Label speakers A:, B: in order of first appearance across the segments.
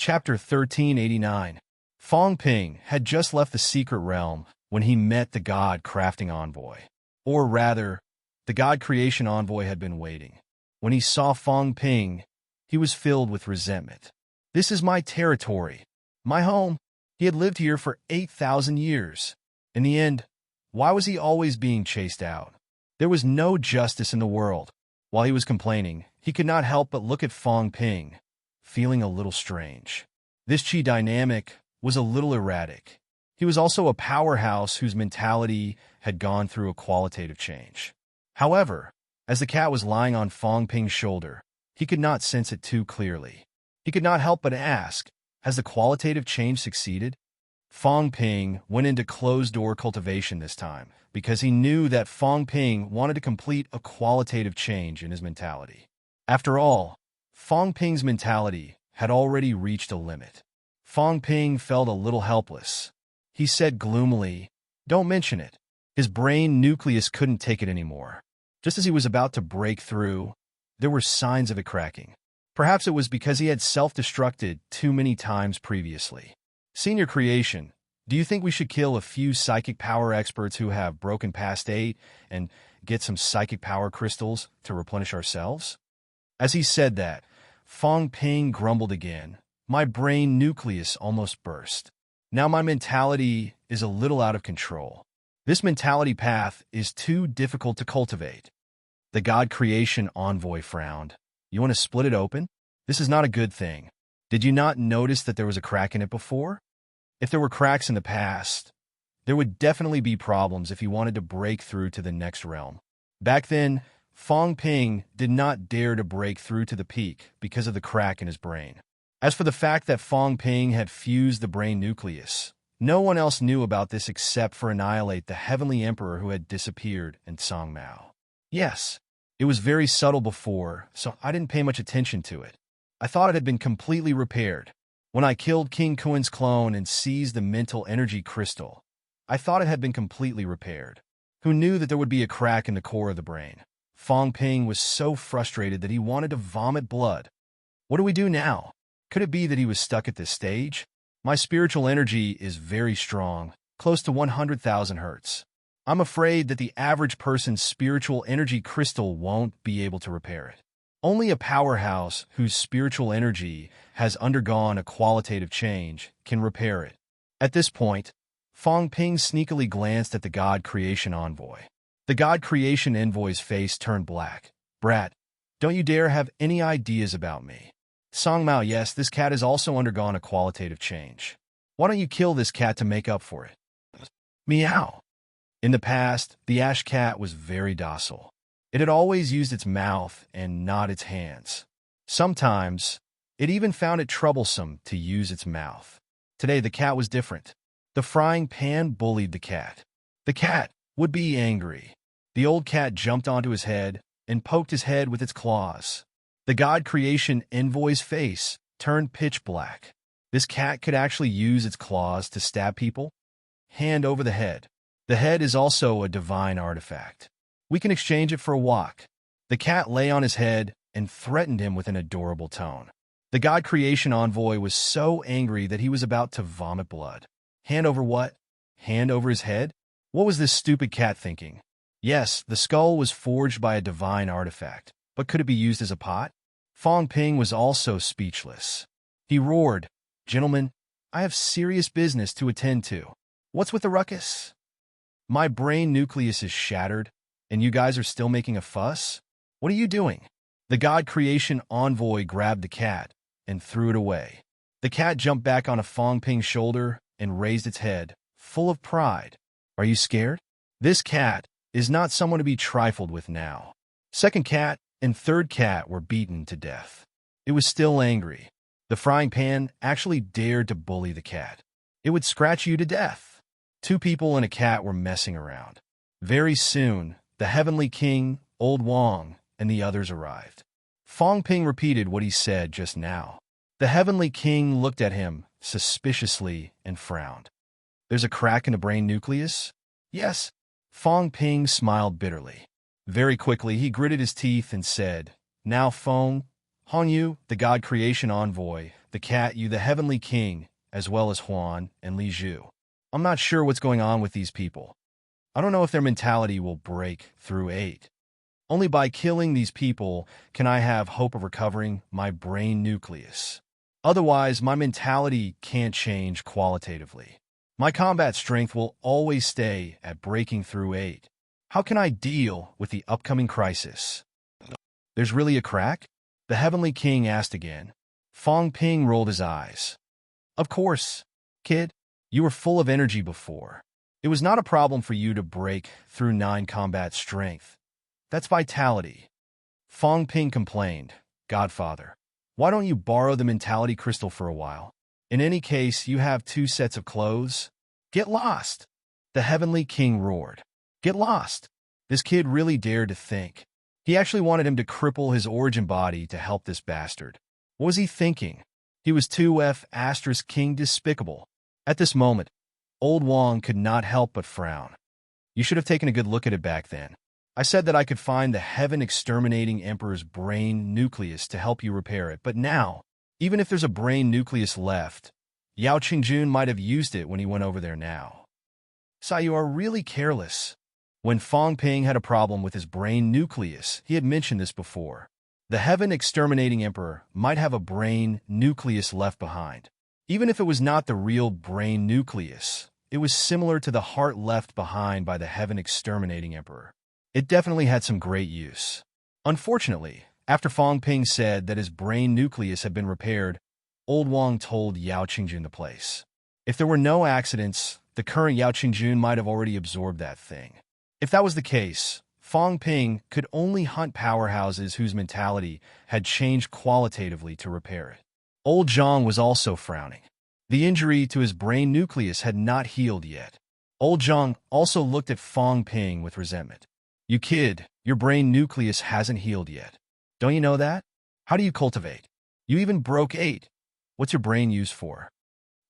A: Chapter 1389. Fong Ping had just left the secret realm when he met the God Crafting Envoy. Or rather, the God Creation Envoy had been waiting. When he saw Fong Ping, he was filled with resentment. This is my territory, my home. He had lived here for 8,000 years. In the end, why was he always being chased out? There was no justice in the world. While he was complaining, he could not help but look at Fong Ping, feeling a little strange. This chi dynamic was a little erratic. He was also a powerhouse whose mentality had gone through a qualitative change. However, as the cat was lying on Fong Ping's shoulder, he could not sense it too clearly. He could not help but ask, has the qualitative change succeeded? Fong Ping went into closed-door cultivation this time because he knew that Fong Ping wanted to complete a qualitative change in his mentality. After all, Fong Ping's mentality had already reached a limit. Fong Ping felt a little helpless. He said gloomily, "Don't mention it." His brain nucleus couldn't take it anymore. Just as he was about to break through, there were signs of it cracking. Perhaps it was because he had self-destructed too many times previously. Senior Creation, do you think we should kill a few psychic power experts who have broken past 8 and get some psychic power crystals to replenish ourselves? As he said that, Fong Ping grumbled again. My brain nucleus almost burst. Now my mentality is a little out of control. This mentality path is too difficult to cultivate. The God Creation Envoy frowned. You want to split it open? This is not a good thing. Did you not notice that there was a crack in it before? If there were cracks in the past, there would definitely be problems if you wanted to break through to the next realm. Back then, Fong Ping did not dare to break through to the peak because of the crack in his brain. As for the fact that Fong Ping had fused the brain nucleus, no one else knew about this except for Annihilate, the Heavenly Emperor who had disappeared, and Song Mao. Yes, it was very subtle before, so I didn't pay much attention to it. I thought it had been completely repaired. When I killed King Kuen's clone and seized the mental energy crystal, I thought it had been completely repaired. Who knew that there would be a crack in the core of the brain? Fong Ping was so frustrated that he wanted to vomit blood. What do we do now? Could it be that he was stuck at this stage? My spiritual energy is very strong, close to 100,000 hertz. I'm afraid that the average person's spiritual energy crystal won't be able to repair it. Only a powerhouse whose spiritual energy has undergone a qualitative change can repair it. At this point, Fong Ping sneakily glanced at the God Creation Envoy. The God Creation Envoy's face turned black. Brat, don't you dare have any ideas about me. Song Mao, yes, this cat has also undergone a qualitative change. Why don't you kill this cat to make up for it? Meow. In the past, the ash cat was very docile. It had always used its mouth and not its hands. Sometimes, it even found it troublesome to use its mouth. Today, the cat was different. The frying pan bullied the cat. The cat would be angry. The old cat jumped onto his head and poked his head with its claws. The God Creation Envoy's face turned pitch black. This cat could actually use its claws to stab people. Hand over the head. The head is also a divine artifact. We can exchange it for a walk. The cat lay on his head and threatened him with an adorable tone. The God Creation Envoy was so angry that he was about to vomit blood. Hand over what? Hand over his head? What was this stupid cat thinking? Yes, the skull was forged by a divine artifact, but could it be used as a pot? Fong Ping was also speechless. He roared, "Gentlemen, I have serious business to attend to. What's with the ruckus? My brain nucleus is shattered, and you guys are still making a fuss? What are you doing?" The God Creation Envoy grabbed the cat and threw it away. The cat jumped back on a Fong Ping's shoulder and raised its head, full of pride. Are you scared? This cat is not someone to be trifled with now. Second cat and third cat were beaten to death. It was still angry. The frying pan actually dared to bully the cat. It would scratch you to death. 2 people and a cat were messing around. Very soon, the Heavenly King, Old Wong, and the others arrived. Fong Ping repeated what he said just now. The Heavenly King looked at him suspiciously and frowned. There's a crack in the brain nucleus? Yes. Fong Ping smiled bitterly. Very quickly, he gritted his teeth and said, "Now, Fong Hongyu, the God Creation Envoy, the cat, you, the Heavenly King, as well as Huan and Li Zhu. I'm not sure what's going on with these people. I don't know if their mentality will break through 8. Only by killing these people can I have hope of recovering my brain nucleus. Otherwise, my mentality can't change qualitatively. My combat strength will always stay at breaking through 8. How can I deal with the upcoming crisis? There's really a crack? The Heavenly King asked again. Fong Ping rolled his eyes. Of course, kid. You were full of energy before. It was not a problem for you to break through 9 combat strength. That's vitality. Fong Ping complained. Godfather, why don't you borrow the mentality crystal for a while? In any case, you have 2 sets of clothes. Get lost! The Heavenly King roared. Get lost! This kid really dared to think. He actually wanted him to cripple his origin body to help this bastard. What was he thinking? He was 2F** King despicable. At this moment, Old Wong could not help but frown. You should have taken a good look at it back then. I said that I could find the heaven-exterminating Emperor's brain nucleus to help you repair it, but now, even if there's a brain nucleus left, Yao Qingjun might have used it when he went over there now. So you are really careless. When Fong Ping had a problem with his brain nucleus, he had mentioned this before. The heaven-exterminating Emperor might have a brain nucleus left behind. Even if it was not the real brain nucleus, it was similar to the heart left behind by the heaven-exterminating Emperor. It definitely had some great use. Unfortunately, after Fong Ping said that his brain nucleus had been repaired, Old Wong told Yao Qingjun the place. If there were no accidents, the current Yao Qingjun might have already absorbed that thing. If that was the case, Fong Ping could only hunt powerhouses whose mentality had changed qualitatively to repair it. Old Zhang was also frowning. The injury to his brain nucleus had not healed yet. Old Zhang also looked at Fong Ping with resentment. You kid, your brain nucleus hasn't healed yet. Don't you know that? How do you cultivate? You even broke 8. What's your brain used for?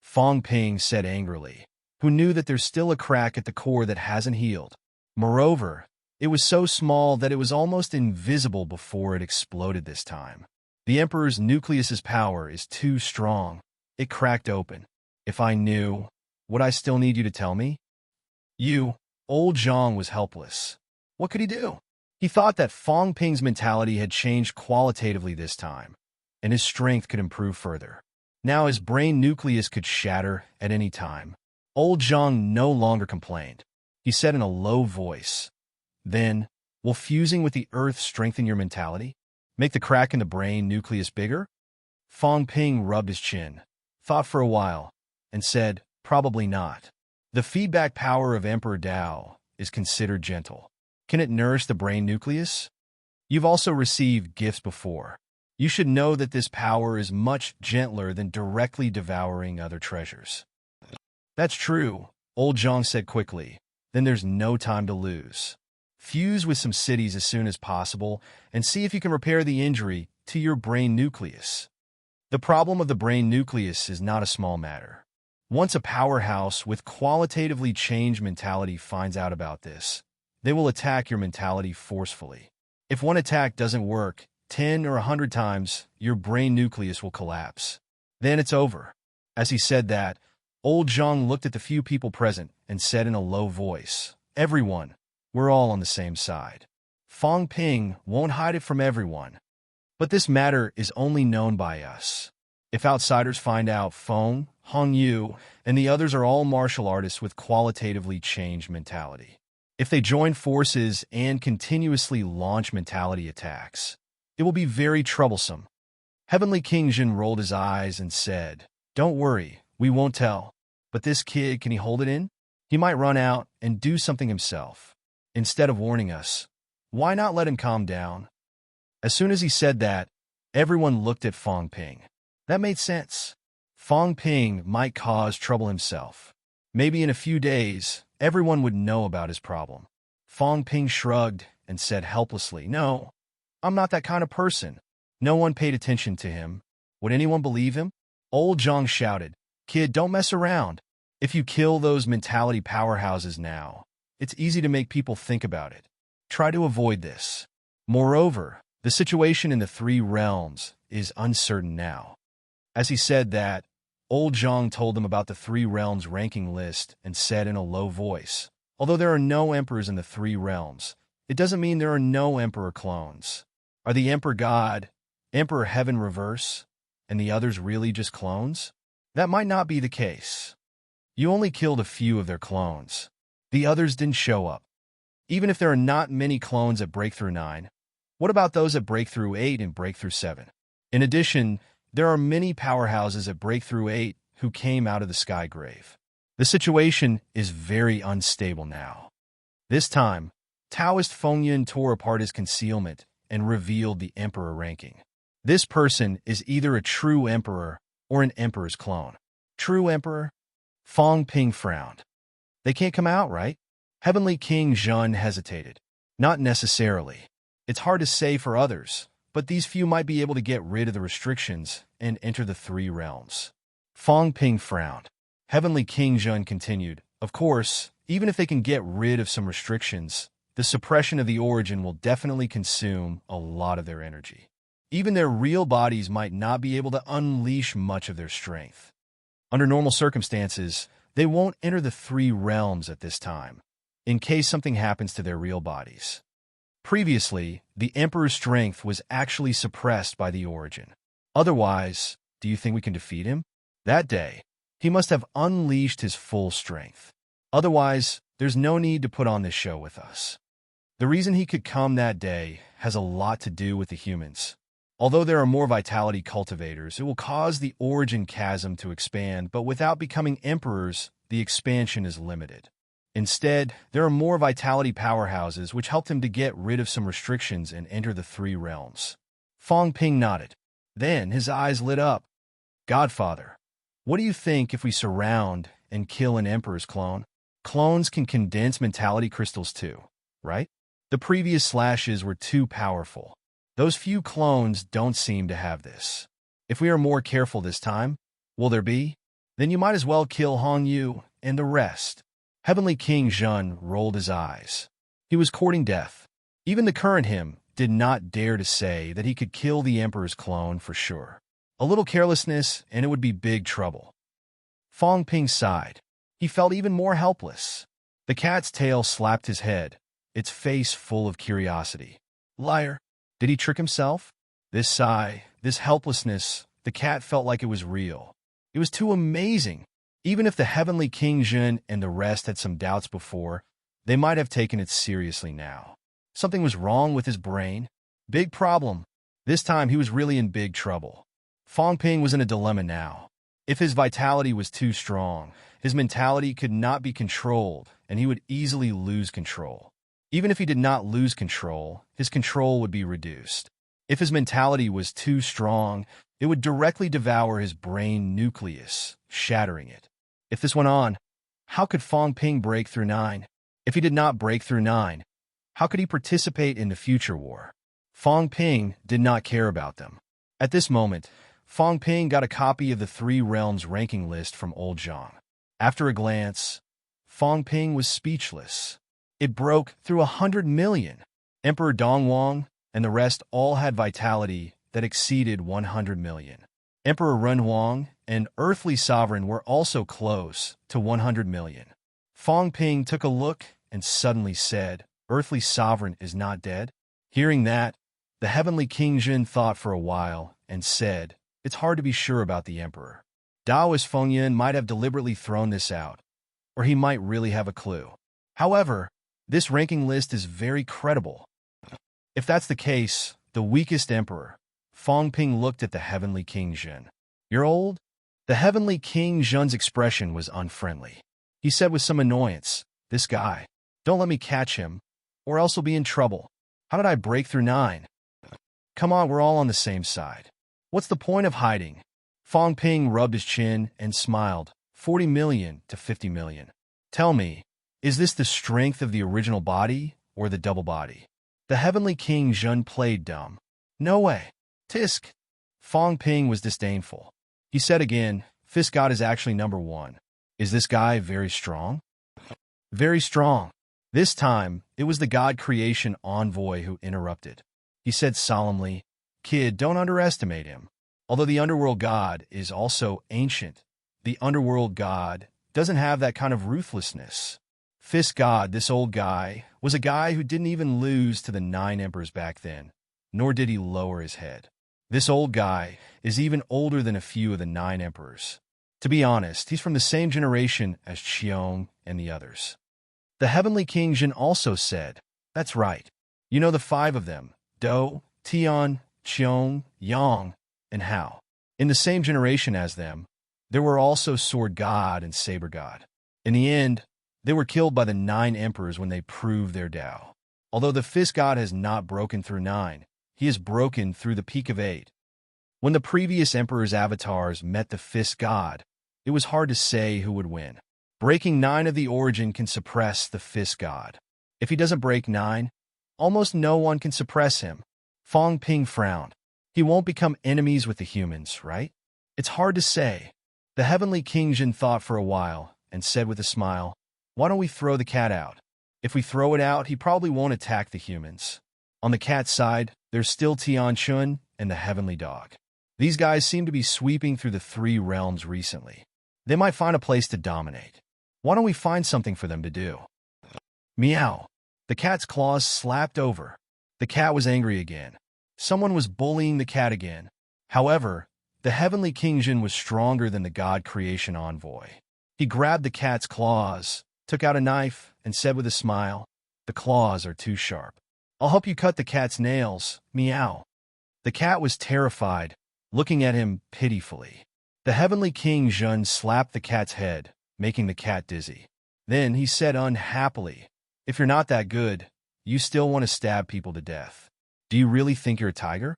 A: Fong Ping said angrily, who knew that there's still a crack at the core that hasn't healed. Moreover, it was so small that it was almost invisible before it exploded this time. The Emperor's nucleus's power is too strong. It cracked open. If I knew, would I still need you to tell me? Old Zhang was helpless. What could he do? He thought that Fong Ping's mentality had changed qualitatively this time, and his strength could improve further. Now his brain nucleus could shatter at any time. Old Zhang no longer complained. He said in a low voice, Then, will fusing with the earth strengthen your mentality? Make the crack in the brain nucleus bigger? Fong Ping rubbed his chin, thought for a while, and said, Probably not. The feedback power of Emperor Dao is considered gentle. Can it nourish the brain nucleus? You've also received gifts before. You should know that this power is much gentler than directly devouring other treasures. That's true, Old Zhang said quickly. Then there's no time to lose. Fuse with some cities as soon as possible and see if you can repair the injury to your brain nucleus. The problem of the brain nucleus is not a small matter. Once a powerhouse with qualitatively changed mentality finds out about this, they will attack your mentality forcefully. If one attack doesn't work, 10 or 100 times, your brain nucleus will collapse. Then it's over. As he said that, Old Zhang looked at the few people present and said in a low voice, Everyone, we're all on the same side. Fong Ping won't hide it from everyone. But this matter is only known by us. If outsiders find out Feng, Hong Yu, and the others are all martial artists with qualitatively changed mentality. If they join forces and continuously launch mentality attacks, it will be very troublesome. Heavenly King Jin rolled his eyes and said, Don't worry, we won't tell. But this kid, can he hold it in? He might run out and do something himself. Instead of warning us, why not let him calm down? As soon as he said that, everyone looked at Fong Ping. That made sense. Fong Ping might cause trouble himself. Maybe in a few days, everyone would know about his problem. Fong Ping shrugged and said helplessly, No, I'm not that kind of person. No one paid attention to him. Would anyone believe him? Old Zhang shouted, Kid, don't mess around. If you kill those mentality powerhouses now, it's easy to make people think about it. Try to avoid this. Moreover, the situation in the 3 realms is uncertain now. As he said that, old Zhang told them about the three realms ranking list and said in a low voice, although there are no emperors in the three realms, it doesn't mean there are no emperor clones. Are the Emperor God, Emperor Heaven Reverse, and the others really just clones? That might not be the case. You only killed a few of their clones. The others didn't show up. Even if there are not many clones at Breakthrough 9, what about those at Breakthrough 8 and Breakthrough 7? In addition, there are many powerhouses at Breakthrough 8 who came out of the sky grave. The situation is very unstable now. This time, Taoist Feng tore apart his concealment and revealed the emperor ranking. This person is either a true emperor or an emperor's clone. True emperor? Feng Ping frowned. They can't come out, right? Heavenly King Zhun hesitated. Not necessarily. It's hard to say for others, but these few might be able to get rid of the restrictions and enter the three realms. Feng Ping frowned. Heavenly King Zhun continued, of course, even if they can get rid of some restrictions, the suppression of the origin will definitely consume a lot of their energy. Even their real bodies might not be able to unleash much of their strength. Under normal circumstances, they won't enter the three realms at this time, in case something happens to their real bodies. Previously, the Emperor's strength was actually suppressed by the origin. Otherwise, do you think we can defeat him? That day, he must have unleashed his full strength. Otherwise, there's no need to put on this show with us. The reason he could come that day has a lot to do with the humans. Although there are more vitality cultivators, it will cause the origin chasm to expand, but without becoming emperors, the expansion is limited. Instead, there are more vitality powerhouses which helped him to get rid of some restrictions and enter the three realms. Feng Ping nodded. Then his eyes lit up. Godfather, what do you think if we surround and kill an emperor's clone? Clones can condense mentality crystals too, right? The previous slashes were too powerful. Those few clones don't seem to have this. If we are more careful this time, will there be? Then you might as well kill Hong Yu and the rest. Heavenly King Zhun rolled his eyes. He was courting death. Even the current him did not dare to say that he could kill the Emperor's clone for sure. A little carelessness and it would be big trouble. Feng Ping sighed. He felt even more helpless. The cat's tail slapped his head, its face full of curiosity. Liar. Did he trick himself? This sigh, this helplessness, the cat felt like it was real. It was too amazing. Even if the Heavenly King Zhun and the rest had some doubts before, they might have taken it seriously now. Something was wrong with his brain. Big problem. This time he was really in big trouble. Feng Ping was in a dilemma now. If his vitality was too strong, his mentality could not be controlled, and he would easily lose control. Even if he did not lose control, his control would be reduced. If his mentality was too strong, it would directly devour his brain nucleus, shattering it. If this went on, how could Feng Ping break through 9? If he did not break through 9, how could he participate in the future war? Feng Ping did not care about them. At this moment, Feng Ping got a copy of the Three Realms ranking list from old Zhang. After a glance, Feng Ping was speechless. It broke through 100 million. Emperor Dongwang and the rest all had vitality that exceeded 100 million. Emperor Renhuang and Earthly Sovereign were also close to 100 million. Feng Ping took a look and suddenly said, Earthly Sovereign is not dead? Hearing that, the Heavenly King Zhun thought for a while and said, it's hard to be sure about the Emperor. Taoist Feng Yin might have deliberately thrown this out, or he might really have a clue. However, this ranking list is very credible. If that's the case, the weakest emperor, Feng Ping looked at the Heavenly King Zhun. You're old? The Heavenly King Zhun's expression was unfriendly. He said with some annoyance, this guy, don't let me catch him, or else he'll be in trouble. How did I break through 9? Come on, we're all on the same side. What's the point of hiding? Feng Ping rubbed his chin and smiled, 40 million to 50 million. Tell me, is this the strength of the original body or the double body? The Heavenly King Zhun played dumb. No way. Tisk. Feng Ping was disdainful. He said again, Fist God is actually number 1. Is this guy very strong? Very strong. This time, it was the God Creation envoy who interrupted. He said solemnly, Kid, don't underestimate him. Although the underworld god is also ancient, the underworld god doesn't have that kind of ruthlessness. Fist god, this old guy, was a guy who didn't even lose to the 9 emperors back then, nor did he lower his head. This old guy is even older than a few of the 9 emperors. To be honest, he's from the same generation as Qiong and the others. The Heavenly King Jin also said, "That's right. You know the 5 of them, Do, Tian, Qiong, Yang, and Hao. In the same generation as them, there were also Sword God and Saber God. In the end, they were killed by the 9 emperors when they proved their Tao. Although the Fist God has not broken through 9, he has broken through the peak of 8. When the previous emperor's avatars met the Fist God, it was hard to say who would win. Breaking 9 of the origin can suppress the Fist God. If he doesn't break 9, almost no one can suppress him." Fong Ping frowned. He won't become enemies with the humans, right? It's hard to say. The Heavenly King Jin thought for a while and said with a smile, "Why don't we throw the cat out? If we throw it out, he probably won't attack the humans. On the cat's side, there's still Tian Chun and the Heavenly Dog. These guys seem to be sweeping through the 3 realms recently. They might find a place to dominate. Why don't we find something for them to do?" Meow. The cat's claws slapped over. The cat was angry again. Someone was bullying the cat again. However, the Heavenly King Jin was stronger than the God Creation Envoy. He grabbed the cat's claws, took out a knife, and said with a smile, "The claws are too sharp. I'll help you cut the cat's nails, meow." The cat was terrified, looking at him pitifully. The Heavenly King Jin slapped the cat's head, making the cat dizzy. Then he said unhappily, "If you're not that good, you still want to stab people to death. Do you really think you're a tiger?"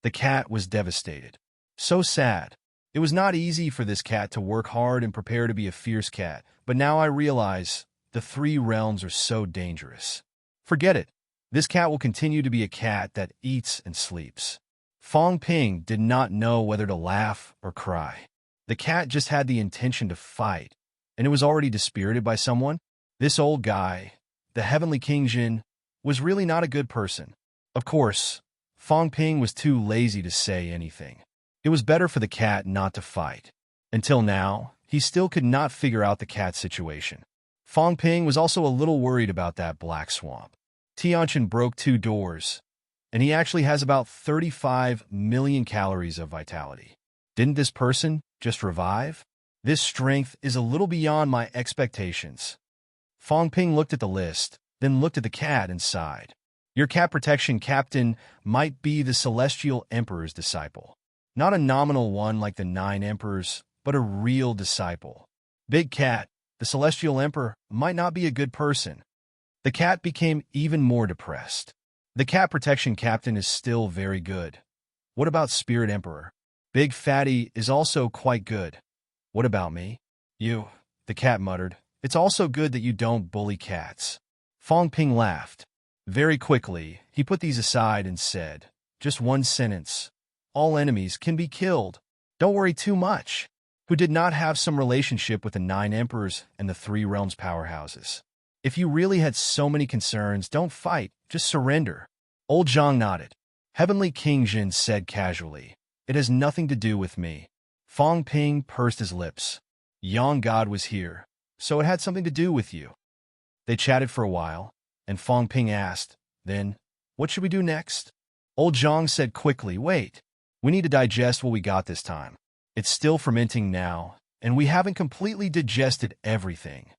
A: The cat was devastated. So sad. It was not easy for this cat to work hard and prepare to be a fierce cat, but now I realize the 3 realms are so dangerous. Forget it. This cat will continue to be a cat that eats and sleeps. Fong Ping did not know whether to laugh or cry. The cat just had the intention to fight, and it was already dispirited by someone. This old guy, the Heavenly King Jin, was really not a good person. Of course, Fong Ping was too lazy to say anything. It was better for the cat not to fight. Until now, he still could not figure out the cat situation. Fong Ping was also a little worried about that black swamp. Tianchen broke 2 doors, and he actually has about 35 million calories of vitality. Didn't this person just revive? This strength is a little beyond my expectations. Fong Ping looked at the list, then looked at the cat and sighed. Your cat protection captain might be the Celestial Emperor's disciple. Not a nominal one like the 9 emperors, but a real disciple. Big Cat, the Celestial Emperor, might not be a good person. The cat became even more depressed. The cat protection captain is still very good. What about Spirit Emperor? Big Fatty is also quite good. What about me? You, the cat muttered. It's also good that you don't bully cats. Fong Ping laughed. Very quickly, he put these aside and said, just one sentence. All enemies can be killed. Don't worry too much. Who did not have some relationship with the 9 emperors and the 3 realms powerhouses? If you really had so many concerns, don't fight, just surrender. Old Zhang nodded. Heavenly King Jin said casually, it has nothing to do with me. Fong Ping pursed his lips. Yang God was here, so it had something to do with you. They chatted for a while, and Fong Ping asked, then, what should we do next? Old Zhang said quickly, wait. We need to digest what we got this time. It's still fermenting now, and we haven't completely digested everything.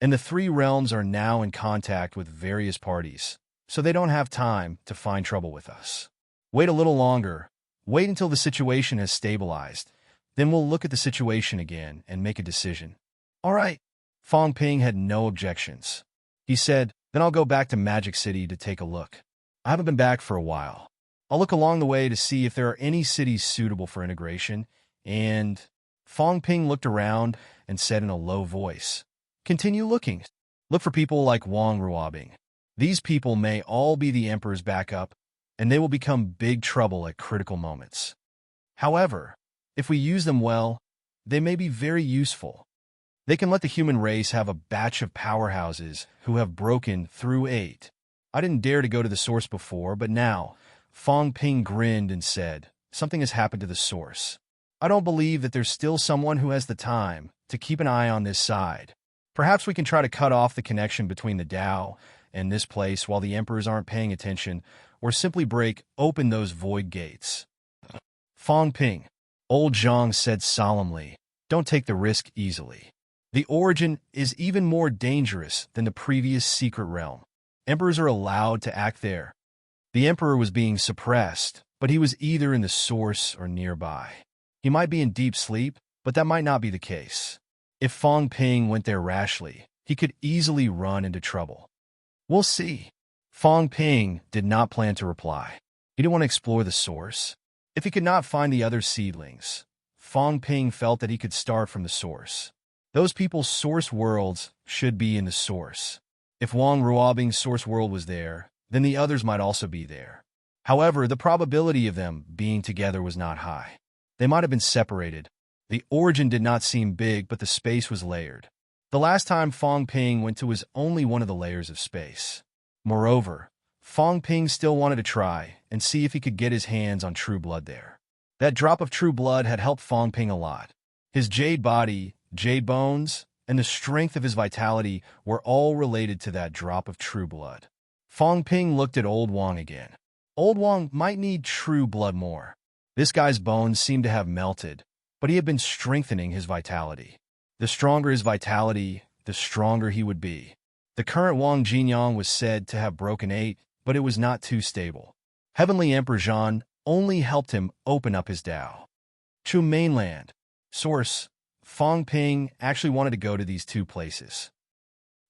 A: And the 3 realms are now in contact with various parties, so they don't have time to find trouble with us. Wait a little longer. Wait until the situation has stabilized. Then we'll look at the situation again and make a decision. All right. Fong Ping had no objections. He said, then I'll go back to Magic City to take a look. I haven't been back for a while. I'll look along the way to see if there are any cities suitable for integration, and Fong Ping looked around and said in a low voice, continue looking. Look for people like Wang Ruobing. These people may all be the Emperor's backup, and they will become big trouble at critical moments. However, if we use them well, they may be very useful. They can let the human race have a batch of powerhouses who have broken through 8. I didn't dare to go to the source before, but now, Fong Ping grinned and said, something has happened to the source. I don't believe that there's still someone who has the time to keep an eye on this side. Perhaps we can try to cut off the connection between the Tao and this place while the emperors aren't paying attention, or simply break open those void gates. Fong Ping, old Zhang said solemnly, don't take the risk easily. The origin is even more dangerous than the previous secret realm. Emperors are allowed to act there. The emperor was being suppressed, but he was either in the source or nearby. He might be in deep sleep, but that might not be the case. If Fong Ping went there rashly, he could easily run into trouble. We'll see. Fong Ping did not plan to reply. He didn't want to explore the source. If he could not find the other seedlings, Fong Ping felt that he could start from the source. Those people's source worlds should be in the source. If Wang Ruobing's source world was there, then the others might also be there. However, the probability of them being together was not high. They might have been separated. The origin did not seem big, but the space was layered. The last time Fong Ping went to was only one of the layers of space. Moreover, Fong Ping still wanted to try and see if he could get his hands on true blood there. That drop of true blood had helped Fong Ping a lot. His jade body, jade bones, and the strength of his vitality were all related to that drop of true blood. Fong Ping looked at Old Wang again. Old Wang might need true blood more. This guy's bones seemed to have melted, but he had been strengthening his vitality. The stronger his vitality, the stronger he would be. The current Wang Jinyang was said to have broken 8, but it was not too stable. Heavenly Emperor Zhan only helped him open up his Tao. Chu Mainland. Source: Fong Ping actually wanted to go to these two places.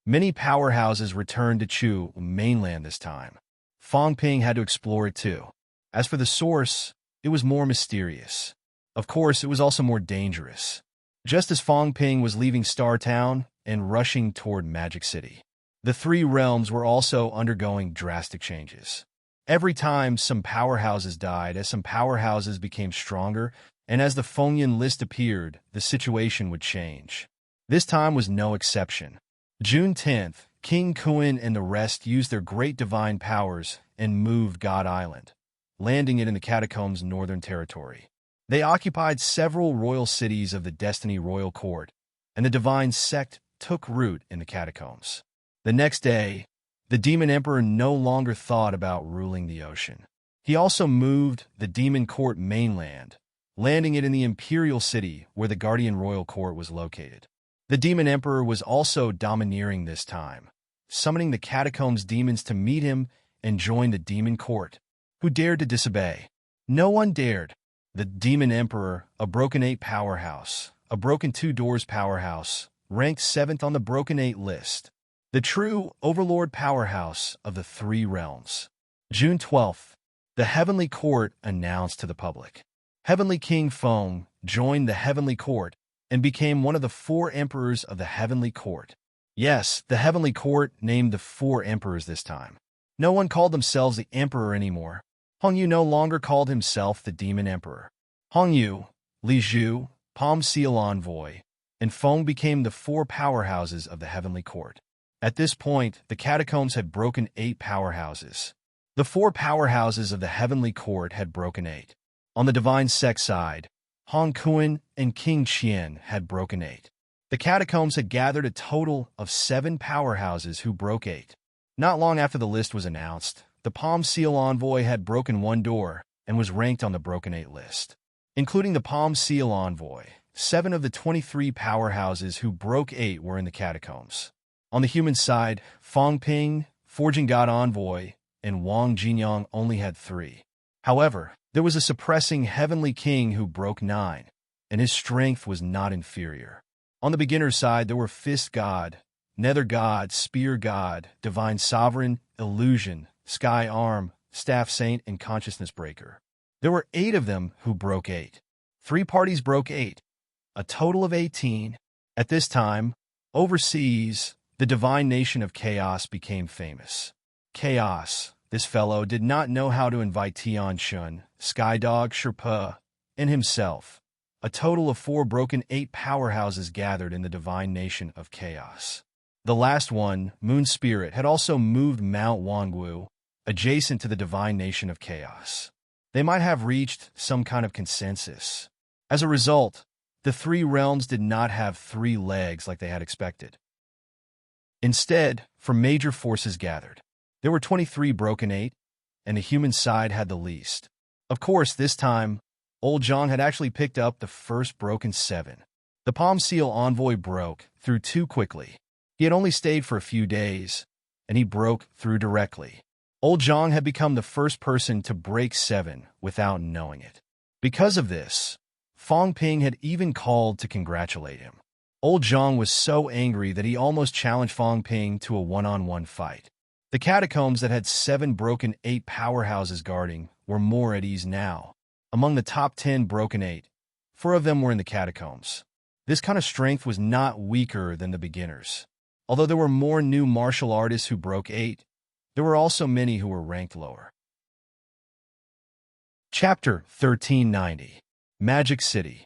A: Many powerhouses returned to Chu Mainland this time. Fong Ping had to explore it too. As for the source, it was more mysterious. Of course, it was also more dangerous. Just as Fong Ping was leaving Star Town and rushing toward Magic City, the three realms were also undergoing drastic changes. Every time some powerhouses died, as some powerhouses became stronger, and as the Fengyan list appeared, the situation would change. This time was no exception. June 10th, King Kuan and the rest used their great divine powers and moved God Island, landing it in the Catacombs' northern territory. They occupied several royal cities of the Destiny Royal Court, and the divine sect took root in the Catacombs. The next day, the Demon Emperor no longer thought about ruling the ocean. He also moved the Demon Court mainland, landing it in the Imperial City where the Guardian Royal Court was located. The Demon Emperor was also domineering this time, summoning the Catacombs demons to meet him and join the Demon Court. Who dared to disobey? No one dared. The Demon Emperor, a Broken 8 powerhouse, a Broken 2 Doors powerhouse, ranked 7th on the Broken 8 list. The true Overlord powerhouse of the three realms. June 12th, the Heavenly Court announced to the public. Heavenly King Feng joined the Heavenly Court and became one of the 4 emperors of the Heavenly Court. Yes, the Heavenly Court named the 4 emperors this time. No one called themselves the Emperor anymore. Hongyu no longer called himself the Demon Emperor. Hongyu, Li Zhu, Palm Seal Envoy, and Feng became the 4 powerhouses of the Heavenly Court. At this point, the Catacombs had broken 8 powerhouses. The 4 powerhouses of the Heavenly Court had broken 8. On the Divine Sect side, Hong Kuan and King Qian had broken 8. The Catacombs had gathered a total of 7 powerhouses who broke 8. Not long after the list was announced, the Palm Seal Envoy had broken 1 door and was ranked on the Broken 8 list. Including the Palm Seal Envoy, 7 of the 23 powerhouses who broke 8 were in the Catacombs. On the human side, Fong Ping, Forging God Envoy, and Wang Jinyang only had 3. However, there was a suppressing Heavenly King who broke 9, and his strength was not inferior. On the beginner's side, there were Fist God, Nether God, Spear God, Divine Sovereign, Illusion, Sky Arm, Staff Saint, and Consciousness Breaker. There were 8 of them who broke 8. 3 parties broke 8, a total of 18. At this time, overseas, the divine nation of Chaos became famous. Chaos, this fellow, did not know how to invite Tian Shun, Skydog, Sherpa, and himself. A total of 4 broken 8 powerhouses gathered in the divine nation of Chaos. The last one, Moon Spirit, had also moved Mount Wangwu, adjacent to the divine nation of Chaos. They might have reached some kind of consensus. As a result, the three realms did not have three legs like they had expected. Instead, from major forces gathered, there were 23 broken 8, and the human side had the least. Of course, this time, Old Zhang had actually picked up the first broken 7. The Palm Seal envoy broke through too quickly. He had only stayed for a few days, and he broke through directly. Old Zhang had become the first person to break 7 without knowing it. Because of this, Fang Ping had even called to congratulate him. Old Zhang was so angry that he almost challenged Fang Ping to a one-on-one fight. The catacombs that had 7 broken 8 powerhouses guarding were more at ease now. Among the top 10 broken 8, 4 of them were in the catacombs. This kind of strength was not weaker than the beginners. Although there were more new martial artists who broke 8, there were also many who were ranked lower. Chapter 1390. Magic City.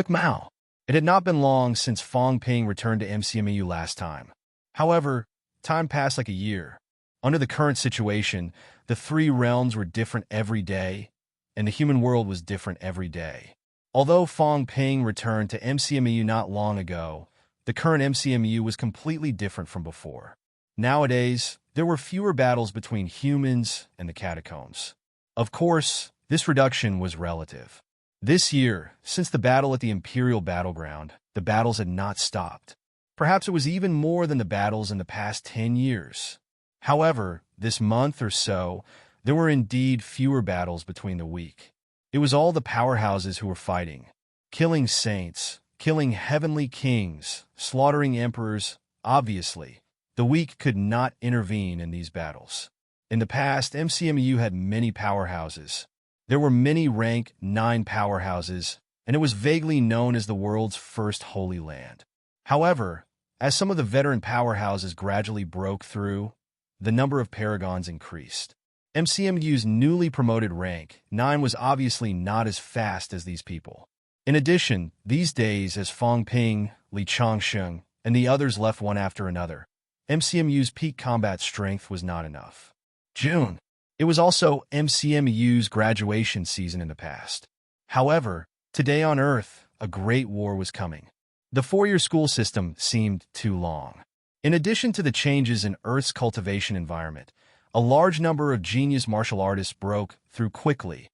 A: Mao. It had not been long since Fang Ping returned to MCMEU last time. However, time passed like a year. Under the current situation, the three realms were different every day, and the human world was different every day. Although Fang Ping returned to MCMEU not long ago, the current MCMEU was completely different from before. Nowadays, there were fewer battles between humans and the catacombs. Of course, this reduction was relative. This year, since the battle at the Imperial Battleground, the battles had not stopped. Perhaps it was even more than the battles in the past 10 years. However, this month or so, there were indeed fewer battles between the weak. It was all the powerhouses who were fighting, killing saints, killing heavenly kings, slaughtering emperors. Obviously, the weak could not intervene in these battles. In the past, MCMU had many powerhouses. There were many rank 9 powerhouses, and it was vaguely known as the world's first holy land. However, as some of the veteran powerhouses gradually broke through, the number of paragons increased. MCMU's newly promoted rank 9 was obviously not as fast as these people. In addition, these days, as Fang Ping, Li Changsheng, and the others left one after another, MCMU's peak combat strength was not enough. June. It was also MCMU's graduation season in the past. However, today on Earth, a great war was coming. The 4-year school system seemed too long. In addition to the changes in Earth's cultivation environment, a large number of genius martial artists broke through quickly,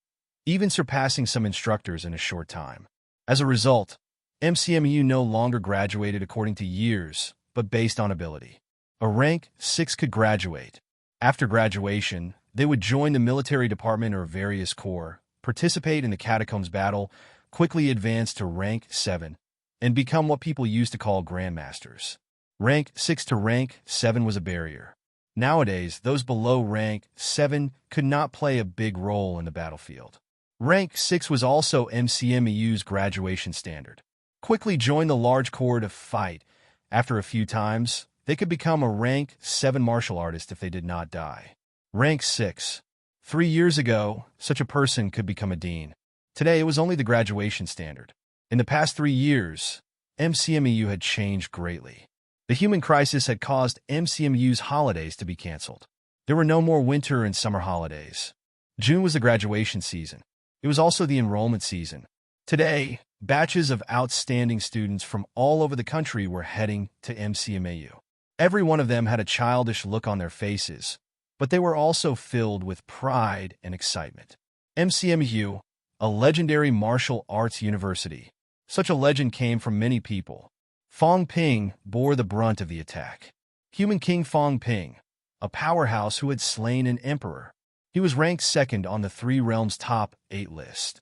A: even surpassing some instructors in a short time. As a result, MCMU no longer graduated according to years, but based on ability. A rank 6 could graduate. After graduation, they would join the military department or various corps, participate in the catacombs battle, quickly advance to rank 7, and become what people used to call grandmasters. Rank 6 to rank 7 was a barrier. Nowadays, those below rank 7 could not play a big role in the battlefield. Rank 6 was also MCMEU's graduation standard. Quickly join the large corps to fight. After a few times, they could become a rank 7 martial artist if they did not die. Rank 6. 3 years ago, such a person could become a dean. Today, it was only the graduation standard. In the past 3 years, MCMEU had changed greatly. The human crisis had caused MCMU's holidays to be canceled. There were no more winter and summer holidays. June was the graduation season. It was also the enrollment season. Today, batches of outstanding students from all over the country were heading to MCMAU. Every one of them had a childish look on their faces, but they were also filled with pride and excitement. MCMU, a legendary martial arts university. Such a legend came from many people. Fang Ping bore the brunt of the attack. Human King Fang Ping, a powerhouse who had slain an emperor. He was ranked 2nd on the 3 realms' top 8 list.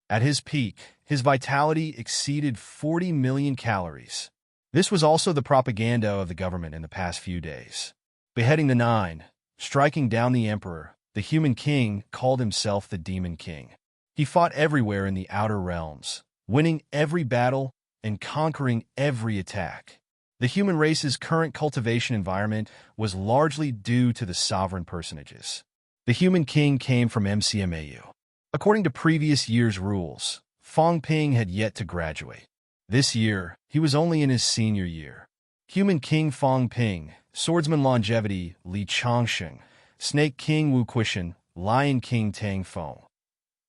A: At his peak, his vitality exceeded 40 million calories. This was also the propaganda of the government in the past few days. Beheading the 9, striking down the emperor, the human king called himself the Demon King. He fought everywhere in the outer realms, winning every battle and conquering every attack. The human race's current cultivation environment was largely due to the sovereign personages. The human king came from MCMAU. According to previous year's rules, Fang Ping had yet to graduate. This year, he was only in his senior year. Human King Fang Ping, Swordsman Longevity Li Changsheng, Snake King Wu Quishan, Lion King Tang Feng.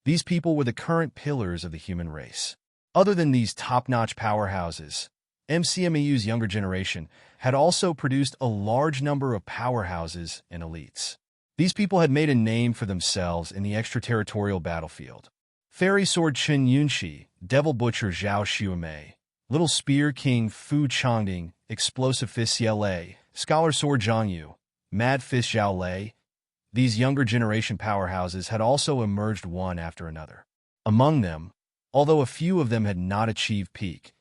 A: These people were the current pillars of the human race. Other than these top-notch powerhouses, MCMAU's younger generation had also produced a large number of powerhouses and elites. These people had made a name for themselves in the extraterritorial battlefield. Fairy Sword Chen Yunxi, Devil Butcher Zhao Xuemei, Little Spear King Fu Changding, Explosive Fist Xie, Scholar Sword Zhang Yu, Mad Fist Zhao Lei. These younger generation powerhouses had also emerged one after another. Among them, although a few of them had not achieved peak,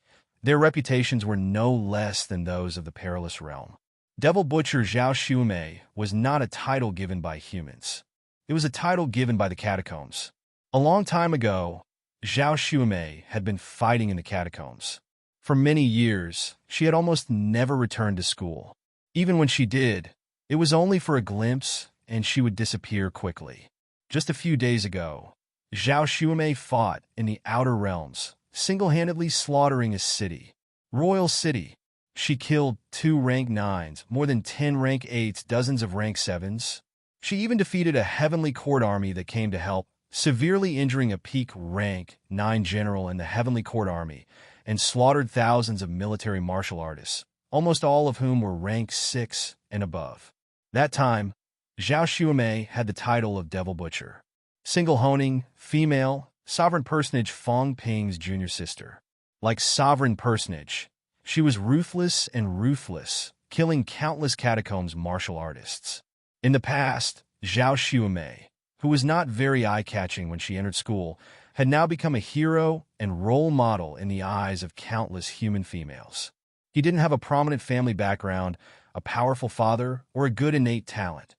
A: their reputations were no less than those of the perilous realm. Devil Butcher Zhao Xuemei was not a title given by humans. It was a title given by the catacombs. A long time ago, Zhao Xuemei had been fighting in the catacombs. For many years, she had almost never returned to school. Even when she did, it was only for a glimpse, and she would disappear quickly. Just a few days ago, Zhao Xuemei fought in the Outer Realms, single-handedly slaughtering a city. Royal City. She killed 2 rank 9s, more than 10 rank 8s, dozens of rank 7s. She even defeated a Heavenly Court army that came to help, severely injuring a peak rank 9 general in the Heavenly Court army, and slaughtered thousands of military martial artists, almost all of whom were rank 6 and above. That time, Zhao Xuemei had the title of Devil Butcher. Single honing, female, sovereign personage Fong Ping's junior sister. Like sovereign personage, she was ruthless and ruthless, killing countless catacombs martial artists. In the past, Zhao Xuemei, who was not very eye-catching when she entered school, had now become a hero and role model in the eyes of countless human females. He didn't have a prominent family background, a powerful father, or a good innate talent.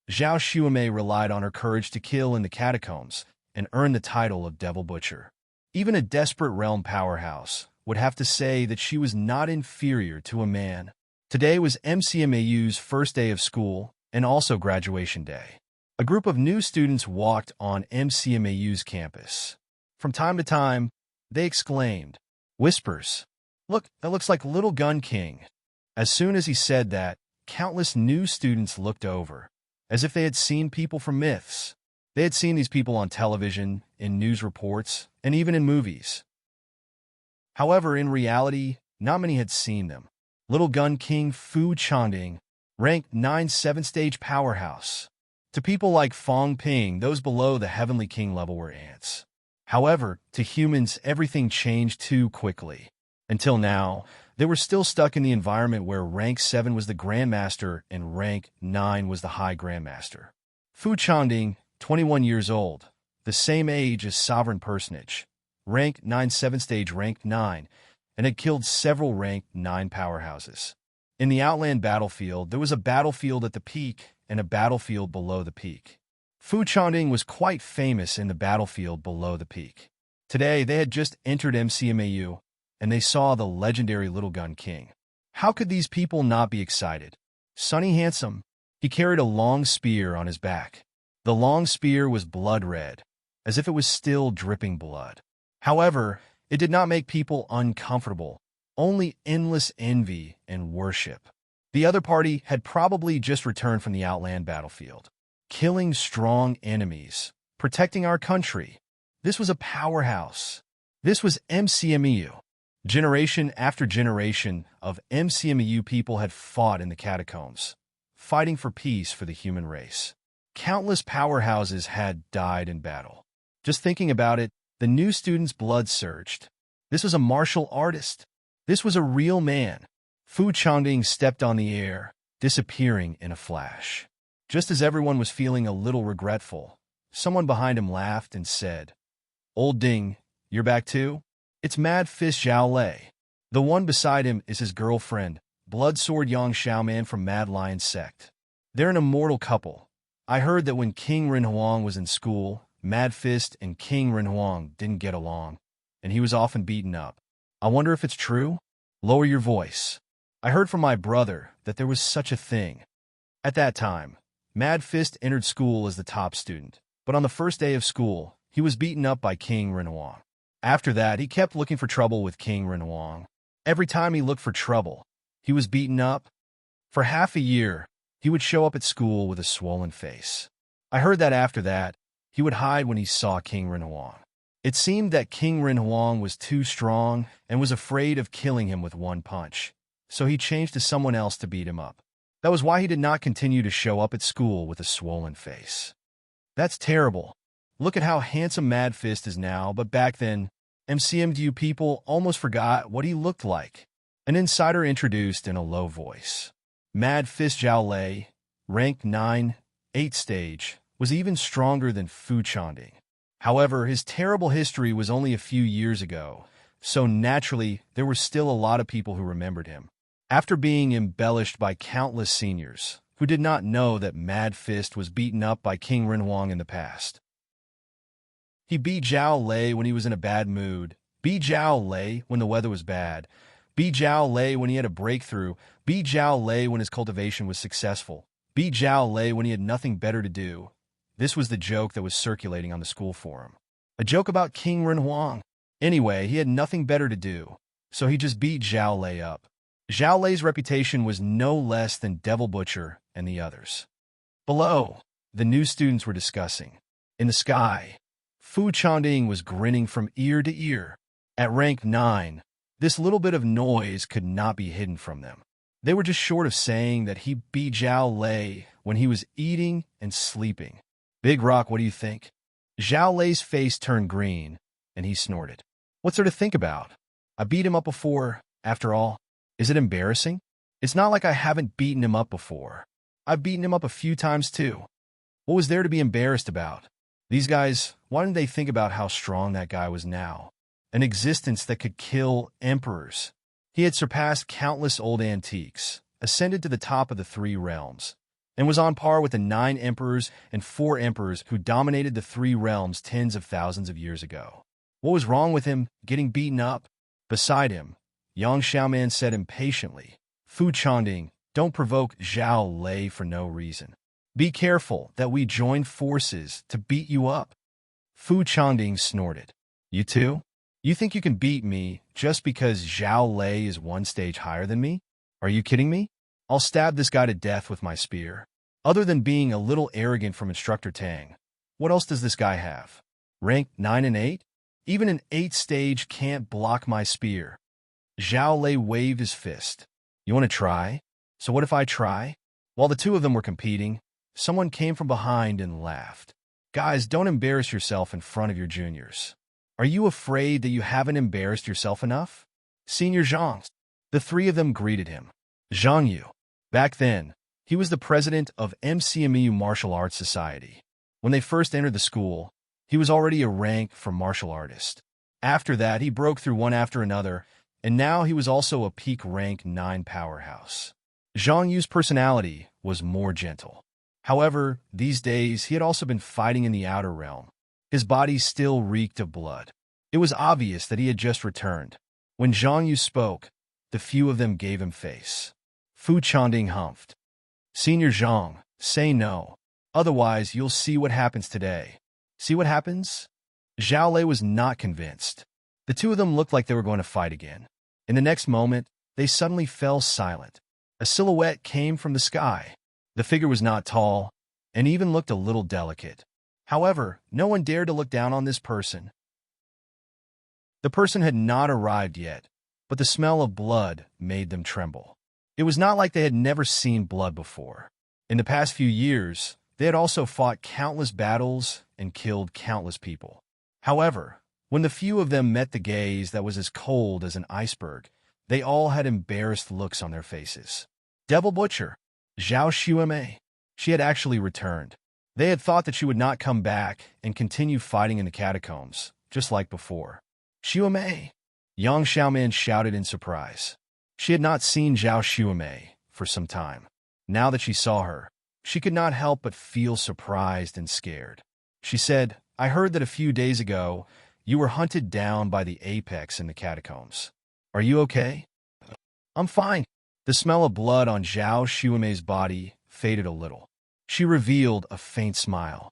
A: Zhao Xuemei relied on her courage to kill in the catacombs and earn the title of Devil Butcher. Even a desperate realm powerhouse would have to say that she was not inferior to a man. Today was MCMAU's first day of school and also graduation day. A group of new students walked on MCMAU's campus. From time to time, they exclaimed, whispers, "Look, that looks like Little Gun King." As soon as he said that, countless new students looked over, as if they had seen people from myths. They had seen these people on television, in news reports, and even in movies. However, in reality, not many had seen them. Little Gun King Fu Changding, ranked 9 7-stage powerhouse. To people like Fong Ping, those below the Heavenly King level were ants. However, to humans, everything changed too quickly. Until now, they were still stuck in the environment where rank 7 was the Grandmaster and rank 9 was the High Grandmaster. Fu Changding, 21 years old, the same age as Sovereign Personage, rank 9 7-stage rank 9, and had killed several rank 9 powerhouses. In the Outland battlefield, there was a battlefield at the peak and a battlefield below the peak. Fu Changding was quite famous in the battlefield below the peak. Today, they had just entered MCMAU, and they saw the legendary Little Gun King. How could these people not be excited? Sunny Handsome, he carried a long spear on his back. The long spear was blood red, as if it was still dripping blood. However, it did not make people uncomfortable, only endless envy and worship. The other party had probably just returned from the Outland battlefield, killing strong enemies, protecting our country. This was a powerhouse. This was MCMAU. Generation after generation of MCMAU people had fought in the catacombs, fighting for peace for the human race. Countless powerhouses had died in battle. Just thinking about it, the new student's blood surged. This was a martial artist. This was a real man. Fu Changding stepped on the air, disappearing in a flash. Just as everyone was feeling a little regretful, someone behind him laughed and said, "Old Ding, you're back too? It's Mad Fist Zhao Lei." The one beside him is his girlfriend, Blood Sword Yang Xiaoman from Mad Lion Sect. They're an immortal couple. I heard that when King Renhuang was in school, Mad Fist and King Renhuang didn't get along, and he was often beaten up. I wonder if it's true? Lower your voice. I heard from my brother that there was such a thing. At that time, Mad Fist entered school as the top student, but on the first day of school, he was beaten up by King Renhuang. After that, he kept looking for trouble with King Renhuang. Every time he looked for trouble, he was beaten up. For half a year, he would show up at school with a swollen face. I heard that after that, he would hide when he saw King Renhuang. It seemed that King Renhuang was too strong and was afraid of killing him with one punch, so he changed to someone else to beat him up. That was why he did not continue to show up at school with a swollen face. That's terrible. Look at how handsome Mad Fist is now, but back then, MCMDU people almost forgot what he looked like. An insider introduced in a low voice. Mad Fist Zhao Lei, rank 9, 8 stage, was even stronger than Fu Chanding. However, his terrible history was only a few years ago, so naturally there were still a lot of people who remembered him. After being embellished by countless seniors, who did not know that Mad Fist was beaten up by King Renhuang in the past. He beat Zhao Lei when he was in a bad mood, beat Zhao Lei when the weather was bad, beat Zhao Lei when he had a breakthrough, beat Zhao Lei when his cultivation was successful, beat Zhao Lei when he had nothing better to do. This was the joke that was circulating on the school forum. A joke about King Renhuang. Anyway, he had nothing better to do, so he just beat Zhao Lei up. Zhao Lei's reputation was no less than Devil Butcher and the others. Below, the new students were discussing. In the sky, Fu Chanding was grinning from ear to ear. At rank 9, this little bit of noise could not be hidden from them. They were just short of saying that he beat Zhao Lei when he was eating and sleeping. Big Rock, what do you think? Zhao Lei's face turned green, and he snorted. What's there to think about? I beat him up before, after all. Is it embarrassing? It's not like I haven't beaten him up before. I've beaten him up a few times too. What was there to be embarrassed about? These guys, why didn't they think about how strong that guy was now? An existence that could kill emperors. He had surpassed countless old antiques, ascended to the top of the 3 realms, and was on par with the 9 emperors and 4 emperors who dominated the 3 realms tens of thousands of years ago. What was wrong with him getting beaten up? Beside him, Yang Xiaoman said impatiently, Fu Chanding, don't provoke Zhao Lei for no reason. Be careful that we join forces to beat you up. Fu Chanding snorted. You too? You think you can beat me just because Zhao Lei is 1 stage higher than me? Are you kidding me? I'll stab this guy to death with my spear. Other than being a little arrogant from Instructor Tang, what else does this guy have? Rank 9 and 8? Even an 8 stage can't block my spear. Zhao Lei waved his fist. You want to try? So what if I try? While the two of them were competing, someone came from behind and laughed. Guys, don't embarrass yourself in front of your juniors. Are you afraid that you haven't embarrassed yourself enough? Senior Zhang. The 3 of them greeted him. Zhang Yu. Back then, he was the president of MCMEU Martial Arts Society. When they first entered the school, he was already a rank for martial artist. After that, he broke through one after another, and now he was also a peak rank 9 powerhouse. Zhang Yu's personality was more gentle. However, these days, he had also been fighting in the outer realm. His body still reeked of blood. It was obvious that he had just returned. When Zhang Yu spoke, the few of them gave him face. Fu Chanding humphed. Senior Zhang, say no. Otherwise, you'll see what happens today. See what happens? Zhao Lei was not convinced. The two of them looked like they were going to fight again. In the next moment, they suddenly fell silent. A silhouette came from the sky. The figure was not tall, and even looked a little delicate. However, no one dared to look down on this person. The person had not arrived yet, but the smell of blood made them tremble. It was not like they had never seen blood before. In the past few years, they had also fought countless battles and killed countless people. However, when the few of them met the gaze that was as cold as an iceberg, they all had embarrassed looks on their faces. Devil Butcher, Zhao Xuemei. She had actually returned. They had thought that she would not come back and continue fighting in the catacombs, just like before. Xuemei! Yang Xiaoman shouted in surprise. She had not seen Zhao Xuemei for some time. Now that she saw her, she could not help but feel surprised and scared. She said, I heard that a few days ago, you were hunted down by the apex in the catacombs. Are you okay? I'm fine. The smell of blood on Zhao Xuemei's body faded a little. She revealed a faint smile.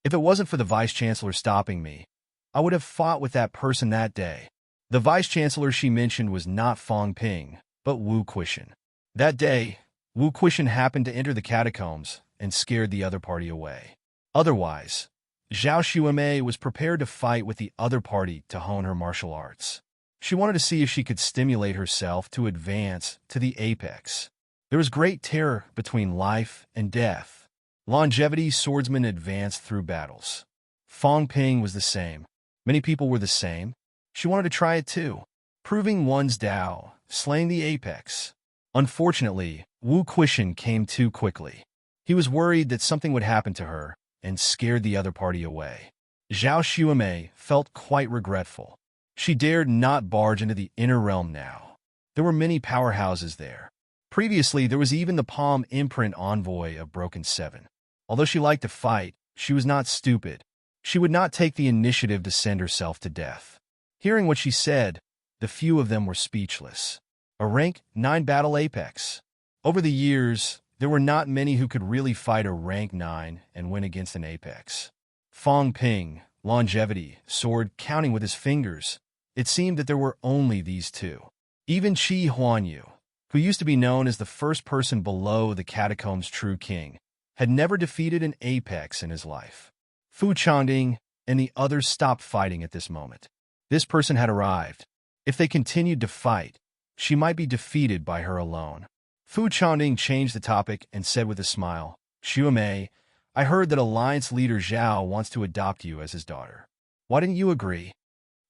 A: If it wasn't for the vice-chancellor stopping me, I would have fought with that person that day. The vice-chancellor she mentioned was not Fong Ping, but Wu Quishan. That day, Wu Quishan happened to enter the catacombs and scared the other party away. Otherwise, Zhao Xuemei was prepared to fight with the other party to hone her martial arts. She wanted to see if she could stimulate herself to advance to the apex. There was great terror between life and death. Longevity swordsmen advanced through battles. Fang Ping was the same. Many people were the same. She wanted to try it too, proving one's Dao, slaying the apex. Unfortunately, Wu Quishan came too quickly. He was worried that something would happen to her and scared the other party away. Zhao Xuemei felt quite regretful. She dared not barge into the inner realm now. There were many powerhouses there. Previously, there was even the Palm Imprint envoy of Broken Seven. Although she liked to fight, she was not stupid. She would not take the initiative to send herself to death. Hearing what she said, the few of them were speechless. A rank 9 battle apex. Over the years, there were not many who could really fight a rank 9 and win against an apex. Fang Ping, longevity, sword counting with his fingers. It seemed that there were only these two. Even Qi Huanyu, who used to be known as the first person below the catacombs' true king, had never defeated an apex in his life. Fu Changding and the others stopped fighting at this moment. This person had arrived. If they continued to fight, she might be defeated by her alone. Fu Changding changed the topic and said with a smile, Xuemei, I heard that Alliance leader Zhao wants to adopt you as his daughter. Why didn't you agree?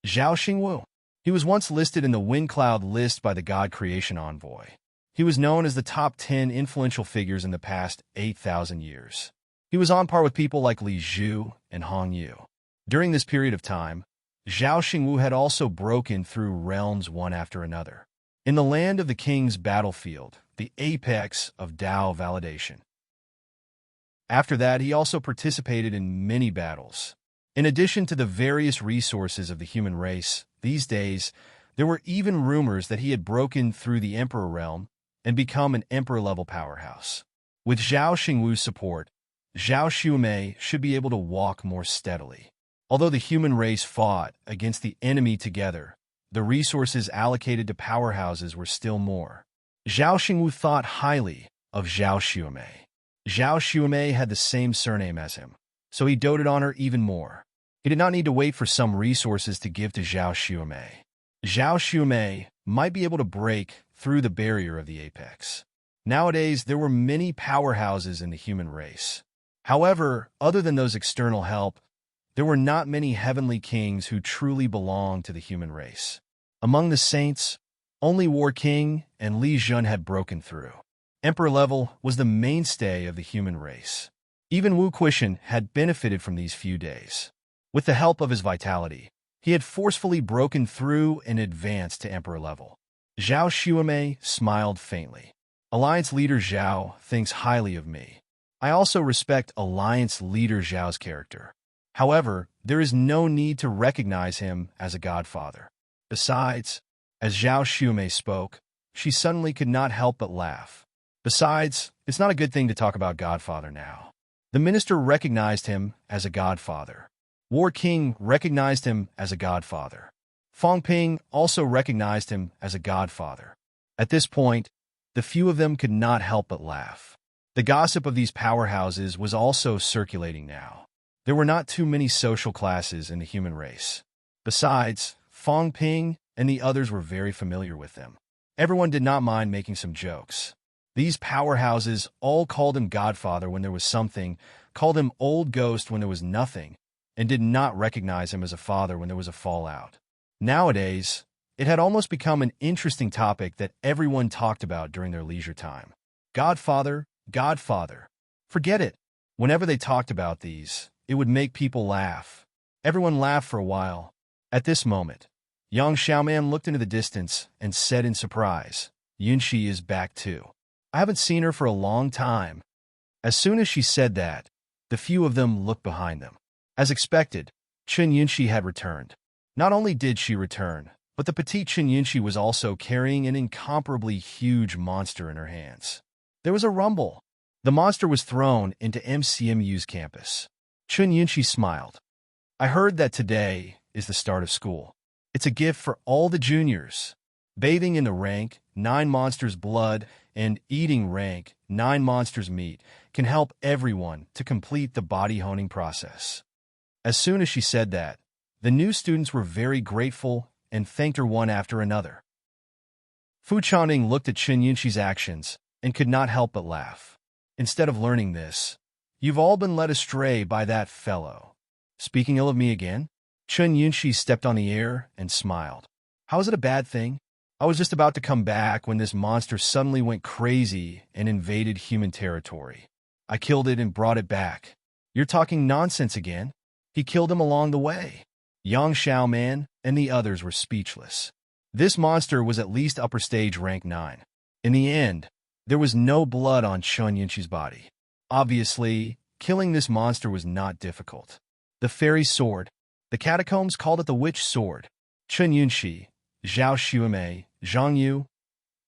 A: Zhao Xingwu. He was once listed in the Wind Cloud list by the God Creation Envoy. He was known as the top 10 influential figures in the past 8,000 years. He was on par with people like Li Zhu and Hong Yu. During this period of time, Zhao Xingwu had also broken through realms one after another. In the land of the king's battlefield, the apex of Dao validation. After that, he also participated in many battles. In addition to the various resources of the human race, these days, there were even rumors that he had broken through the Emperor realm and become an Emperor-level powerhouse. With Zhao Xingwu's support, Zhao Xuemei should be able to walk more steadily. Although the human race fought against the enemy together, the resources allocated to powerhouses were still more. Zhao Xingwu thought highly of Zhao Xuemei. Zhao Xuemei had the same surname as him, so he doted on her even more. He did not need to wait for some resources to give to Zhao Xuemei. Zhao Xuemei might be able to break through the barrier of the apex. Nowadays, there were many powerhouses in the human race. However, other than those external help, there were not many heavenly kings who truly belonged to the human race. Among the saints, only War King and Li Zhun had broken through. Emperor level was the mainstay of the human race. Even Wu Quishan had benefited from these few days. With the help of his vitality, he had forcefully broken through and advanced to Emperor level. Zhao Xuemei smiled faintly. Alliance leader Zhao thinks highly of me. I also respect Alliance leader Zhao's character. However, there is no need to recognize him as a godfather. Besides, as Zhao Xuemei spoke, she suddenly could not help but laugh. Besides, it's not a good thing to talk about godfather now. The minister recognized him as a godfather. War King recognized him as a godfather. Fang Ping also recognized him as a godfather. At this point, the few of them could not help but laugh. The gossip of these powerhouses was also circulating now. There were not too many social classes in the human race. Besides, Fang Ping and the others were very familiar with them. Everyone did not mind making some jokes. These powerhouses all called him Godfather when there was something, called him Old Ghost when there was nothing, and did not recognize him as a father when there was a fallout. Nowadays, it had almost become an interesting topic that everyone talked about during their leisure time. Godfather, Godfather. Forget it. Whenever they talked about these, it would make people laugh. Everyone laughed for a while. At this moment, young Xiaoman looked into the distance and said in surprise, Yunxi is back too. I haven't seen her for a long time. As soon as she said that, the few of them looked behind them. As expected, Chen Yunxi had returned. Not only did she return, but the petite Chen Yunxi was also carrying an incomparably huge monster in her hands. There was a rumble. The monster was thrown into MCMU's campus. Chen Yunxi smiled. I heard that today is the start of school. It's a gift for all the juniors. Bathing in the rank 9 monsters' blood and eating rank 9 monsters' meat can help everyone to complete the body honing process. As soon as she said that, the new students were very grateful and thanked her one after another. Fu Changding looked at Chen Yunxi's actions and could not help but laugh. Instead of learning this, you've all been led astray by that fellow. Speaking ill of me again? Chen Yunxi stepped on the air and smiled. How is it a bad thing? I was just about to come back when this monster suddenly went crazy and invaded human territory. I killed it and brought it back. You're talking nonsense again? He killed him along the way. Yang Xiaoman and the others were speechless. This monster was at least upper stage rank 9. In the end, there was no blood on Chen Yunxi's body. Obviously, killing this monster was not difficult. The fairy sword. The catacombs called it the witch sword. Chen Yunxi, Zhao Xuemei, Zhang Yu.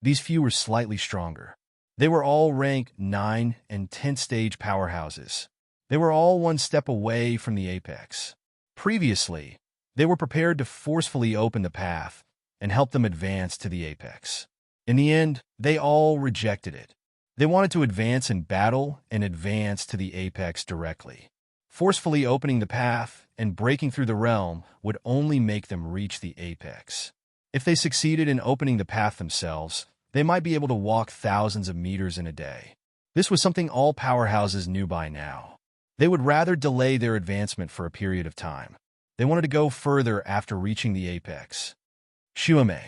A: These few were slightly stronger. They were all rank 9 and 10 stage powerhouses. They were all one step away from the apex. Previously, they were prepared to forcefully open the path and help them advance to the apex. In the end, they all rejected it. They wanted to advance in battle and advance to the apex directly. Forcefully opening the path and breaking through the realm would only make them reach the apex. If they succeeded in opening the path themselves, they might be able to walk thousands of meters in a day. This was something all powerhouses knew by now. They would rather delay their advancement for a period of time. They wanted to go further after reaching the apex. Xuemei,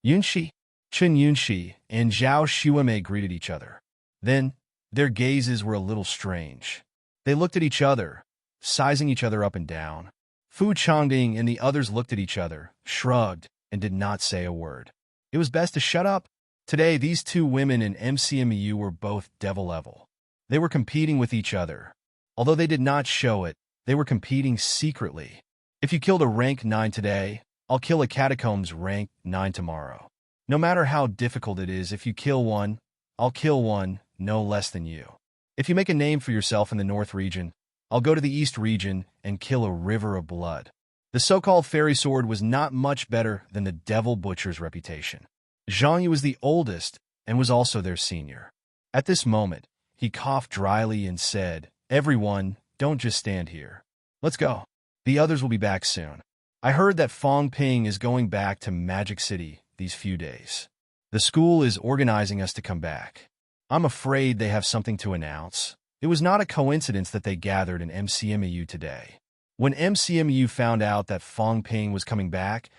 A: Yunxi, Chen Yunxi, and Zhao Xuemei greeted each other. Then, their gazes were a little strange. They looked at each other, sizing each other up and down. Fu Changding and the others looked at each other, shrugged, and did not say a word. It was best to shut up. Today, these two women in MCMU were both devil level. They were competing with each other. Although they did not show it, they were competing secretly. If you killed a rank 9 today, I'll kill a catacombs rank 9 tomorrow. No matter how difficult it is, if you kill one, I'll kill one no less than you. If you make a name for yourself in the North region, I'll go to the East region and kill a river of blood. The so-called fairy sword was not much better than the devil butcher's reputation. Zhang Yu was the oldest and was also their senior. At this moment, he coughed dryly and said, "Everyone, don't just stand here. Let's go. The others will be back soon. I heard that Fong Ping is going back to Magic City these few days. The school is organizing us to come back. I'm afraid they have something to announce. It was not a coincidence that they gathered in MCMU today. When MCMU found out that Fong Ping was coming back,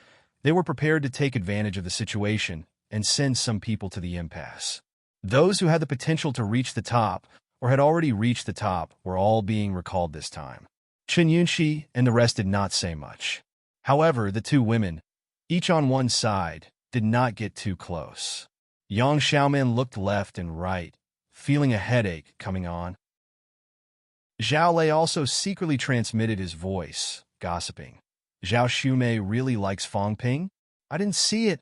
A: they were prepared to take advantage of the situation and send some people to the impasse. Those who had the potential to reach the top or had already reached the top were all being recalled this time. Chen Yunxi and the rest did not say much. However, the two women, each on one side, did not get too close. Yang Xiaoman looked left and right, feeling a headache coming on. Zhao Lei also secretly transmitted his voice, gossiping. Zhao Shumei really likes Fong Ping? I didn't see it.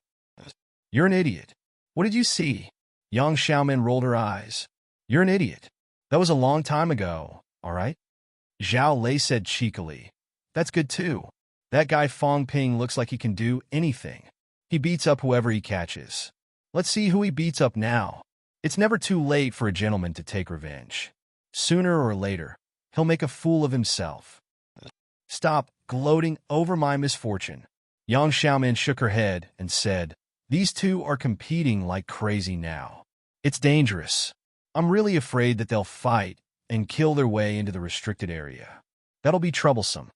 A: You're an idiot. What did you see? Yang Xiaoman rolled her eyes. You're an idiot. That was a long time ago, all right? Zhao Lei said cheekily. That's good too. That guy Fong Ping looks like he can do anything. He beats up whoever he catches. Let's see who he beats up now. It's never too late for a gentleman to take revenge. Sooner or later, he'll make a fool of himself. Stop gloating over my misfortune. Yang Xiaoman shook her head and said, These two are competing like crazy now. It's dangerous. I'm really afraid that they'll fight and kill their way into the restricted area. That'll be troublesome.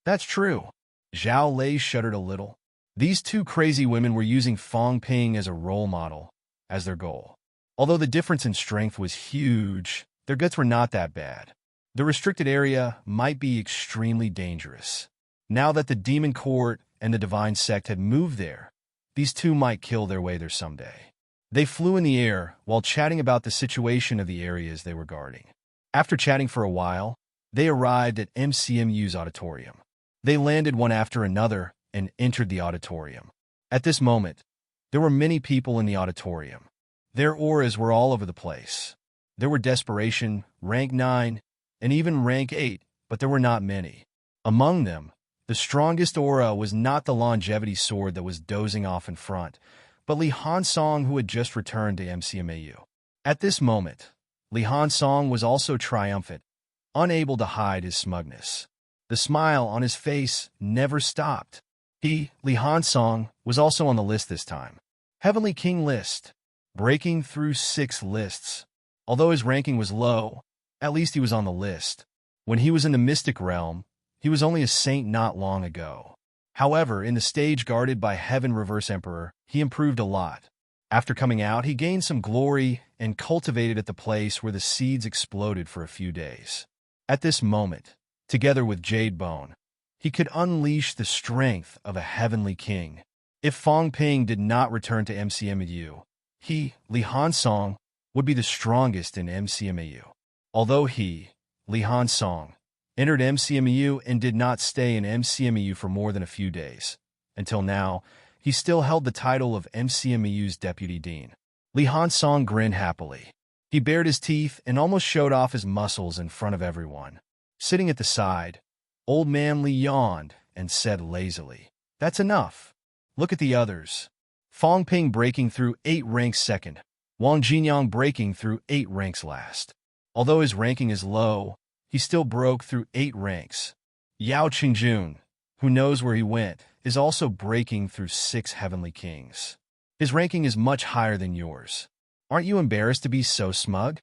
A: That's true. Zhao Lei shuddered a little. These two crazy women were using Fong Ping as a role model, as their goal. Although the difference in strength was huge, their guts were not that bad. The restricted area might be extremely dangerous. Now that the Demon Court and the Divine Sect had moved there, these two might kill their way there someday. They flew in the air while chatting about the situation of the areas they were guarding. After chatting for a while, they arrived at MCMU's auditorium. They landed one after another and entered the auditorium. At this moment, there were many people in the auditorium. Their auras were all over the place. There were Desperation, Rank 9, and even Rank 8, but there were not many. Among them, the strongest aura was not the longevity sword that was dozing off in front, but Li Hansong, who had just returned to MCMAU. At this moment, Li Hansong was also triumphant, unable to hide his smugness. The smile on his face never stopped. Li Hansong, was also on the list this time. Heavenly King list, breaking through 6 lists. Although his ranking was low, at least he was on the list. When he was in the mystic realm, he was only a saint not long ago. However, in the stage guarded by Heaven Reverse Emperor, he improved a lot. After coming out, he gained some glory and cultivated at the place where the seeds exploded for a few days. At this moment, together with Jade Bone, he could unleash the strength of a heavenly king. If Fong Ping did not return to MCMAU, he, Li Hansong, would be the strongest in MCMAU. Although he, Li Hansong, entered MCMAU and did not stay in MCMAU for more than a few days. Until now, he still held the title of MCMAU's deputy dean. Li Hansong grinned happily. He bared his teeth and almost showed off his muscles in front of everyone. Sitting at the side, Old Man Li yawned and said lazily, "That's enough. Look at the others. Fong Ping breaking through 8 ranks second, Wang Jinyang breaking through 8 ranks last. Although his ranking is low, he still broke through 8 ranks. Yao Qingjun, who knows where he went, is also breaking through 6 heavenly kings. His ranking is much higher than yours. Aren't you embarrassed to be so smug?"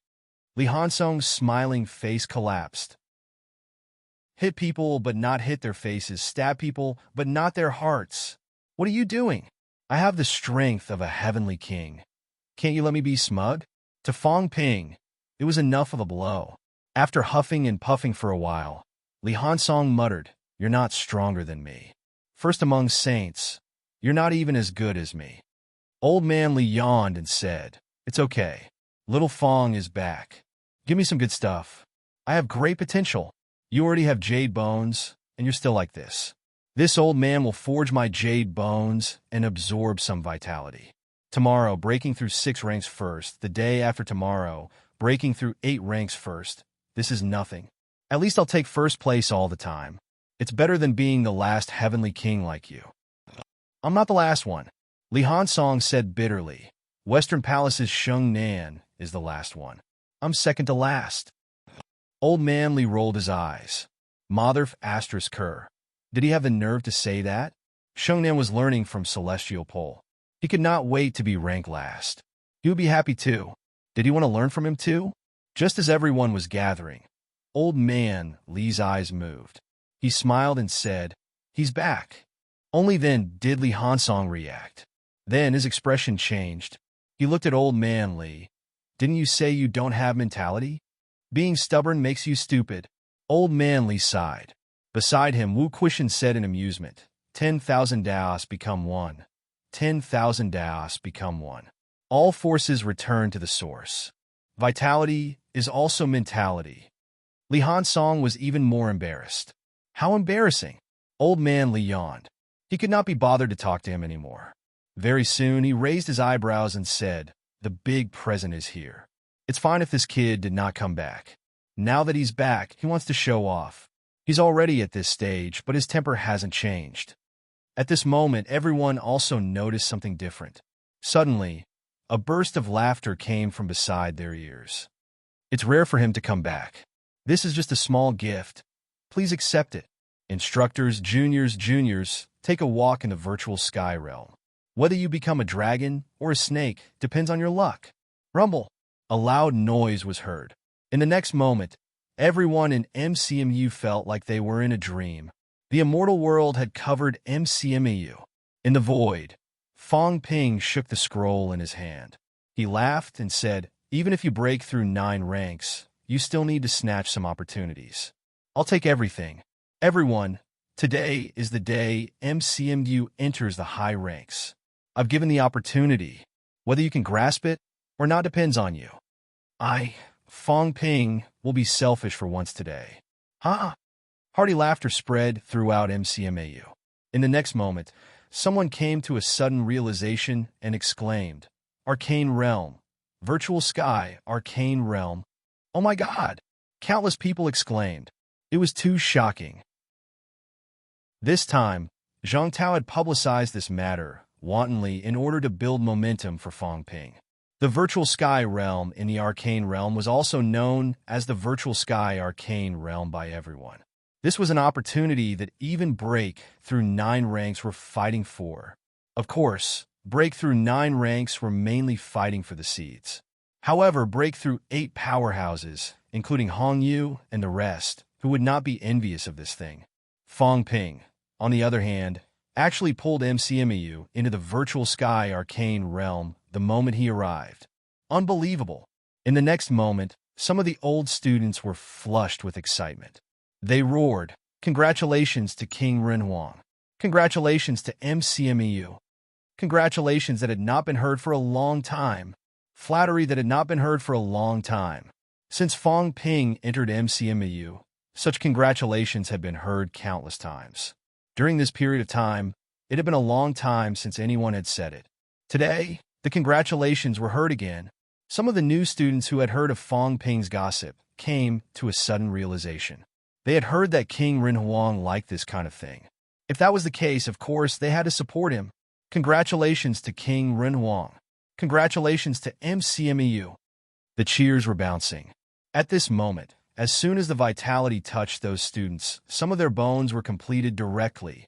A: Li Hansong's smiling face collapsed. Hit people but not hit their faces, stab people but not their hearts. What are you doing? I have the strength of a heavenly king. Can't you let me be smug? To Fong Ping, it was enough of a blow. After huffing and puffing for a while, Li Hansong muttered, "You're not stronger than me. First among saints, you're not even as good as me." Old Man Li yawned and said, "It's okay. Little Fong is back. Give me some good stuff. I have great potential. You already have jade bones, and you're still like this. This old man will forge my jade bones and absorb some vitality. Tomorrow, breaking through 6 ranks first. The day after tomorrow, breaking through 8 ranks first. This is nothing. At least I'll take first place all the time. It's better than being the last heavenly king like you." "I'm not the last one," Li Hansong said bitterly. "Western Palace's Sheng Nan is the last one. I'm second to last." Old Man Li rolled his eyes. Motherf asterisk Kerr. Did he have the nerve to say that? Sheng Nan was learning from Celestial Pole. He could not wait to be ranked last. He would be happy too. Did he want to learn from him too? Just as everyone was gathering, Old Man Li's eyes moved. He smiled and said, "He's back." Only then did Li Hansong react. Then his expression changed. He looked at Old Man Li. "Didn't you say you don't have mentality? Being stubborn makes you stupid." Old Man Li sighed. Beside him, Wu Quishan said in amusement, 10,000 Daos become 1. 10,000 Daos become 1. All forces return to the source. Vitality is also mentality. Li Hansong was even more embarrassed. How embarrassing! Old Man Li yawned. He could not be bothered to talk to him anymore. Very soon, he raised his eyebrows and said, "The big present is here. It's fine if this kid did not come back. Now that he's back, he wants to show off. He's already at this stage, but his temper hasn't changed." At this moment, everyone also noticed something different. Suddenly, a burst of laughter came from beside their ears. "It's rare for him to come back. This is just a small gift. Please accept it. Instructors, juniors, take a walk in the virtual sky realm. Whether you become a dragon or a snake depends on your luck." Rumble. A loud noise was heard. In the next moment, everyone in MCMU felt like they were in a dream. The immortal world had covered MCMU. In the void, Fong Ping shook the scroll in his hand. He laughed and said, "Even if you break through 9 ranks, you still need to snatch some opportunities. I'll take everything. Everyone, today is the day MCMU enters the high ranks. I've given the opportunity. Whether you can grasp it or not depends on you. Fong Ping, will be selfish for once today." "Huh?" Hearty laughter spread throughout MCMAU. In the next moment, someone came to a sudden realization and exclaimed, "Arcane Realm! Virtual Sky, Arcane Realm! Oh my God!" Countless people exclaimed. It was too shocking. This time, Zhang Tao had publicized this matter, wantonly in order to build momentum for Fong Ping. The Virtual Sky Realm in the Arcane Realm was also known as the Virtual Sky Arcane Realm by everyone. This was an opportunity that even breakthrough 9 ranks were fighting for. Of course, breakthrough 9 ranks were mainly fighting for the seeds. However, breakthrough 8 powerhouses, including Hong Yu and the rest, who would not be envious of this thing. Fong Ping, on the other hand, actually pulled MCMEU into the Virtual Sky Arcane Realm the moment he arrived. Unbelievable. In the next moment, some of the old students were flushed with excitement. They roared, "Congratulations to King Renhuang! Congratulations to MCMEU! Congratulations that had not been heard for a long time! Flattery that had not been heard for a long time." Since Fong Ping entered MCMEU, such congratulations had been heard countless times. During this period of time, it had been a long time since anyone had said it. Today, the congratulations were heard again. Some of the new students who had heard of Fong Ping's gossip came to a sudden realization. They had heard that King Renhuang liked this kind of thing. If that was the case, of course, they had to support him. Congratulations to King Renhuang. Congratulations to MCMEU. The cheers were bouncing. At this moment, as soon as the vitality touched those students, some of their bones were completed directly,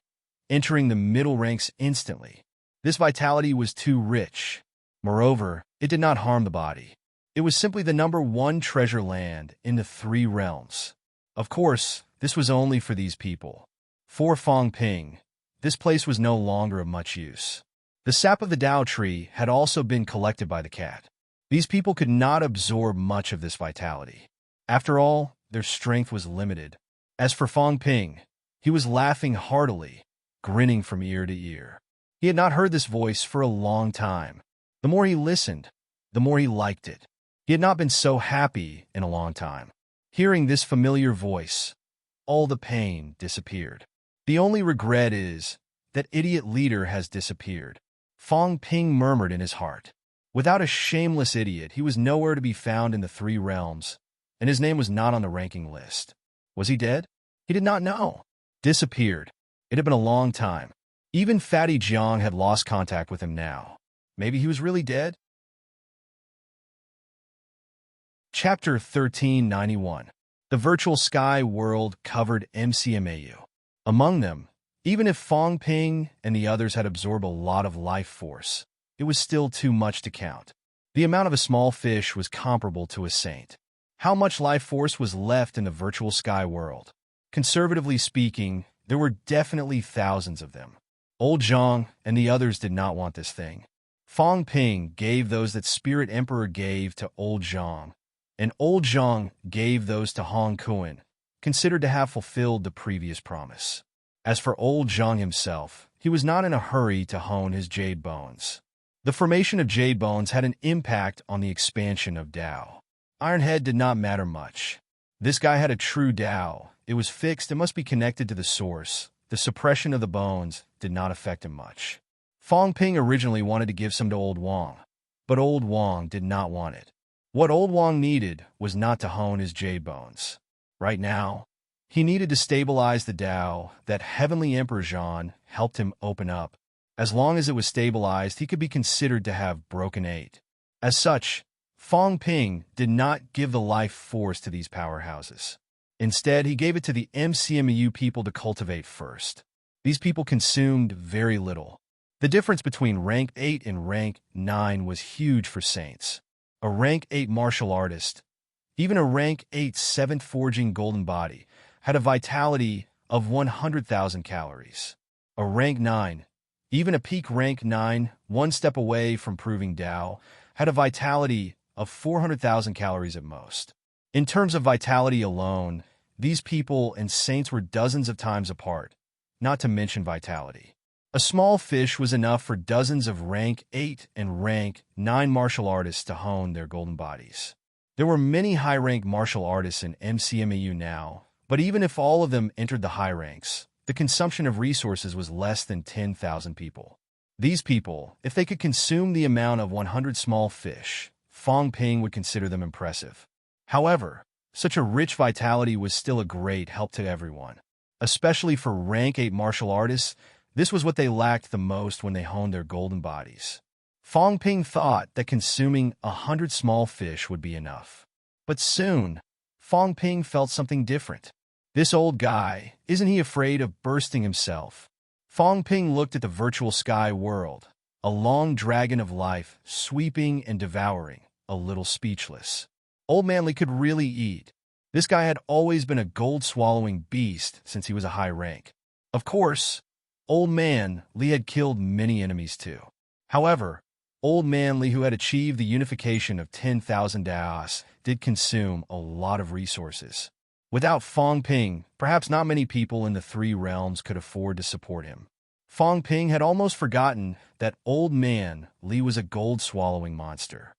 A: entering the middle ranks instantly. This vitality was too rich. Moreover, it did not harm the body. It was simply the number 1 treasure land in the 3 realms. Of course, this was only for these people. For Fong Ping, this place was no longer of much use. The sap of the Dao tree had also been collected by the cat. These people could not absorb much of this vitality. After all, their strength was limited. As for Fong Ping, he was laughing heartily, grinning from ear to ear. He had not heard this voice for a long time. The more he listened, the more he liked it. He had not been so happy in a long time. Hearing this familiar voice, all the pain disappeared. The only regret is that idiot leader has disappeared. Fong Ping murmured in his heart. Without a shameless idiot, he was nowhere to be found in the 3 realms, and his name was not on the ranking list. Was he dead? He did not know. Disappeared. It had been a long time. Even Fatty Jiang had lost contact with him now. Maybe he was really dead? Chapter 1391. The Virtual Sky World covered MCMAU. Among them, even if Fong Ping and the others had absorbed a lot of life force, it was still too much to count. The amount of a small fish was comparable to a saint. How much life force was left in the Virtual Sky World? Conservatively speaking, there were definitely thousands of them. Old Zhang and the others did not want this thing. Fong Ping gave those that Spirit Emperor gave to Old Zhang, and Old Zhang gave those to Hong Kuan, considered to have fulfilled the previous promise. As for Old Zhang himself, he was not in a hurry to hone his jade bones. The formation of jade bones had an impact on the expansion of Dao. Ironhead did not matter much. This guy had a true Dao. It was fixed and must be connected to the source. The suppression of the bones did not affect him much. Fong Ping originally wanted to give some to Old Wang, but Old Wang did not want it. What Old Wang needed was not to hone his jade bones. Right now, he needed to stabilize the Dao that Heavenly Emperor Zhan helped him open up. As long as it was stabilized, he could be considered to have broken 8. As such, Fong Ping did not give the life force to these powerhouses. Instead, he gave it to the MCMEU people to cultivate first. These people consumed very little. The difference between rank 8 and rank 9 was huge for saints. A rank 8 martial artist, even a rank 8 7th forging golden body, had a vitality of 100,000 calories. A rank 9, even a peak rank 9, one step away from proving Dao, had a vitality of 400,000 calories at most. In terms of vitality alone, these people and saints were dozens of times apart, not to mention vitality. A small fish was enough for dozens of rank 8 and rank 9 martial artists to hone their golden bodies. There were many high-rank martial artists in MCMEU now, but even if all of them entered the high ranks, the consumption of resources was less than 10,000 people. These people, if they could consume the amount of 100 small fish, Fong Ping would consider them impressive. However, such a rich vitality was still a great help to everyone. Especially for rank 8 martial artists, This was what they lacked the most when they honed their golden bodies. Fong Ping thought that consuming 100 small fish would be enough. But soon, Fong Ping felt something different. This old guy, isn't he afraid of bursting himself? Fong Ping looked at the virtual sky world, a long dragon of life, sweeping and devouring, a little speechless. Old Man Li could really eat. This guy had always been a gold-swallowing beast since he was a high rank. Of course, Old Man Li had killed many enemies too. However, Old Man Li, who had achieved the unification of 10,000 Daos, did consume a lot of resources. Without Fong Ping, perhaps not many people in the three realms could afford to support him. Fong Ping had almost forgotten that Old Man Li was a gold-swallowing monster.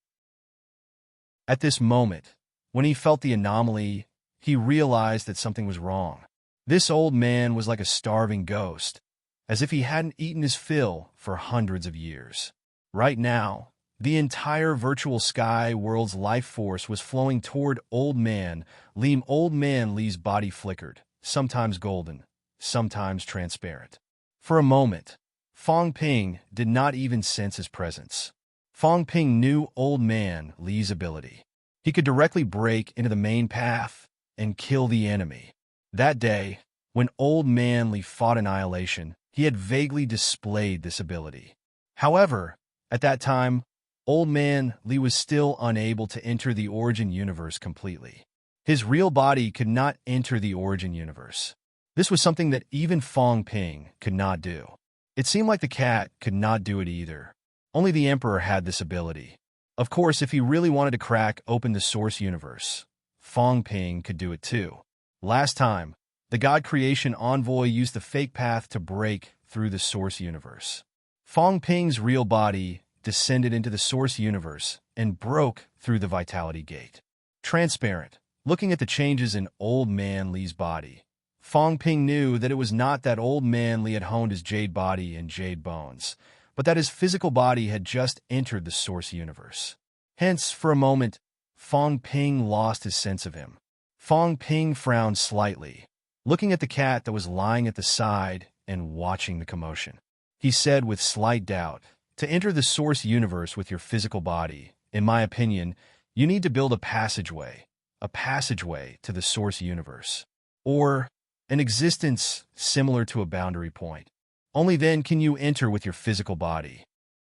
A: At this moment, when he felt the anomaly, he realized that something was wrong. This old man was like a starving ghost, as if he hadn't eaten his fill for hundreds of years. Right now, the entire virtual sky world's life force was flowing toward Old Man Li. Old Man Li's body flickered, sometimes golden, sometimes transparent. For a moment, Fong Ping did not even sense his presence. Fong Ping knew Old Man Li's ability. He could directly break into the main path and kill the enemy. That day, when Old Man Li fought Annihilation, he had vaguely displayed this ability. However, at that time, Old Man Li was still unable to enter the origin universe completely. His real body could not enter the origin universe. This was something that even Fong Ping could not do. It seemed like the cat could not do it either. Only the Emperor had this ability. Of course, if he really wanted to crack open the source universe, Fong Ping could do it too. Last time, the God Creation Envoy used the fake path to break through the source universe. Fong Ping's real body descended into the source universe and broke through the Vitality Gate. Transparent, looking at the changes in Old Man Li's body, Fong Ping knew that it was not that Old Man Li had honed his jade body and jade bones, but that his physical body had just entered the source universe. Hence, for a moment, Fong Ping lost his sense of him. Fong Ping frowned slightly, looking at the cat that was lying at the side and watching the commotion. He said with slight doubt, "To enter the source universe with your physical body, in my opinion, you need to build a passageway to the source universe, or an existence similar to a boundary point. Only then can you enter with your physical body."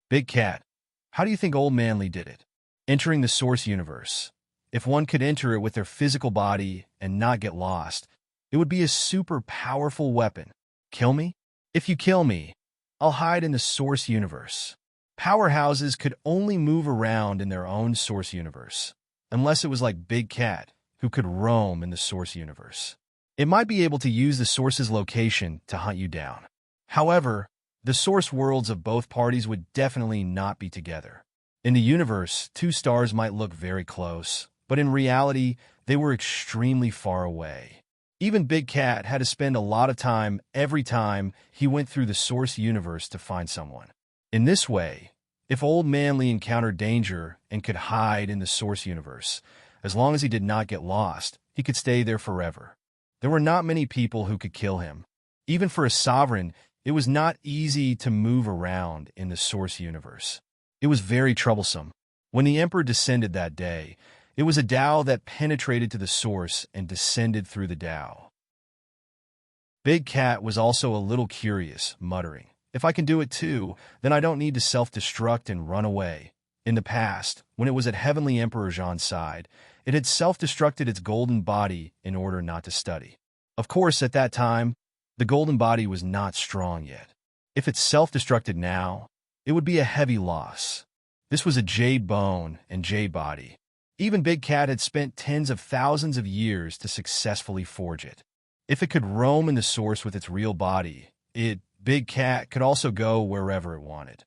A: Big Cat, how do you think Old Man Li did it? Entering the source universe. If one could enter it with their physical body and not get lost, it would be a super powerful weapon. Kill me? If you kill me, I'll hide in the source universe. Powerhouses could only move around in their own source universe, unless it was like Big Cat, who could roam in the source universe. It might be able to use the source's location to hunt you down. However, the source worlds of both parties would definitely not be together. In the universe, two stars might look very close, but in reality, they were extremely far away. Even Big Cat had to spend a lot of time every time he went through the source universe to find someone. In this way, if Old Man Li encountered danger and could hide in the source universe, as long as he did not get lost, he could stay there forever. There were not many people who could kill him. Even for a sovereign, it was not easy to move around in the source universe. It was very troublesome. When the Emperor descended that day, it was a Tao that penetrated to the source and descended through the Tao. Big Cat was also a little curious, muttering, "If I can do it too, then I don't need to self-destruct and run away." In the past, when it was at Heavenly Emperor Zhan's side, it had self-destructed its golden body in order not to study. Of course, at that time, the golden body was not strong yet. If it self-destructed now, it would be a heavy loss. This was a jade bone and jade body. Even Big Cat had spent tens of thousands of years to successfully forge it. If it could roam in the source with its real body, Big Cat, could also go wherever it wanted.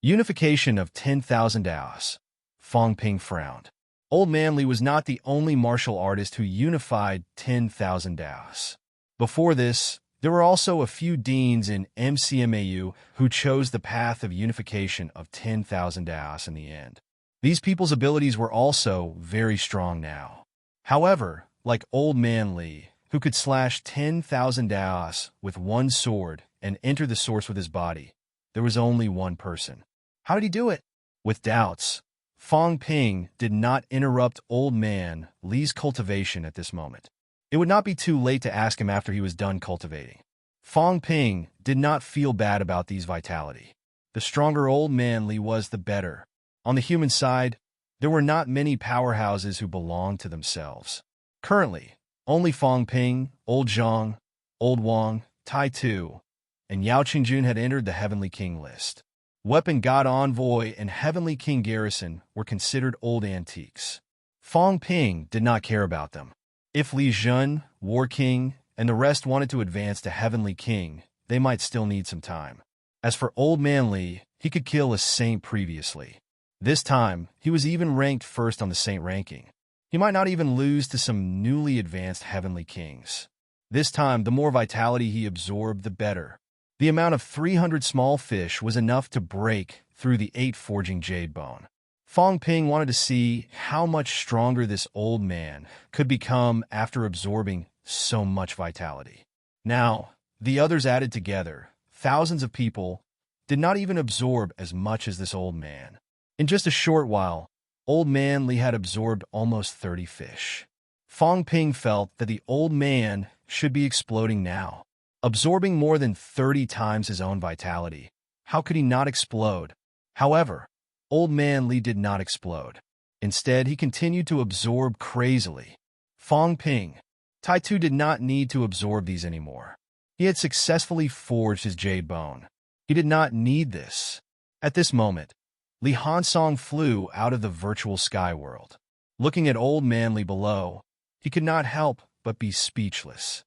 A: Unification of 10,000 Daos. Fong Ping frowned. Old Man Li was not the only martial artist who unified 10,000 Daos. Before this, there were also a few deans in MCMAU who chose the path of unification of 10,000 Daos in the end. These people's abilities were also very strong now. However, like Old Man Li, who could slash 10,000 Daos with one sword and enter the source with his body, there was only one person. How did he do it? With doubts, Fong Ping did not interrupt Old Man Li's cultivation at this moment. It would not be too late to ask him after he was done cultivating. Fong Ping did not feel bad about these vitality. The stronger Old Man Li was, the better. On the human side, there were not many powerhouses who belonged to themselves. Currently, only Fong Ping, Old Zhang, Old Wang, Tai Tu, and Yao Qingjun had entered the Heavenly King list. Weapon God Envoy and Heavenly King Garrison were considered old antiques. Fong Ping did not care about them. If Li Jun, War King, and the rest wanted to advance to Heavenly King, they might still need some time. As for Old Man Li, he could kill a saint previously. This time, he was even ranked first on the saint ranking. He might not even lose to some newly advanced Heavenly Kings. This time, the more vitality he absorbed, the better. The amount of 300 small fish was enough to break through the 8 forging jade bone. Fong Ping wanted to see how much stronger this old man could become after absorbing so much vitality. Now, the others added together, thousands of people, did not even absorb as much as this old man. In just a short while, Old Man Li had absorbed almost 30 fish. Fong Ping felt that the old man should be exploding now. Absorbing more than 30 times his own vitality, how could he not explode? However, Old Man Li did not explode. Instead, he continued to absorb crazily. Fong Ping, Tai Tu did not need to absorb these anymore. He had successfully forged his jade bone. He did not need this. At this moment, Li Hansong flew out of the virtual sky world. Looking at Old Man Li below, he could not help but be speechless.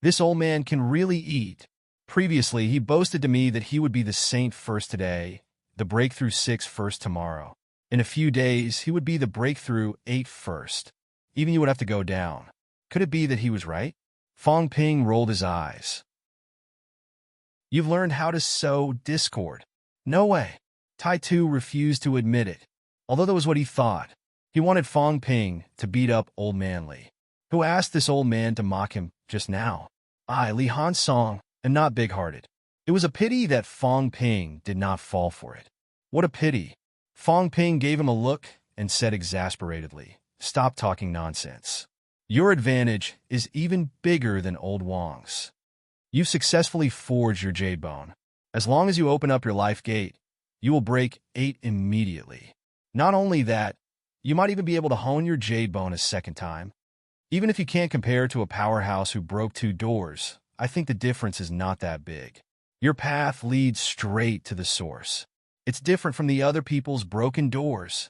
A: This old man can really eat. Previously, he boasted to me that he would be the saint first today, the breakthrough 6 first tomorrow. In a few days, he would be the breakthrough 8 first. Even you would have to go down. Could it be that he was right? Fong Ping rolled his eyes. You've learned how to sow discord. No way. Tai Tu refused to admit it, although that was what he thought. He wanted Fong Ping to beat up Old Man Li, who asked this old man to mock him just now. I, Li Hansong, am not big-hearted. It was a pity that Fong Ping did not fall for it. What a pity. Fong Ping gave him a look and said exasperatedly, "Stop talking nonsense. Your advantage is even bigger than Old Wang's. You've successfully forged your jade bone. As long as you open up your life gate, you will break 8 immediately. Not only that, you might even be able to hone your jade bone a second time. Even if you can't compare to a powerhouse who broke 2 doors, I think the difference is not that big. Your path leads straight to the source. It's different from the other people's broken doors."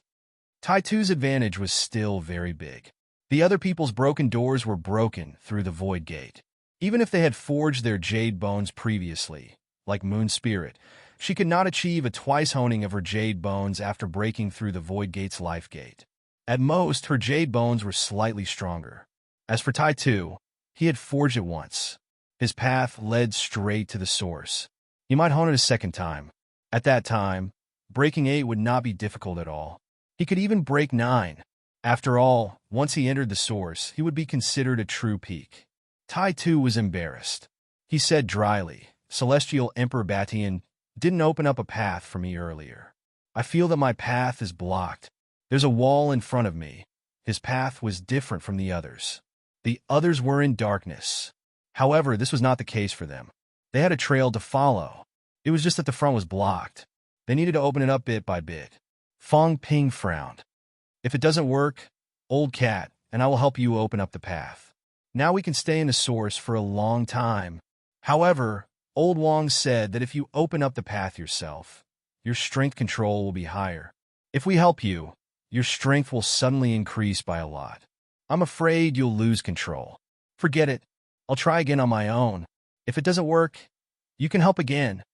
A: Tai Tu's advantage was still very big. The other people's broken doors were broken through the void gate. Even if they had forged their jade bones previously, like Moon Spirit, she could not achieve a twice honing of her jade bones after breaking through the void gate's life gate. At most, her jade bones were slightly stronger. As for Tai Tu, he had forged it once. His path led straight to the source. He might hone it a second time. At that time, breaking 8 would not be difficult at all. He could even break 9. After all, once he entered the source, he would be considered a true peak. Tai Tu was embarrassed. He said dryly, "Celestial Emperor Batian didn't open up a path for me earlier. I feel that my path is blocked. There's a wall in front of me." His path was different from the others. The others were in darkness. However, this was not the case for them. They had a trail to follow. It was just that the front was blocked. They needed to open it up bit by bit. Fong Ping frowned. "If it doesn't work, old cat, and I will help you open up the path. Now we can stay in the source for a long time." However, Old Wang said that if you open up the path yourself, your strength control will be higher. If we help you, your strength will suddenly increase by a lot. I'm afraid you'll lose control. Forget it. I'll try again on my own. If it doesn't work, you can help again."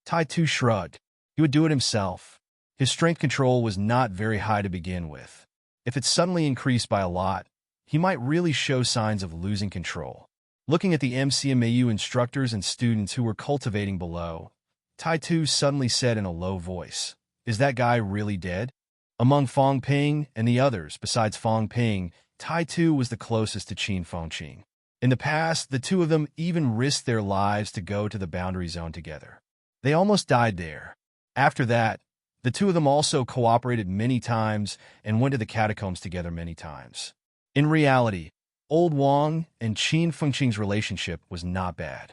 A: Tai Tu shrugged. He would do it himself. His strength control was not very high to begin with. If it suddenly increased by a lot, he might really show signs of losing control. Looking at the MCMAU instructors and students who were cultivating below, Tai Tu suddenly said in a low voice, "Is that guy really dead?" Among Fong Ping and the others, besides Fong Ping, Tai Tu was the closest to Qin Fengqing. In the past, the two of them even risked their lives to go to the boundary zone together. They almost died there. After that, the two of them also cooperated many times and went to the catacombs together many times. In reality, Old Wang and Qin Fengqing's relationship was not bad.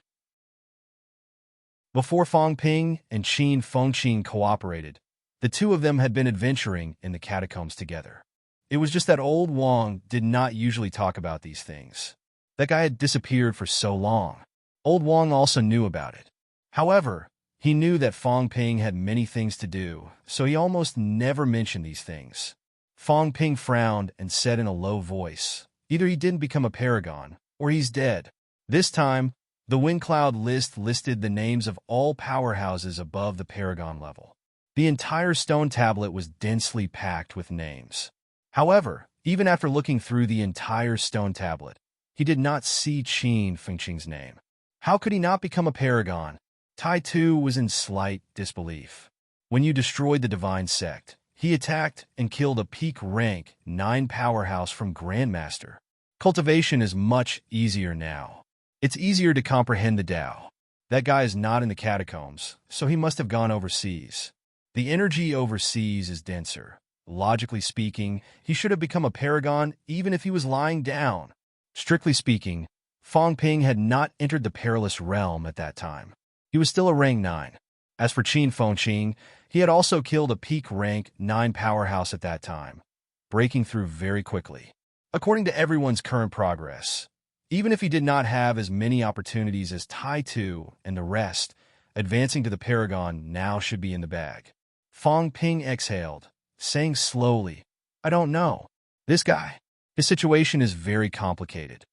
A: Before Fang Ping and Qin Fengqing cooperated, the two of them had been adventuring in the catacombs together. It was just that Old Wang did not usually talk about these things. That guy had disappeared for so long. Old Wang also knew about it. However, he knew that Fang Ping had many things to do, so he almost never mentioned these things. Fang Ping frowned and said in a low voice, "Either he didn't become a paragon, or he's dead." This time, the wind cloud list listed the names of all powerhouses above the paragon level. The entire stone tablet was densely packed with names. However, even after looking through the entire stone tablet, he did not see Qin Fengqing's name. How could he not become a paragon? Tai Tu was in slight disbelief. When you destroyed the divine sect, he attacked and killed a peak rank 9 powerhouse from Grandmaster. Cultivation is much easier now. It's easier to comprehend the Tao. That guy is not in the catacombs, so he must have gone overseas. The energy overseas is denser. Logically speaking, he should have become a paragon even if he was lying down. Strictly speaking, Fang Ping had not entered the perilous realm at that time. He was still a rank 9. As for Qin Fengqing, he had also killed a peak rank 9 powerhouse at that time, breaking through very quickly. According to everyone's current progress, even if he did not have as many opportunities as Tai Tu and the rest, advancing to the paragon now should be in the bag. Fang Ping exhaled, saying slowly, "I don't know. This guy, his situation is very complicated."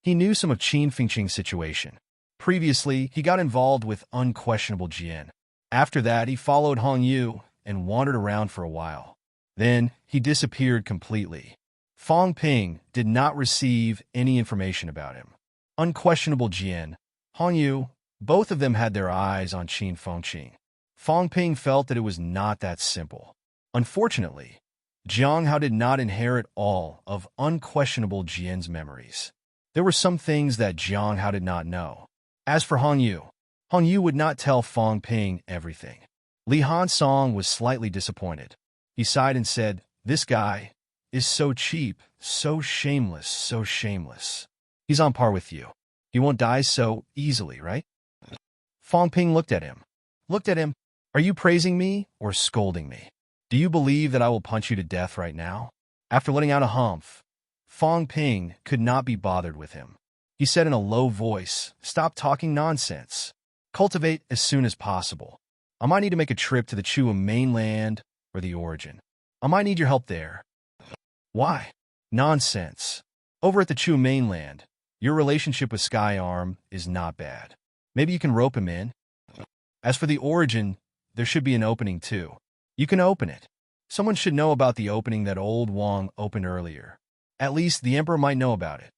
A: He knew some of Qin Fengqing's situation. Previously, he got involved with unquestionable Jian. After that, he followed Hong Yu and wandered around for a while. Then, he disappeared completely. Fang Ping did not receive any information about him. Unquestionable Jian, Hong Yu, both of them had their eyes on Qin Fengqing. Fang Ping felt that it was not that simple. Unfortunately, Jiang Hao did not inherit all of unquestionable Jian's memories. There were some things that Jiang Hao did not know. As for Hong Yu would not tell Fang Ping everything. Li Hansong was slightly disappointed. He sighed and said, "This guy is so cheap, so shameless, so shameless. He's on par with you. He won't die so easily, right?" Fang Ping looked at him. "Are you praising me or scolding me? Do you believe that I will punch you to death right now?" After letting out a humph, Fang Ping could not be bothered with him. He said in a low voice, "Stop talking nonsense. Cultivate as soon as possible. I might need to make a trip to the Chua mainland or the origin. I might need your help there." "Why? Nonsense. Over at the Chua mainland, your relationship with Skyarm is not bad. Maybe you can rope him in. As for the origin, there should be an opening too. You can open it. Someone should know about the opening that Old Wang opened earlier. At least the Emperor might know about it.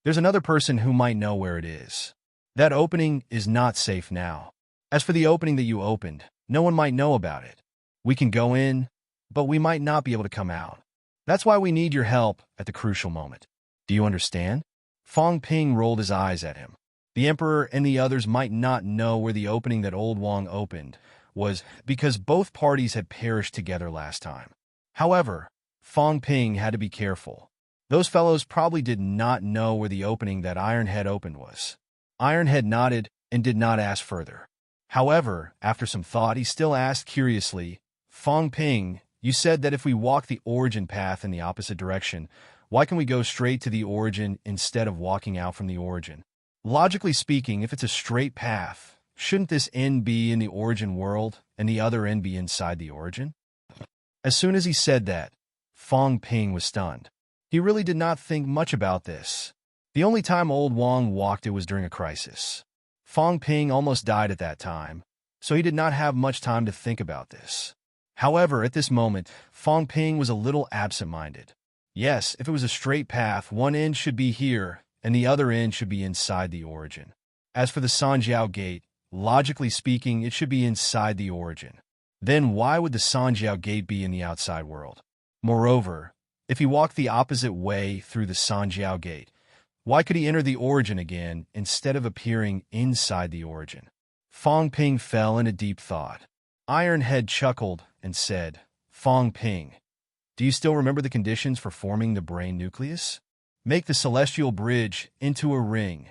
A: There's another person who might know where it is. That opening is not safe now. As for the opening that you opened, no one might know about it. We can go in, but we might not be able to come out. That's why we need your help at the crucial moment. Do you understand?" Fang Ping rolled his eyes at him. The Emperor and the others might not know where the opening that Old Wang opened was because both parties had perished together last time. However, Fang Ping had to be careful. Those fellows probably did not know where the opening that Ironhead opened was. Ironhead nodded and did not ask further. However, after some thought, he still asked curiously, "Fang Ping, you said that if we walk the origin path in the opposite direction, why can we go straight to the origin instead of walking out from the origin? Logically speaking, if it's a straight path, shouldn't this end be in the origin world and the other end be inside the origin?" As soon as he said that, Fang Ping was stunned. He really did not think much about this. The only time Old Wang walked it was during a crisis. Fang Ping almost died at that time, so he did not have much time to think about this. However, at this moment, Fang Ping was a little absent-minded. Yes, if it was a straight path, one end should be here, and the other end should be inside the origin. As for the Sanjiao Gate, logically speaking, it should be inside the origin. Then why would the Sanjiao Gate be in the outside world? Moreover, if he walked the opposite way through the Sanjiao Gate, Why could he enter the origin again instead of appearing inside the origin? Fong Ping fell into deep thought. Ironhead chuckled and said, Fong Ping, do you still remember the conditions for forming the brain nucleus? Make the celestial bridge into a ring.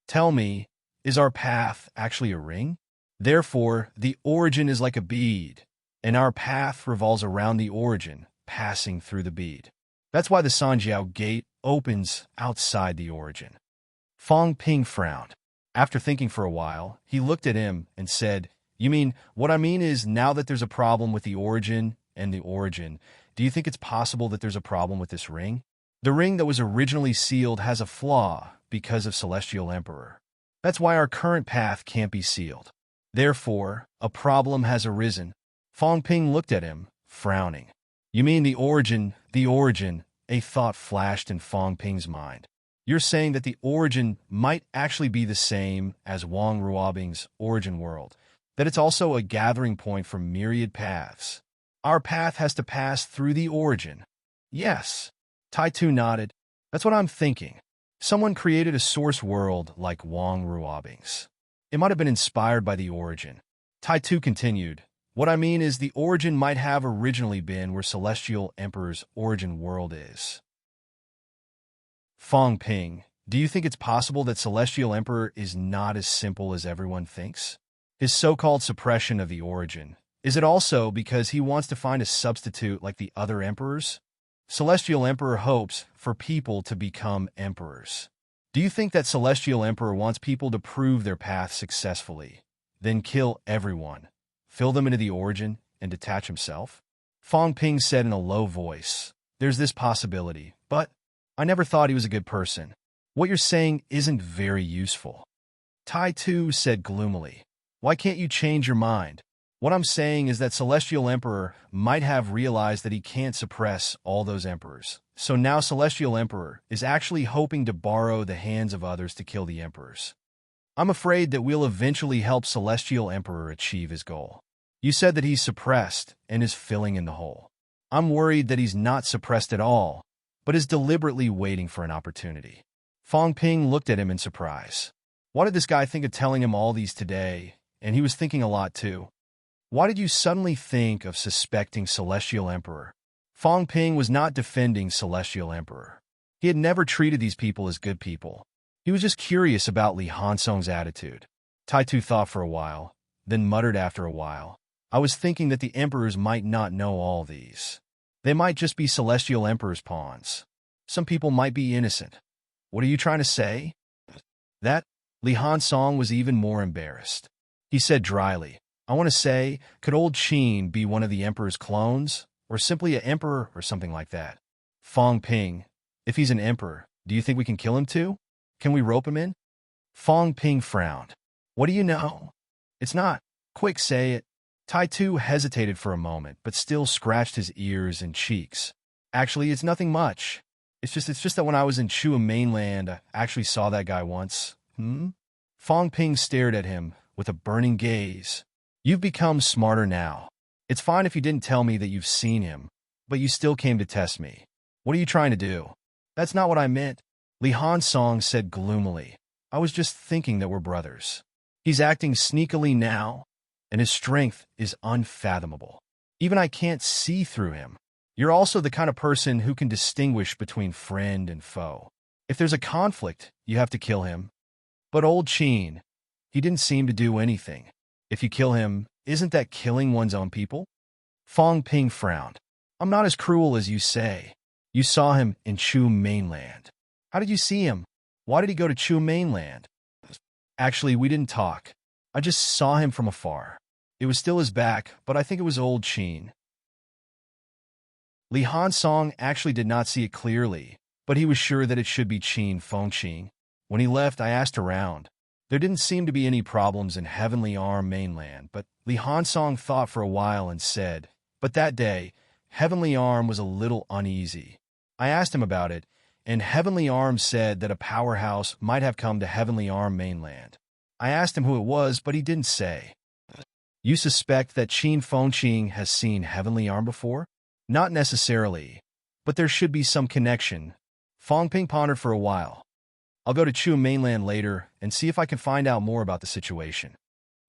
A: Tell me, is our path actually a ring? Therefore, the origin is like a bead, and our path revolves around the origin, passing through the bead. That's why the Sanjiao gate opens outside the origin. Fong Ping frowned. After thinking for a while, he looked at him and said, You mean, what I mean is now that there's a problem with the origin and the origin, do you think it's possible that there's a problem with this ring? The ring that was originally sealed has a flaw because of Celestial Emperor. That's why our current path can't be sealed. Therefore, a problem has arisen. Fong Ping looked at him, frowning. You mean the origin, a thought flashed in Fong Ping's mind. You're saying that the origin might actually be the same as Wang Ruobing's origin world, that it's also a gathering point for myriad paths. Our path has to pass through the origin. Yes. Tai Tu nodded. That's what I'm thinking. Someone created a source world like Wang Ruobing's. It might have been inspired by the origin. Tai Tu continued. What I mean is the origin might have originally been where Celestial Emperor's origin world is. Fong Ping, do you think it's possible that Celestial Emperor is not as simple as everyone thinks? His so-called suppression of the origin, is it also because he wants to find a substitute like the other emperors? Celestial Emperor hopes for people to become emperors. Do you think that Celestial Emperor wants people to prove their path successfully, then kill everyone, fill them into the origin, and detach himself? Fong Ping said in a low voice, There's this possibility, but I never thought he was a good person. What you're saying isn't very useful. Tai Tu said gloomily, Why can't you change your mind? What I'm saying is that Celestial Emperor might have realized that he can't suppress all those emperors. So now Celestial Emperor is actually hoping to borrow the hands of others to kill the emperors. I'm afraid that we'll eventually help Celestial Emperor achieve his goal. You said that he's suppressed and is filling in the hole. I'm worried that he's not suppressed at all, but is deliberately waiting for an opportunity. Fong Ping looked at him in surprise. Why did this guy think of telling him all these today? And he was thinking a lot too. Why did you suddenly think of suspecting Celestial Emperor? Fong Ping was not defending Celestial Emperor. He had never treated these people as good people. He was just curious about Li Hansong's attitude. Tai Tu thought for a while, then muttered after a while. I was thinking that the emperors might not know all these. They might just be Celestial Emperor's pawns. Some people might be innocent. What are you trying to say? That Li Hansong was even more embarrassed. He said dryly, I want to say, could old Qin be one of the emperor's clones? Or simply an emperor or something like that? Fong Ping, if he's an emperor, do you think we can kill him too? Can we rope him in? Fong Ping frowned. What do you know? It's not. Quick, say it. Tai Tu hesitated for a moment, but still scratched his ears and cheeks. Actually, it's nothing much. It's just that when I was in Chua mainland, I actually saw that guy once. Fong Ping stared at him with a burning gaze. You've become smarter now. It's fine if you didn't tell me that you've seen him, but you still came to test me. What are you trying to do? That's not what I meant. Li Hansong said gloomily. I was just thinking that we're brothers. He's acting sneakily now, and his strength is unfathomable. Even I can't see through him. You're also the kind of person who can distinguish between friend and foe. If there's a conflict, you have to kill him. But old Qin, he didn't seem to do anything. If you kill him, isn't that killing one's own people? Fong Ping frowned. I'm not as cruel as you say. You saw him in Chu mainland. How did you see him? Why did he go to Chu mainland? Actually, we didn't talk. I just saw him from afar. It was still his back, but I think it was old Qin. Li Hansong actually did not see it clearly, but he was sure that it should be Qin Fengqin. When he left, I asked around. There didn't seem to be any problems in Heavenly Arm mainland, but Li Hansong thought for a while and said, But that day, Heavenly Arm was a little uneasy. I asked him about it, and Heavenly Arm said that a powerhouse might have come to Heavenly Arm mainland. I asked him who it was, but he didn't say. You suspect that Qin Fengqin has seen Heavenly Arm before? Not necessarily, but there should be some connection. Fong Ping pondered for a while. I'll go to Chu mainland later and see if I can find out more about the situation.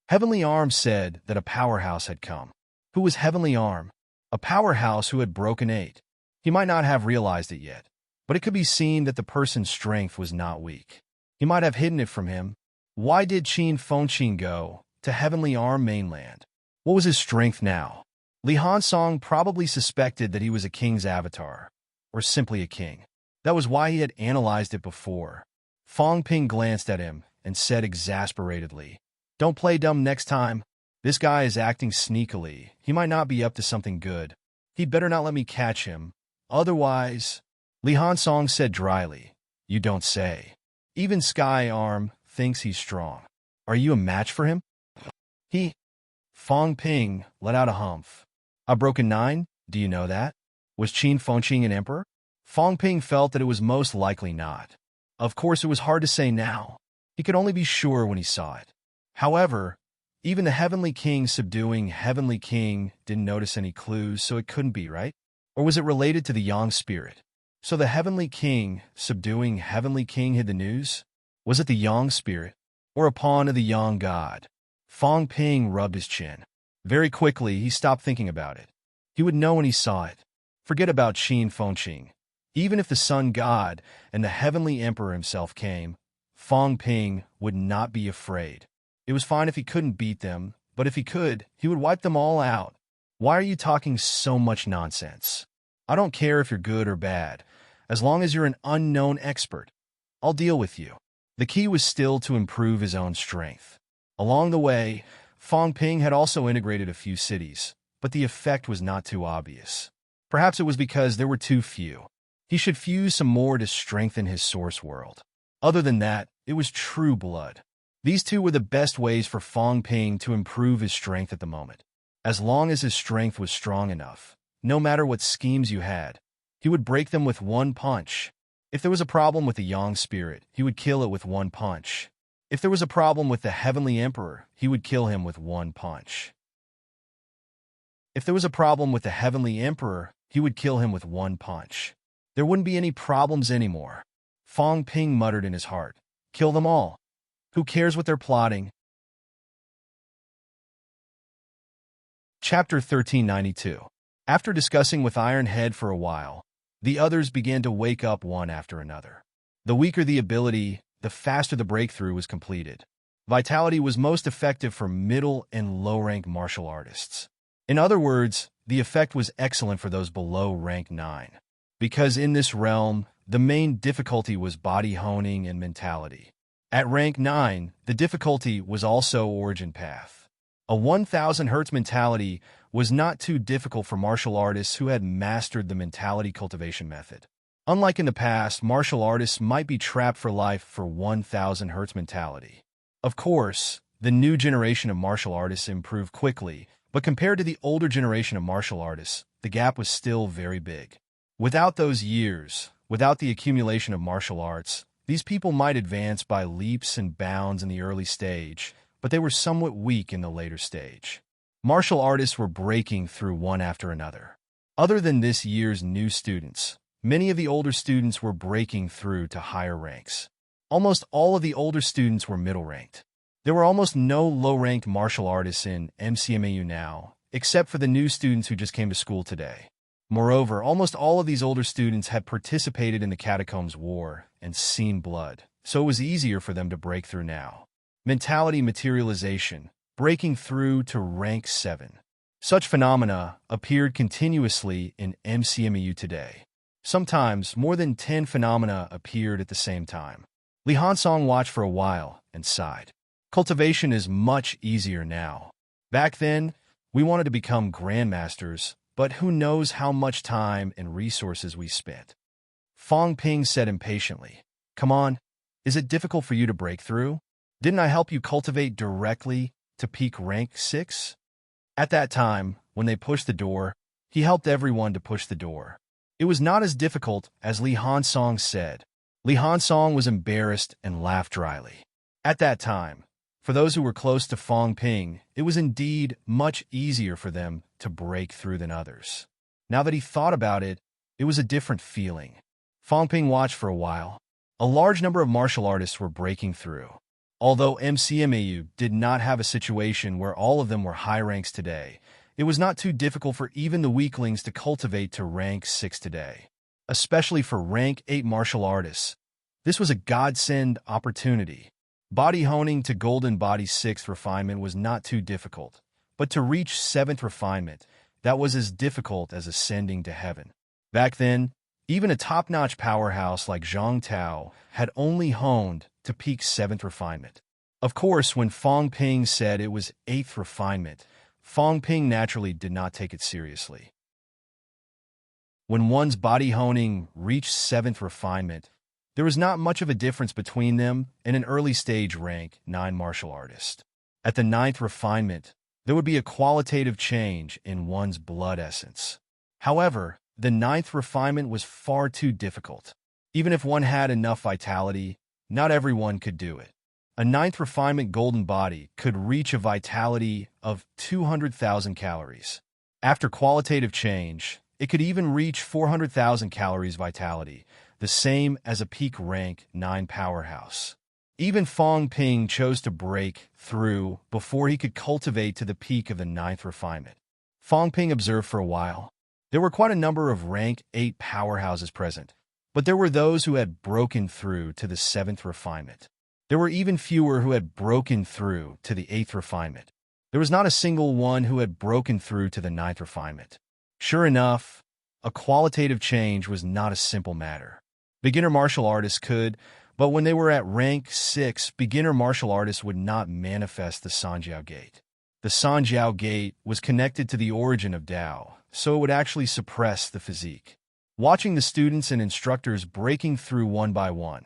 A: Heavenly Arm said that a powerhouse had come. Who was Heavenly Arm? A powerhouse who had broken 8. He might not have realized it yet, but it could be seen that the person's strength was not weak. He might have hidden it from him. Why did Qin Fengqin go to Heavenly Arm mainland? What was his strength now? Li Hansong probably suspected that he was a king's avatar, or simply a king. That was why he had analyzed it before. Fong Ping glanced at him and said exasperatedly, "Don't play dumb next time. This guy is acting sneakily. He might not be up to something good. He'd better not let me catch him. Otherwise," Li Hansong said dryly, "You don't say. Even Sky Arm thinks he's strong. Are you a match for him?" Fong Ping let out a humph. "A broken 9? Do you know that? Was Qin Fengqin an emperor?" Fong Ping felt that it was most likely not. Of course, it was hard to say now. He could only be sure when he saw it. However, even the Heavenly King subduing Heavenly King didn't notice any clues, so it couldn't be, right? Or was it related to the Yang spirit? So the Heavenly King subduing Heavenly King hid the news? Was it the Yang spirit? Or a pawn of the Yang god? Fong Ping rubbed his chin. Very quickly, he stopped thinking about it. He would know when he saw it. Forget about Qin Fengqin. Even if the Sun God and the Heavenly Emperor himself came, Fong Ping would not be afraid. It was fine if he couldn't beat them, but if he could, he would wipe them all out. Why are you talking so much nonsense? I don't care if you're good or bad, as long as you're an unknown expert. I'll deal with you. The key was still to improve his own strength. Along the way, Fong Ping had also integrated a few cities, but the effect was not too obvious. Perhaps it was because there were too few. He should fuse some more to strengthen his source world. Other than that, it was true blood. These two were the best ways for Fong Ping to improve his strength at the moment. As long as his strength was strong enough, no matter what schemes you had, he would break them with one punch. If there was a problem with the Yang spirit, he would kill it with one punch. If there was a problem with the Heavenly Emperor, he would kill him with one punch. If there was a problem with the Heavenly Emperor, he would kill him with one punch. There wouldn't be any problems anymore. Fong Ping muttered in his heart, "Kill them all. Who cares what they're plotting?" Chapter 1392. After discussing with Iron Head for a while, the others began to wake up one after another. The weaker the ability, the faster the breakthrough was completed. Vitality was most effective for middle and low-rank martial artists. In other words, the effect was excellent for those below rank 9. Because in this realm, the main difficulty was body honing and mentality. At rank 9, the difficulty was also origin path. A 1000 Hz mentality was not too difficult for martial artists who had mastered the mentality cultivation method. Unlike in the past, martial artists might be trapped for life for 1000 Hz mentality. Of course, the new generation of martial artists improved quickly, but compared to the older generation of martial artists, the gap was still very big. Without those years, without the accumulation of martial arts, these people might advance by leaps and bounds in the early stage, but they were somewhat weak in the later stage. Martial artists were breaking through one after another. Other than this year's new students, many of the older students were breaking through to higher ranks. Almost all of the older students were middle-ranked. There were almost no low-ranked martial artists in MCMAU now, except for the new students who just came to school today. Moreover, almost all of these older students had participated in the Catacombs War and seen blood, so it was easier for them to break through now. Mentality materialization, breaking through to rank 7. Such phenomena appeared continuously in MCMAU today. Sometimes, more than 10 phenomena appeared at the same time. Li Hansong watched for a while and sighed. Cultivation is much easier now. Back then, we wanted to become grandmasters, but who knows how much time and resources we spent. Fong Ping said impatiently, "Come on, is it difficult for you to break through? Didn't I help you cultivate directly to peak rank 6? At that time, when they pushed the door, he helped everyone to push the door. It was not as difficult as Li Hansong said. Li Hansong was embarrassed and laughed dryly. At that time, for those who were close to Fong Ping, it was indeed much easier for them to break through than others. Now that he thought about it, it was a different feeling. Fong Ping watched for a while. A large number of martial artists were breaking through. Although MCMAU did not have a situation where all of them were high ranks today, it was not too difficult for even the weaklings to cultivate to rank 6 today. Especially for rank 8 martial artists, this was a godsend opportunity. Body honing to golden body 6th refinement was not too difficult, but to reach 7th refinement, that was as difficult as ascending to heaven. Back then, even a top-notch powerhouse like Zhang Tao had only honed to peak 7th refinement. Of course, when Fong Ping said it was 8th refinement, Fong Ping naturally did not take it seriously. When one's body honing reached 7th refinement, there was not much of a difference between them and an early stage rank 9 martial artist. At the 9th refinement, there would be a qualitative change in one's blood essence. However, the 9th refinement was far too difficult. Even if one had enough vitality, not everyone could do it. A 9th refinement golden body could reach a vitality of 200,000 calories. After qualitative change, it could even reach 400,000 calories vitality, the same as a peak rank 9 powerhouse. Even Fong Ping chose to break through before he could cultivate to the peak of the 9th refinement. Fong Ping observed for a while. There were quite a number of rank 8 powerhouses present, but there were those who had broken through to the 7th refinement. There were even fewer who had broken through to the 8th refinement. There was not a single one who had broken through to the 9th refinement. Sure enough, a qualitative change was not a simple matter. Beginner martial artists could, but when they were at rank 6, beginner martial artists would not manifest the Sanjiao Gate. The Sanjiao Gate was connected to the origin of Tao, so it would actually suppress the physique. Watching the students and instructors breaking through one by one,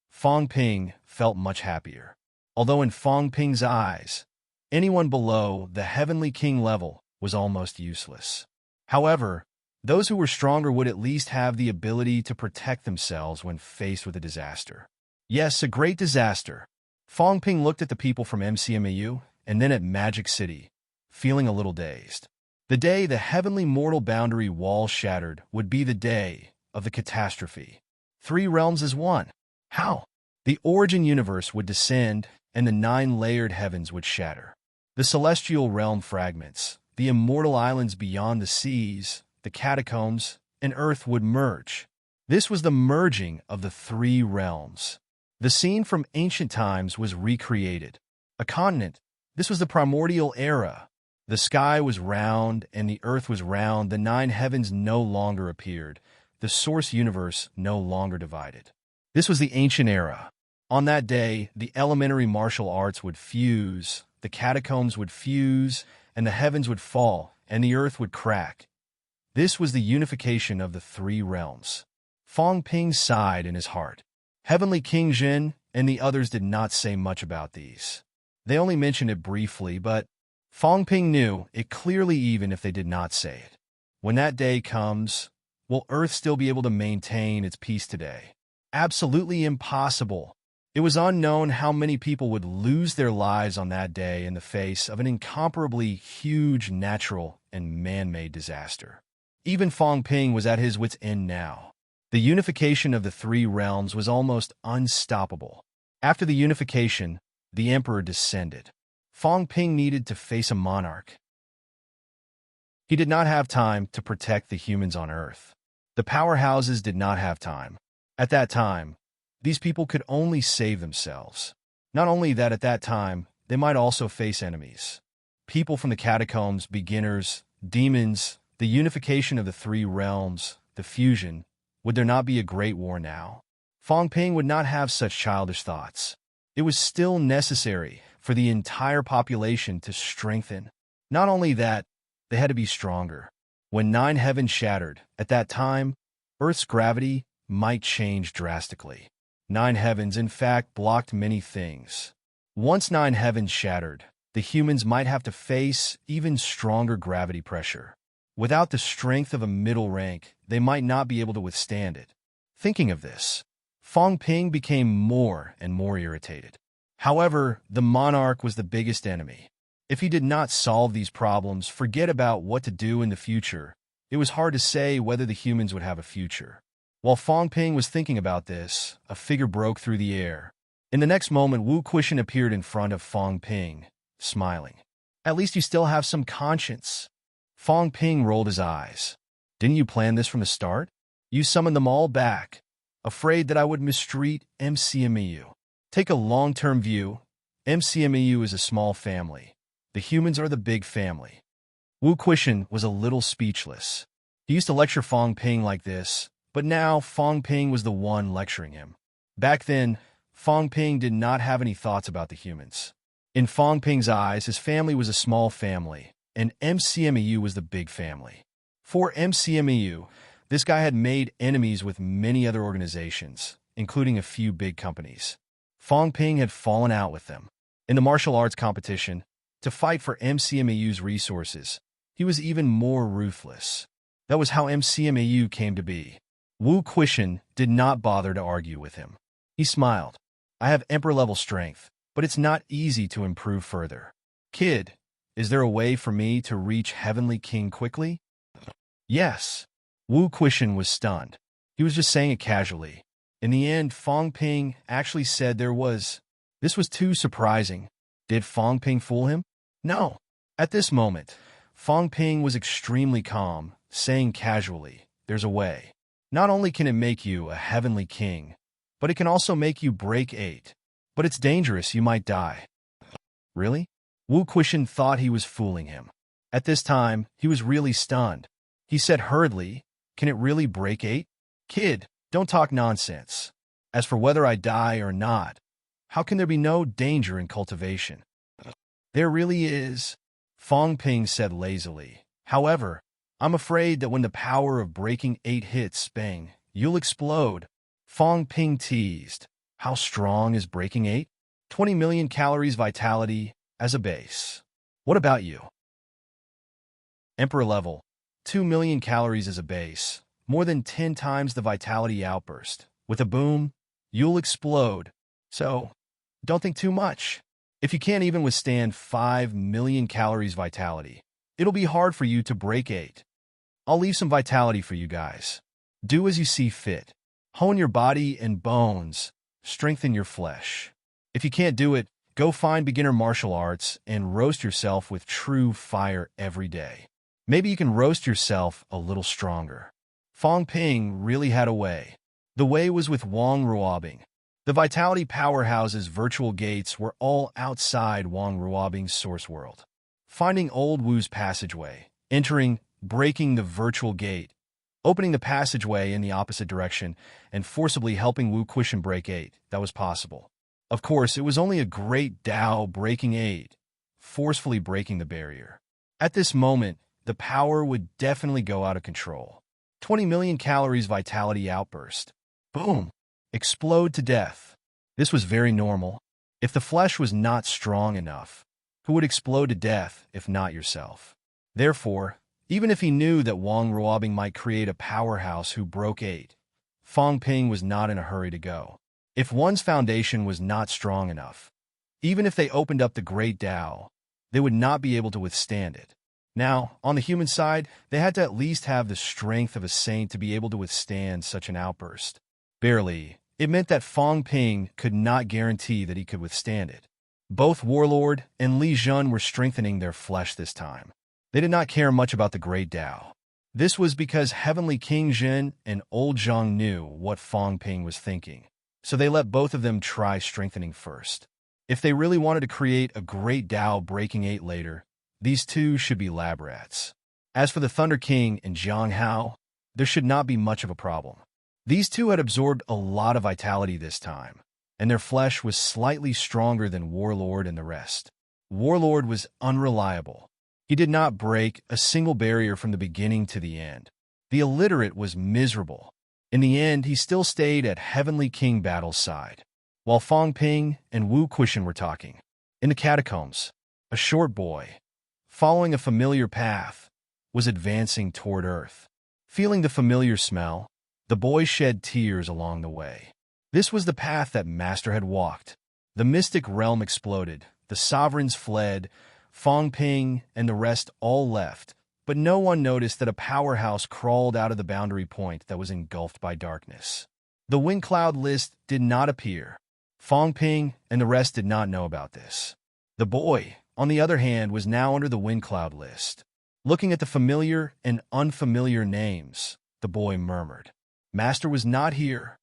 A: Fong Ping felt much happier. Although in Fong Ping's eyes, anyone below the Heavenly King level was almost useless. However, those who were stronger would at least have the ability to protect themselves when faced with a disaster. Yes, a great disaster. Fong Ping looked at the people from MCMAU and then at Magic City, feeling a little dazed. The day the heavenly mortal boundary wall shattered would be the day of the catastrophe. 3 realms as one. How? The origin universe would descend and the 9-layered heavens would shatter. The celestial realm fragments, the immortal islands beyond the seas, the catacombs, and Earth would merge. This was the merging of the 3 realms. The scene from ancient times was recreated. A continent. This was the primordial era. The sky was round and the earth was round. The 9 heavens no longer appeared. The source universe no longer divided. This was the ancient era. On that day, the elementary martial arts would fuse, the catacombs would fuse, and the heavens would fall, and the earth would crack. This was the unification of the 3 realms. Fong Ping sighed in his heart. Heavenly King Jin and the others did not say much about these. They only mentioned it briefly, but Fong Ping knew it clearly even if they did not say it. When that day comes, will Earth still be able to maintain its peace today? Absolutely impossible. It was unknown how many people would lose their lives on that day in the face of an incomparably huge natural and man-made disaster. Even Fong Ping was at his wits' end now. The unification of the 3 realms was almost unstoppable. After the unification, the emperor descended. Fong Ping needed to face a monarch. He did not have time to protect the humans on Earth. The powerhouses did not have time. At that time, these people could only save themselves. Not only that, at that time, they might also face enemies. People from the catacombs, beginners, demons, the unification of the 3 realms, the fusion. Would there not be a great war now? Fong Ping would not have such childish thoughts. It was still necessary for the entire population to strengthen. Not only that, they had to be stronger. When 9 heavens shattered, at that time, Earth's gravity might change drastically. 9 heavens, in fact, blocked many things. Once 9 heavens shattered, the humans might have to face even stronger gravity pressure. Without the strength of a middle rank, they might not be able to withstand it. Thinking of this, Fong Ping became more and more irritated. However, the monarch was the biggest enemy. If he did not solve these problems, forget about what to do in the future. It was hard to say whether the humans would have a future. While Fong Ping was thinking about this, a figure broke through the air. In the next moment, Wu Quishan appeared in front of Fong Ping, smiling. At least you still have some conscience. Fong Ping rolled his eyes. Didn't you plan this from the start? You summoned them all back, afraid that I would mistreat MCMEU. Take a long-term view. MCMEU is a small family. The humans are the big family. Wu Quishan was a little speechless. He used to lecture Fong Ping like this, but now Fong Ping was the one lecturing him. Back then, Fong Ping did not have any thoughts about the humans. In Fong Ping's eyes, his family was a small family, and MCMEU was the big family. For MCMEU, this guy had made enemies with many other organizations, including a few big companies. Fong Ping had fallen out with them. In the martial arts competition, to fight for MCMEU's resources, he was even more ruthless. That was how MCMEU came to be. Wu Quishan did not bother to argue with him. He smiled. I have emperor-level strength, but it's not easy to improve further. Kid, is there a way for me to reach Heavenly King quickly? Yes. Wu Quishan was stunned. He was just saying it casually. In the end, Fong Ping actually said there was. This was too surprising. Did Fong Ping fool him? No. At this moment, Fong Ping was extremely calm, saying casually, there's a way. Not only can it make you a Heavenly King, but it can also make you break 8. But it's dangerous, you might die. Really? Wu Quishan thought he was fooling him. At this time, he was really stunned. He said hurriedly, can it really break 8? Kid, don't talk nonsense. As for whether I die or not, how can there be no danger in cultivation? There really is, Fong Ping said lazily. However, I'm afraid that when the power of breaking 8 hits, bang, you'll explode. Fong Ping teased. How strong is breaking 8? 20 million calories vitality as a base. What about you? Emperor level. 2 million calories as a base. More than 10 times the vitality outburst. With a boom, you'll explode. So, don't think too much. If you can't even withstand 5 million calories vitality, it'll be hard for you to break 8. I'll leave some vitality for you guys. Do as you see fit. Hone your body and bones. Strengthen your flesh. If you can't do it, go find beginner martial arts and roast yourself with true fire every day. Maybe you can roast yourself a little stronger. Fong Ping really had a way. The way was with Wang Ruobing. The Vitality Powerhouse's virtual gates were all outside Wang Ruobing's source world. Finding Old Wu's passageway, entering, breaking the virtual gate, opening the passageway in the opposite direction, and forcibly helping Wu Quishan break 8, that was possible. Of course, it was only a great Dao breaking 8, forcefully breaking the barrier. At this moment, the power would definitely go out of control. 20 million calories vitality outburst. Boom! Explode to death. This was very normal. If the flesh was not strong enough, who would explode to death if not yourself? Therefore, even if he knew that Wang Ruobing might create a powerhouse who broke 8, Fong Ping was not in a hurry to go. If one's foundation was not strong enough, even if they opened up the great Dao, they would not be able to withstand it. Now, on the human side, they had to at least have the strength of a saint to be able to withstand such an outburst. Barely. It meant that Fong Ping could not guarantee that he could withstand it. Both Warlord and Li Jun were strengthening their flesh this time. They did not care much about the Great Dao. This was because Heavenly King Jin and Old Zhang knew what Fong Ping was thinking, so they let both of them try strengthening first. If they really wanted to create a Great Dao breaking 8 later, these two should be lab rats. As for the Thunder King and Jiang Hao, there should not be much of a problem. These two had absorbed a lot of vitality this time, and their flesh was slightly stronger than Warlord and the rest. Warlord was unreliable. He did not break a single barrier from the beginning to the end. The illiterate was miserable. In the end, he still stayed at Heavenly King Battle's side, while Fong Ping and Wu Quishan were talking. In the catacombs, a short boy, following a familiar path, was advancing toward Earth. Feeling the familiar smell, the boy shed tears along the way. This was the path that Master had walked. The mystic realm exploded, the sovereigns fled, Fong Ping and the rest all left, but no one noticed that a powerhouse crawled out of the boundary point that was engulfed by darkness. The wind cloud list did not appear. Fong Ping and the rest did not know about this. The boy, on the other hand, was now under the wind cloud list. Looking at the familiar and unfamiliar names, the boy murmured, "Master was not here.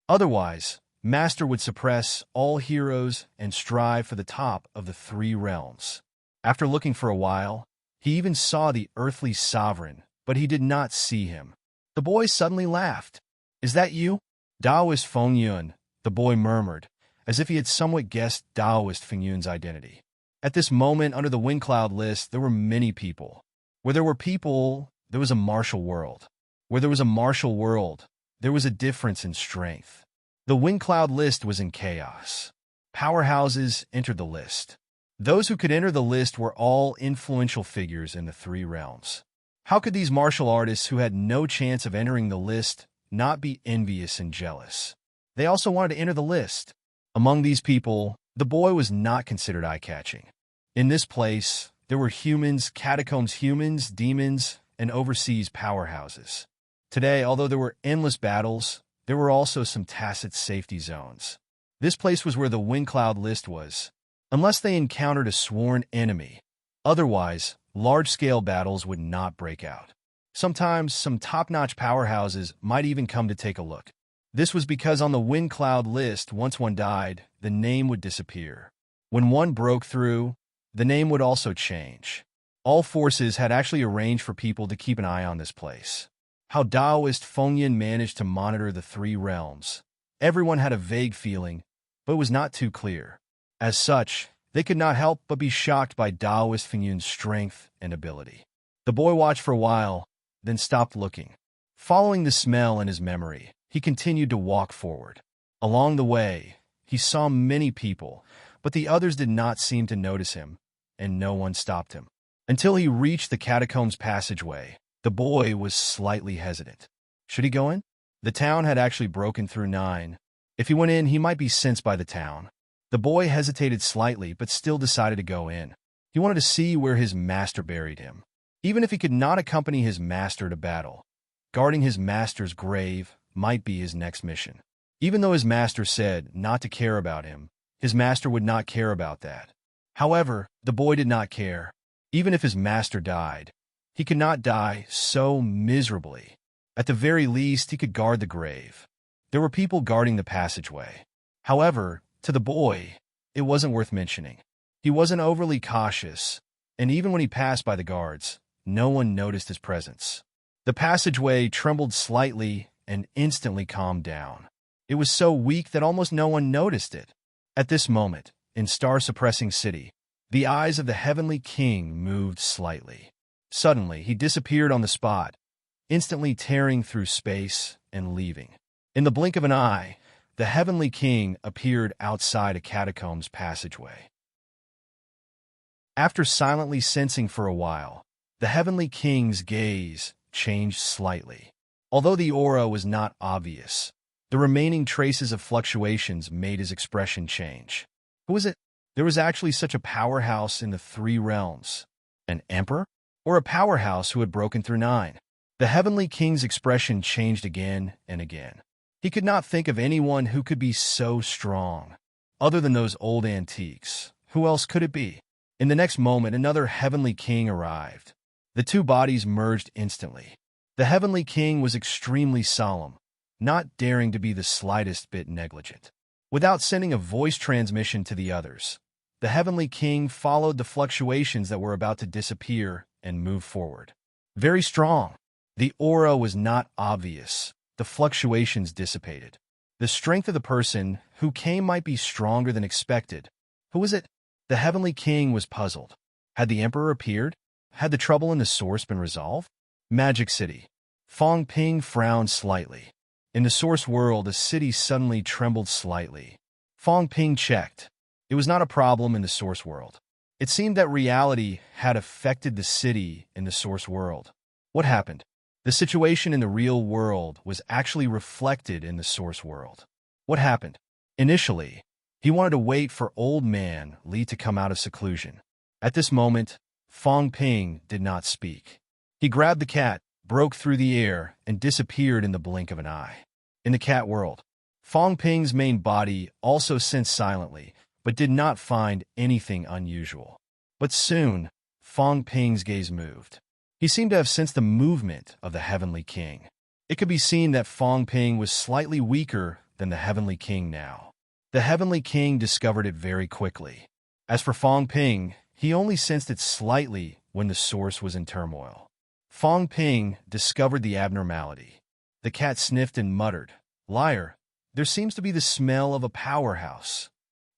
A: Otherwise, Master would suppress all heroes and strive for the top of the three realms." After looking for a while, he even saw the earthly sovereign, but he did not see him. The boy suddenly laughed. "Is that you?" "Taoist Feng Yun," the boy murmured, as if he had somewhat guessed Taoist Feng Yun's identity. At this moment, under the wind cloud list, there were many people. Where there were people, there was a martial world. Where there was a martial world, there was a difference in strength. The wind cloud list was in chaos. Powerhouses entered the list. Those who could enter the list were all influential figures in the three realms. How could these martial artists who had no chance of entering the list not be envious and jealous? They also wanted to enter the list. Among these people, the boy was not considered eye-catching. In this place, there were humans, catacombs humans, demons, and overseas powerhouses. Today, although there were endless battles, there were also some tacit safety zones. This place was where the wind cloud list was, unless they encountered a sworn enemy. Otherwise, large-scale battles would not break out. Sometimes, some top-notch powerhouses might even come to take a look. This was because on the wind cloud list, once one died, the name would disappear. When one broke through, the name would also change. All forces had actually arranged for people to keep an eye on this place. How Taoist Feng Yun managed to monitor the three realms. Everyone had a vague feeling, but it was not too clear. As such, they could not help but be shocked by Taoist Feng Yun's strength and ability. The boy watched for a while, then stopped looking. Following the smell in his memory, he continued to walk forward. Along the way, he saw many people, but the others did not seem to notice him, and no one stopped him. Until he reached the catacombs passageway, the boy was slightly hesitant. Should he go in? The town had actually broken through 9. If he went in, he might be sensed by the town. The boy hesitated slightly, but still decided to go in. He wanted to see where his master buried him. Even if he could not accompany his master to battle, guarding his master's grave might be his next mission. Even though his master said not to care about him, his master would not care about that. However, the boy did not care. Even if his master died, he could not die so miserably. At the very least, he could guard the grave. There were people guarding the passageway. However, to the boy, it wasn't worth mentioning. He wasn't overly cautious, and even when he passed by the guards, no one noticed his presence. The passageway trembled slightly and instantly calmed down. It was so weak that almost no one noticed it. At this moment, in star-suppressing city, the eyes of the heavenly king moved slightly. Suddenly, he disappeared on the spot, instantly tearing through space and leaving. In the blink of an eye, the heavenly king appeared outside a catacombs passageway. After silently sensing for a while, the heavenly king's gaze changed slightly. Although the aura was not obvious, the remaining traces of fluctuations made his expression change. Who was it? There was actually such a powerhouse in the three realms. An emperor? Or a powerhouse who had broken through 9? The heavenly king's expression changed again and again. He could not think of anyone who could be so strong. Other than those old antiques, who else could it be? In the next moment, another heavenly king arrived. The two bodies merged instantly. The heavenly king was extremely solemn, not daring to be the slightest bit negligent. Without sending a voice transmission to the others, the heavenly king followed the fluctuations that were about to disappear and move forward. Very strong. The aura was not obvious. The fluctuations dissipated. The strength of the person who came might be stronger than expected. Who was it? The heavenly king was puzzled. Had the emperor appeared? Had the trouble in the source been resolved? Magic City. Fong Ping frowned slightly. In the source world, the city suddenly trembled slightly. Fong Ping checked. It was not a problem in the source world. It seemed that reality had affected the city in the source world. What happened? The situation in the real world was actually reflected in the source world. What happened? Initially, he wanted to wait for old man Li to come out of seclusion. At this moment, Fong Ping did not speak. He grabbed the cat, broke through the air, and disappeared in the blink of an eye. In the cat world, Fong Ping's main body also sensed silently, but did not find anything unusual. But soon, Fong Ping's gaze moved. He seemed to have sensed the movement of the Heavenly King. It could be seen that Fong Ping was slightly weaker than the Heavenly King now. The Heavenly King discovered it very quickly. As for Fong Ping, he only sensed it slightly when the source was in turmoil. Fong Ping discovered the abnormality. The cat sniffed and muttered, "Liar, there seems to be the smell of a powerhouse."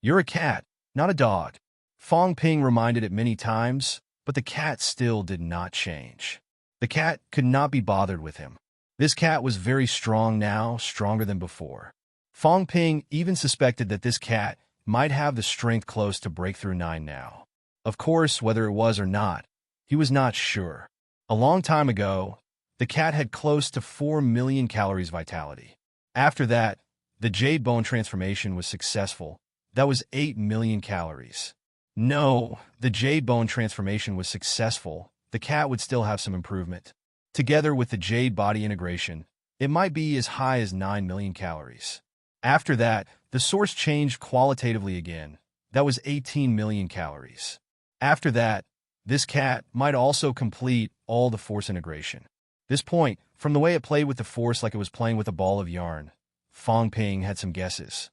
A: "You're a cat, not a dog." Fong Ping reminded it many times, but the cat still did not change. The cat could not be bothered with him. This cat was very strong now, stronger than before. Fong Ping even suspected that this cat might have the strength close to Breakthrough 9 now. Of course, whether it was or not, he was not sure. A long time ago, the cat had close to 4 million calories vitality. After that, the jade bone transformation was successful. That was 8 million calories. No, the jade bone transformation was successful. The cat would still have some improvement. Together with the jade body integration, it might be as high as 9 million calories. After that, the source changed qualitatively again. That was 18 million calories. After that, this cat might also complete all the force integration. This point, from the way it played with the force like it was playing with a ball of yarn, Fong Ping had some guesses.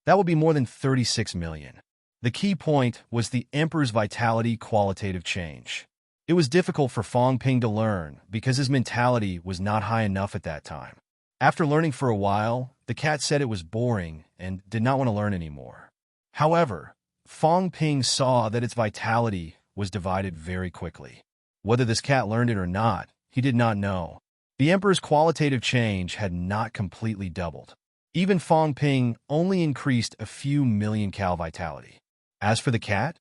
A: That would be more than 36 million. The key point was the Emperor's vitality qualitative change. It was difficult for Fong Ping to learn because his mentality was not high enough at that time. After learning for a while, the cat said it was boring and did not want to learn anymore. However, Fong Ping saw that its vitality was divided very quickly. Whether this cat learned it or not, he did not know. The Emperor's qualitative change had not completely doubled. Even Fong Ping only increased a few million cal vitality. As for the cat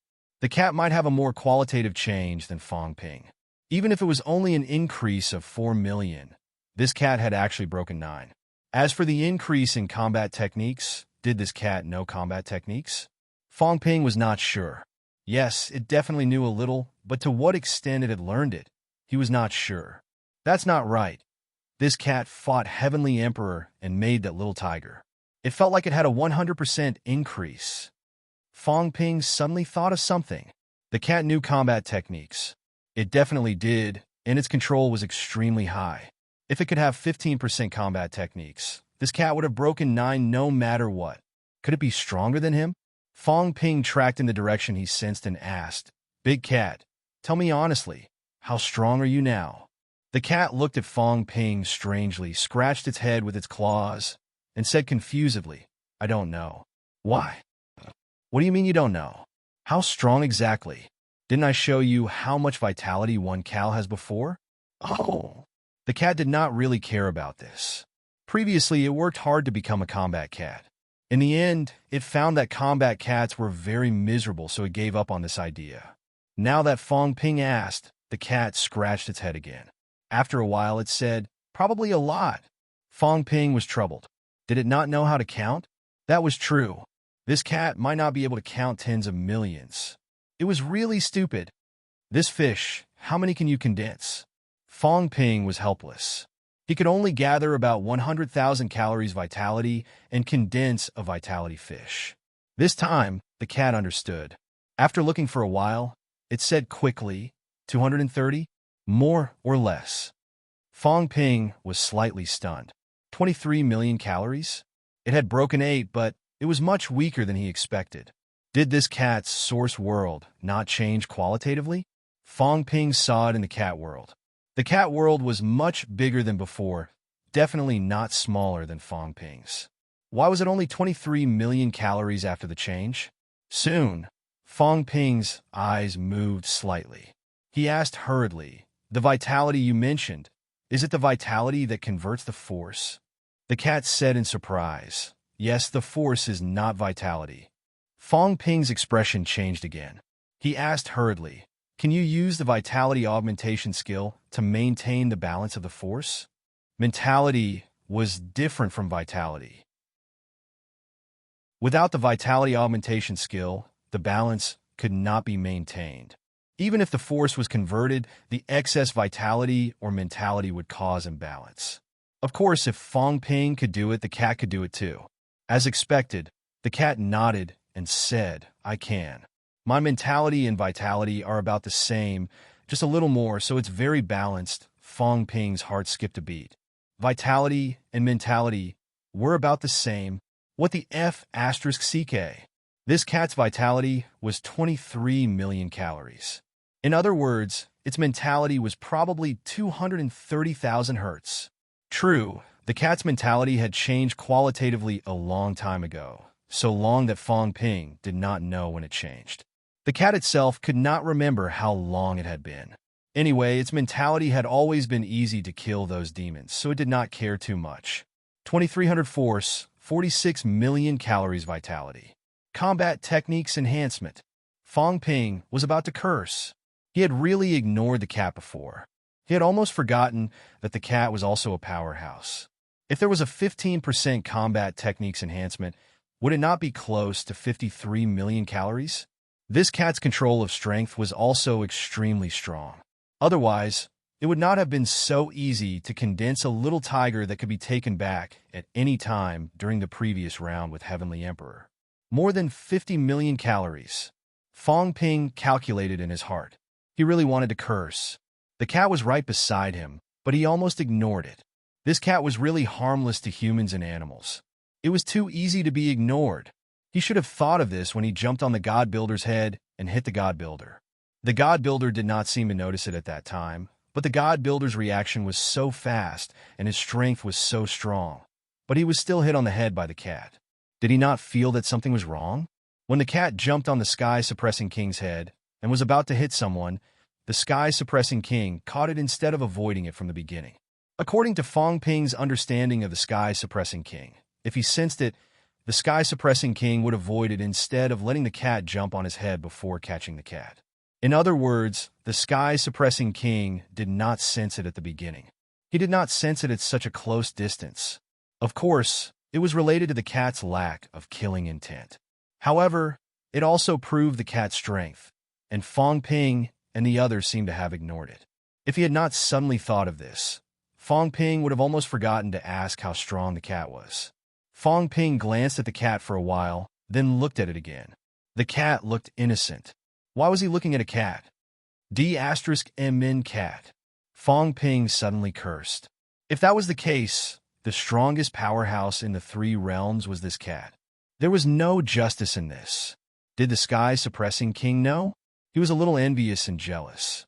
A: might have a more qualitative change than Fong Ping. Even if it was only an increase of 4 million, this cat had actually broken 9. As for the increase in combat techniques, did this cat know combat techniques? Fong Ping was not sure. Yes, it definitely knew a little, but to what extent it had learned it, he was not sure. That's not right. This cat fought Heavenly Emperor and made that little tiger. It felt like it had a 100% increase. Fong Ping suddenly thought of something. The cat knew combat techniques. It definitely did, and its control was extremely high. If it could have 15% combat techniques, this cat would have broken 9 no matter what. Could it be stronger than him? Fong Ping tracked in the direction he sensed and asked, "Big cat, tell me honestly, how strong are you now?" The cat looked at Fong Ping strangely, scratched its head with its claws, and said confusedly, "I don't know." "Why? What do you mean you don't know? How strong exactly? Didn't I show you how much vitality 1 cal has before?" "Oh." The cat did not really care about this. Previously, it worked hard to become a combat cat. In the end, it found that combat cats were very miserable, so it gave up on this idea. Now that Fong Ping asked, the cat scratched its head again. After a while, it said, "Probably a lot." Fong Ping was troubled. Did it not know how to count? That was true. This cat might not be able to count tens of millions. It was really stupid. "This fish, how many can you condense?" Fong Ping was helpless. He could only gather about 100,000 calories vitality and condense a vitality fish. This time, the cat understood. After looking for a while, it said quickly, 230, more or less. Fong Ping was slightly stunned. 23 million calories? It had broken 8, but it was much weaker than he expected. Did this cat's source world not change qualitatively? Fong Ping saw it in the cat world. The cat world was much bigger than before, definitely not smaller than Fong Ping's. Why was it only 23 million calories after the change? Soon, Fong Ping's eyes moved slightly. He asked hurriedly, "The vitality you mentioned, is it the vitality that converts the force?" The cat said in surprise, "Yes, the force is not vitality." Fong Ping's expression changed again. He asked hurriedly, "Can you use the vitality augmentation skill to maintain the balance of the force?" Mentality was different from vitality. Without the vitality augmentation skill, the balance could not be maintained. Even if the force was converted, the excess vitality or mentality would cause imbalance. Of course, if Fong Ping could do it, the cat could do it too. As expected, the cat nodded and said, "I can. My mentality and vitality are about the same, just a little more, so it's very balanced." Fong Ping's heart skipped a beat. Vitality and mentality were about the same. What the F asterisk CK? This cat's vitality was 23 million calories. In other words, its mentality was probably 230,000 hertz. True, the cat's mentality had changed qualitatively a long time ago, so long that Fong Ping did not know when it changed. The cat itself could not remember how long it had been. Anyway, its mentality had always been easy to kill those demons, so it did not care too much. 2300 force, 46 million calories vitality. Combat techniques enhancement. Fong Ping was about to curse. He had really ignored the cat before. He had almost forgotten that the cat was also a powerhouse. If there was a 15% combat techniques enhancement, would it not be close to 53 million calories? This cat's control of strength was also extremely strong. Otherwise, it would not have been so easy to condense a little tiger that could be taken back at any time during the previous round with Heavenly Emperor. More than 50 million calories. Fong Ping calculated in his heart. He really wanted to curse. The cat was right beside him, but he almost ignored it. This cat was really harmless to humans and animals. It was too easy to be ignored. He should have thought of this when he jumped on the God Builder's head and hit the God Builder. The God Builder did not seem to notice it at that time, but the God Builder's reaction was so fast and his strength was so strong. But he was still hit on the head by the cat. Did he not feel that something was wrong? When the cat jumped on the Sky-Suppressing King's head and was about to hit someone, the Sky-Suppressing King caught it instead of avoiding it from the beginning. According to Fong Ping's understanding of the Sky-Suppressing King, if he sensed it, the Sky-Suppressing King would avoid it instead of letting the cat jump on his head before catching the cat. In other words, the Sky-Suppressing King did not sense it at the beginning. He did not sense it at such a close distance. Of course, it was related to the cat's lack of killing intent. However, it also proved the cat's strength, and Fong Ping and the others seemed to have ignored it. If he had not suddenly thought of this, Fong Ping would have almost forgotten to ask how strong the cat was. Fong Ping glanced at the cat for a while, then looked at it again. The cat looked innocent. Why was he looking at a cat? D***min cat. Fong Ping suddenly cursed. If that was the case, the strongest powerhouse in the three realms was this cat. There was no justice in this. Did the Sky-Suppressing King know? He was a little envious and jealous.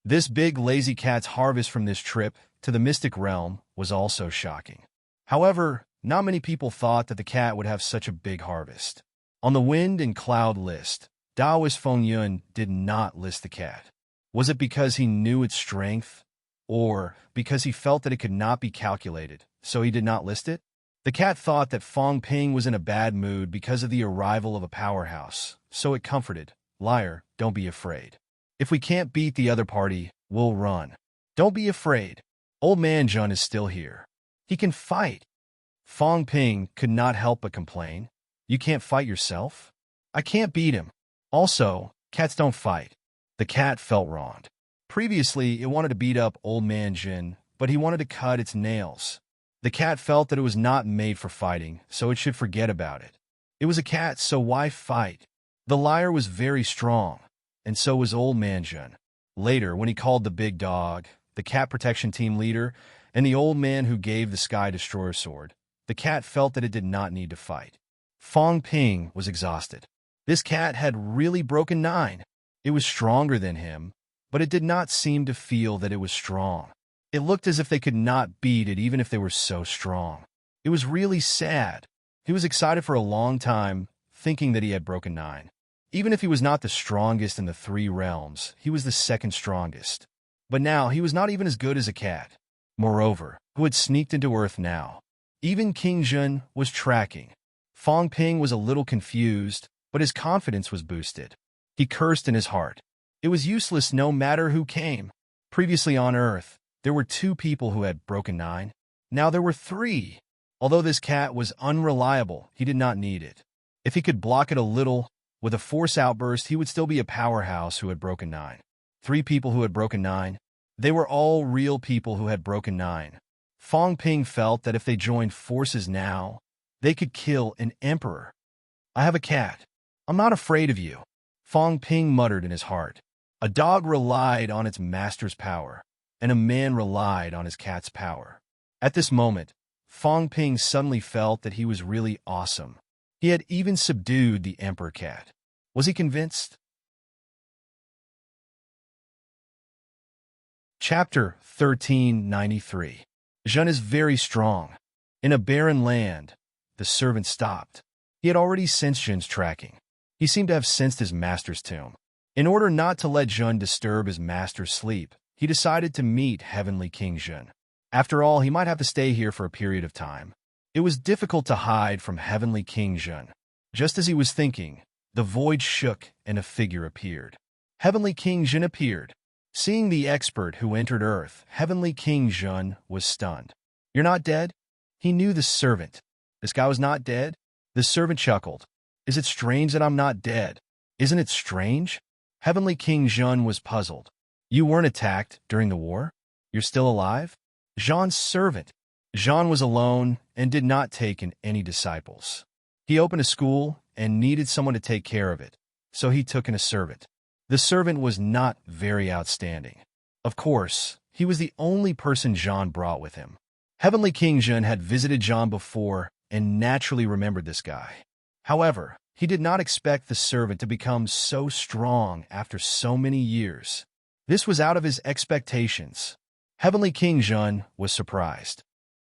A: This big lazy cat's harvest from this trip to the mystic realm was also shocking. However, not many people thought that the cat would have such a big harvest. On the wind and cloud list, Taoist Feng Yun did not list the cat. Was it because he knew its strength, or because he felt that it could not be calculated, so he did not list it? The cat thought that Fong Ping was in a bad mood because of the arrival of a powerhouse, so it comforted, "Liar, don't be afraid. If we can't beat the other party, we'll run. Don't be afraid. Old Man Jun is still here. He can fight." Fong Ping could not help but complain. "You can't fight yourself? I can't beat him. Also, cats don't fight." The cat felt wronged. Previously, it wanted to beat up Old Man Jin, but he wanted to cut its nails. The cat felt that it was not made for fighting, so it should forget about it. It was a cat, so why fight? The liar was very strong, and so was Old Man Jin. Later, when he called the big dog, the cat protection team leader, and the old man who gave the Sky Destroyer sword, the cat felt that it did not need to fight. Fong Ping was exhausted. This cat had really broken 9. It was stronger than him, but it did not seem to feel that it was strong. It looked as if they could not beat it even if they were so strong. It was really sad. He was excited for a long time, thinking that he had broken 9. Even if he was not the strongest in the three realms, he was the second strongest. But now he was not even as good as a cat. Moreover, who had sneaked into Earth now? Even King Jun was tracking. Fong Ping was a little confused, but his confidence was boosted. He cursed in his heart. It was useless no matter who came. Previously on Earth, there were 2 people who had broken 9. Now there were 3. Although this cat was unreliable, he did not need it. If he could block it a little, With a force outburst, he would still be a powerhouse who had broken 9. 3 people who had broken 9. They were all real people who had broken 9. Fong Ping felt that if they joined forces now, they could kill an emperor. I have a cat. I'm not afraid of you, Fong Ping muttered in his heart. A dog relied on its master's power, and a man relied on his cat's power. At this moment, Fong Ping suddenly felt that he was really awesome. He had even subdued the emperor cat. Was he convinced? Chapter 1393. Jean is very strong. In a barren land, the servant stopped. He had already sensed Jean's tracking. He seemed to have sensed his master's tomb. In order not to let Jean disturb his master's sleep, he decided to meet Heavenly King Jean. After all, he might have to stay here for a period of time. It was difficult to hide from Heavenly King Jean. Just as he was thinking, the void shook and a figure appeared. Heavenly King Jean appeared. Seeing the expert who entered Earth, Heavenly King Jean was stunned. You're not dead? He knew the servant. This guy was not dead? The servant chuckled. Is it strange that I'm not dead? Isn't it strange? Heavenly King Jean was puzzled. You weren't attacked during the war? You're still alive? Jean's servant. Jean was alone and did not take in any disciples. He opened a school and needed someone to take care of it, so he took in a servant. The servant was not very outstanding. Of course, he was the only person Jean brought with him. Heavenly King Jean had visited Jean before and naturally remembered this guy. However, he did not expect the servant to become so strong after so many years. This was out of his expectations. Heavenly King Jean was surprised.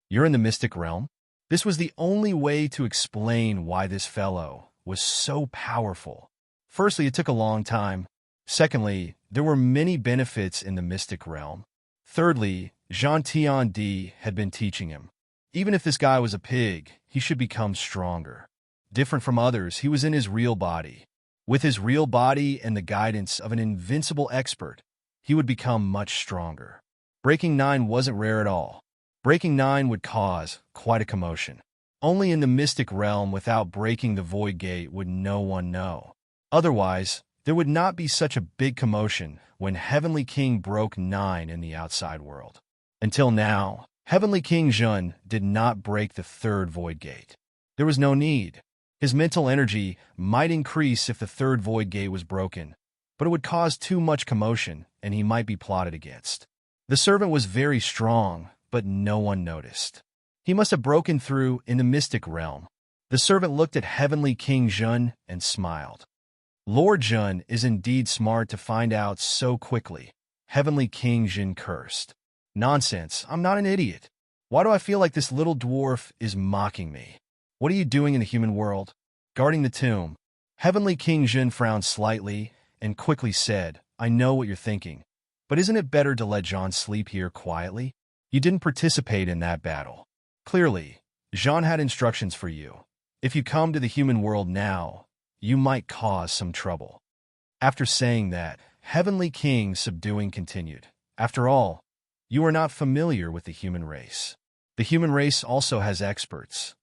A: You're in the mystic realm? This was the only way to explain why this fellow was so powerful. Firstly, it took a long time. Secondly, there were many benefits in the mystic realm. Thirdly, Jean Tiandi had been teaching him. Even if this guy was a pig, he should become stronger. Different from others, he was in his real body. With his real body and the guidance of an invincible expert, he would become much stronger. Breaking 9 wasn't rare at all. Breaking 9 would cause quite a commotion. Only in the mystic realm without breaking the void gate would no one know. Otherwise, there would not be such a big commotion when Heavenly King broke 9 in the outside world. Until now, Heavenly King Jean did not break the 3rd void gate. There was no need. His mental energy might increase if the 3rd void gate was broken, but it would cause too much commotion and he might be plotted against. The servant was very strong, but no one noticed. He must have broken through in the mystic realm. The servant looked at Heavenly King Jean and smiled. Lord Jean is indeed smart to find out so quickly. Heavenly King Jean cursed. Nonsense, I'm not an idiot. Why do I feel like this little dwarf is mocking me? What are you doing in the human world? Guarding the tomb. Heavenly King Jean frowned slightly and quickly said, I know what you're thinking, but isn't it better to let Jean sleep here quietly? You didn't participate in that battle. Clearly, Jean had instructions for you. If you come to the human world now, you might cause some trouble. After saying that, Heavenly King subduing continued. After all, you are not familiar with the human race. The human race also has experts.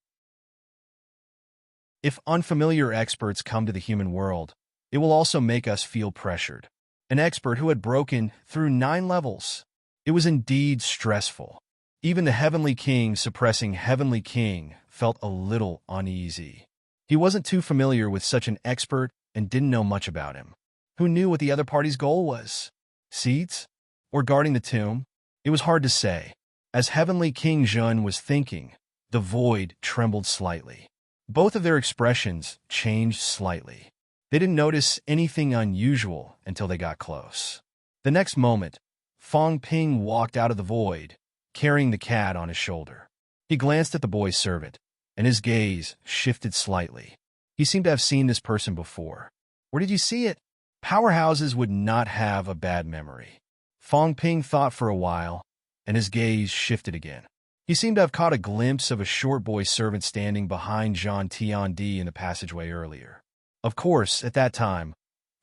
A: If unfamiliar experts come to the human world, it will also make us feel pressured. An expert who had broken through 9 levels. It was indeed stressful. Even the Heavenly King suppressing Heavenly King felt a little uneasy. He wasn't too familiar with such an expert and didn't know much about him. Who knew what the other party's goal was? Seeds? Or guarding the tomb? It was hard to say. As Heavenly King Jean was thinking, the void trembled slightly. Both of their expressions changed slightly. They didn't notice anything unusual until they got close. The next moment, Fong Ping walked out of the void, carrying the cat on his shoulder. He glanced at the boy's servant, and his gaze shifted slightly. He seemed to have seen this person before. Where did you see it? Powerhouses would not have a bad memory. Fong Ping thought for a while, and his gaze shifted again. He seemed to have caught a glimpse of a short boy servant standing behind Jean Tiandi in the passageway earlier. Of course, at that time,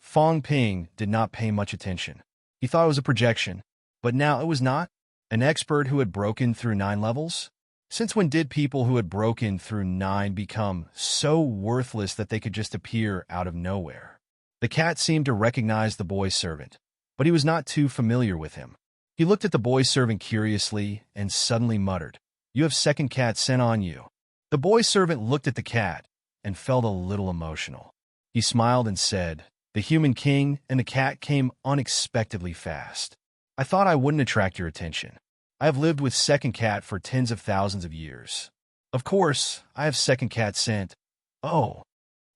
A: Fong Ping did not pay much attention. He thought it was a projection, but now it was not. An expert who had broken through 9 levels? Since when did people who had broken through 9 become so worthless that they could just appear out of nowhere? The cat seemed to recognize the boy servant, but he was not too familiar with him. He looked at the boy servant curiously and suddenly muttered, "You have second cat sent on you." The boy servant looked at the cat and felt a little emotional. He smiled and said, "The human king and the cat came unexpectedly fast. I thought I wouldn't attract your attention. I have lived with second cat for tens of thousands of years. Of course, I have second cat sent." "Oh."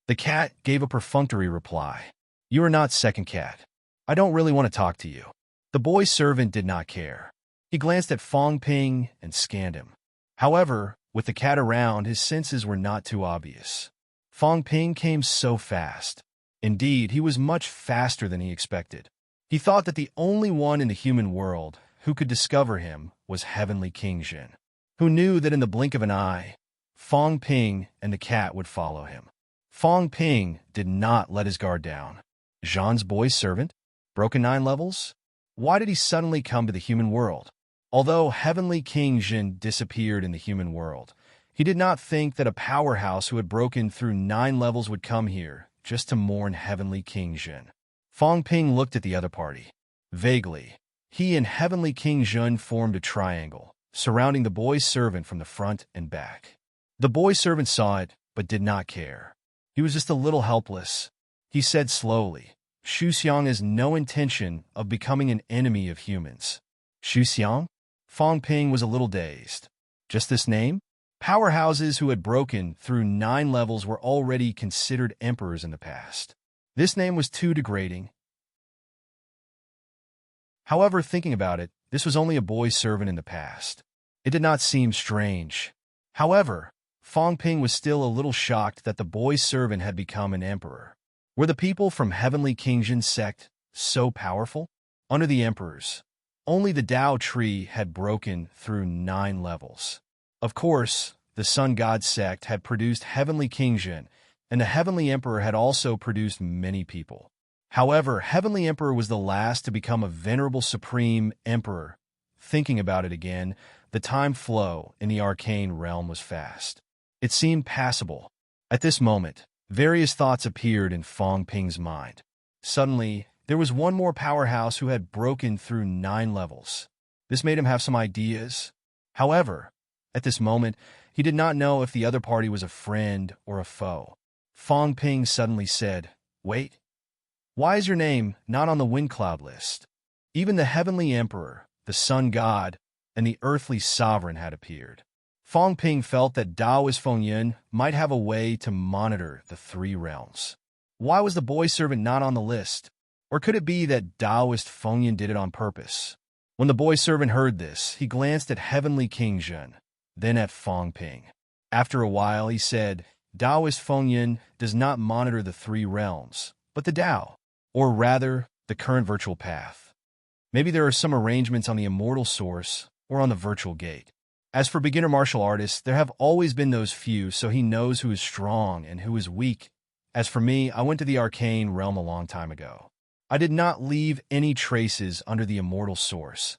A: The cat gave a perfunctory reply. "You are not second cat. I don't really want to talk to you." The boy servant did not care. He glanced at Fong Ping and scanned him. However, with the cat around, his senses were not too obvious. Fong Ping came so fast. Indeed, he was much faster than he expected. He thought that the only one in the human world who could discover him was Heavenly King Jin, who knew that in the blink of an eye, Fong Ping and the cat would follow him. Fong Ping did not let his guard down. Zhan's boy servant? Broken 9 levels? Why did he suddenly come to the human world? Although Heavenly King Jin disappeared in the human world, he did not think that a powerhouse who had broken through 9 levels would come here just to mourn Heavenly King Jin. Fong Ping looked at the other party. Vaguely, he and Heavenly King Jin formed a triangle, surrounding the boy servant from the front and back. The boy servant saw it, but did not care. He was just a little helpless. He said slowly, "Shu Xiang has no intention of becoming an enemy of humans." Shu Xiang? Fong Ping was a little dazed. Just this name? Powerhouses who had broken through 9 levels were already considered emperors in the past. This name was too degrading. However, thinking about it, this was only a boy servant in the past. It did not seem strange. However, Fong Ping was still a little shocked that the boy servant had become an emperor. Were the people from Heavenly King Jin's sect so powerful? Under the emperors, only the Tao tree had broken through 9 levels. Of course, the Sun God sect had produced Heavenly King Jin, and the Heavenly Emperor had also produced many people. However, Heavenly Emperor was the last to become a venerable supreme emperor. Thinking about it again, the time flow in the arcane realm was fast. It seemed passable. At this moment, various thoughts appeared in Fong Ping's mind. Suddenly, there was one more powerhouse who had broken through 9 levels. This made him have some ideas. However, at this moment, he did not know if the other party was a friend or a foe. Fong Ping suddenly said, "Wait. Why is your name not on the wind cloud list?" Even the Heavenly Emperor, the Sun God, and the Earthly Sovereign had appeared. Fong Ping felt that Taoist Fengyan might have a way to monitor the 3 realms. Why was the boy servant not on the list? Or could it be that Taoist Fengyan did it on purpose? When the boy servant heard this, he glanced at Heavenly King Jin, then at Fong Ping. After a while, he said, "Taoist Fengyan does not monitor the 3 realms, but the Tao, or rather, the current virtual path. Maybe there are some arrangements on the immortal source or on the virtual gate. As for beginner martial artists, there have always been those few, so he knows who is strong and who is weak. As for me, I went to the arcane realm a long time ago. I did not leave any traces under the immortal source,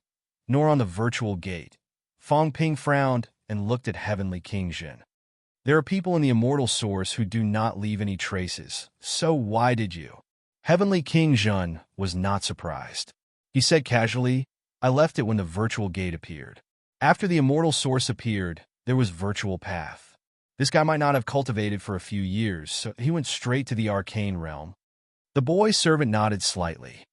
A: nor on the virtual gate." Fong Ping frowned and looked at Heavenly King Jin. "There are people in the immortal source who do not leave any traces, so why did you?" Heavenly King Jin was not surprised. He said casually, "I left it when the virtual gate appeared. After the immortal source appeared, there was virtual path. This guy might not have cultivated for a few years, so he went straight to the arcane realm." The boy servant nodded slightly.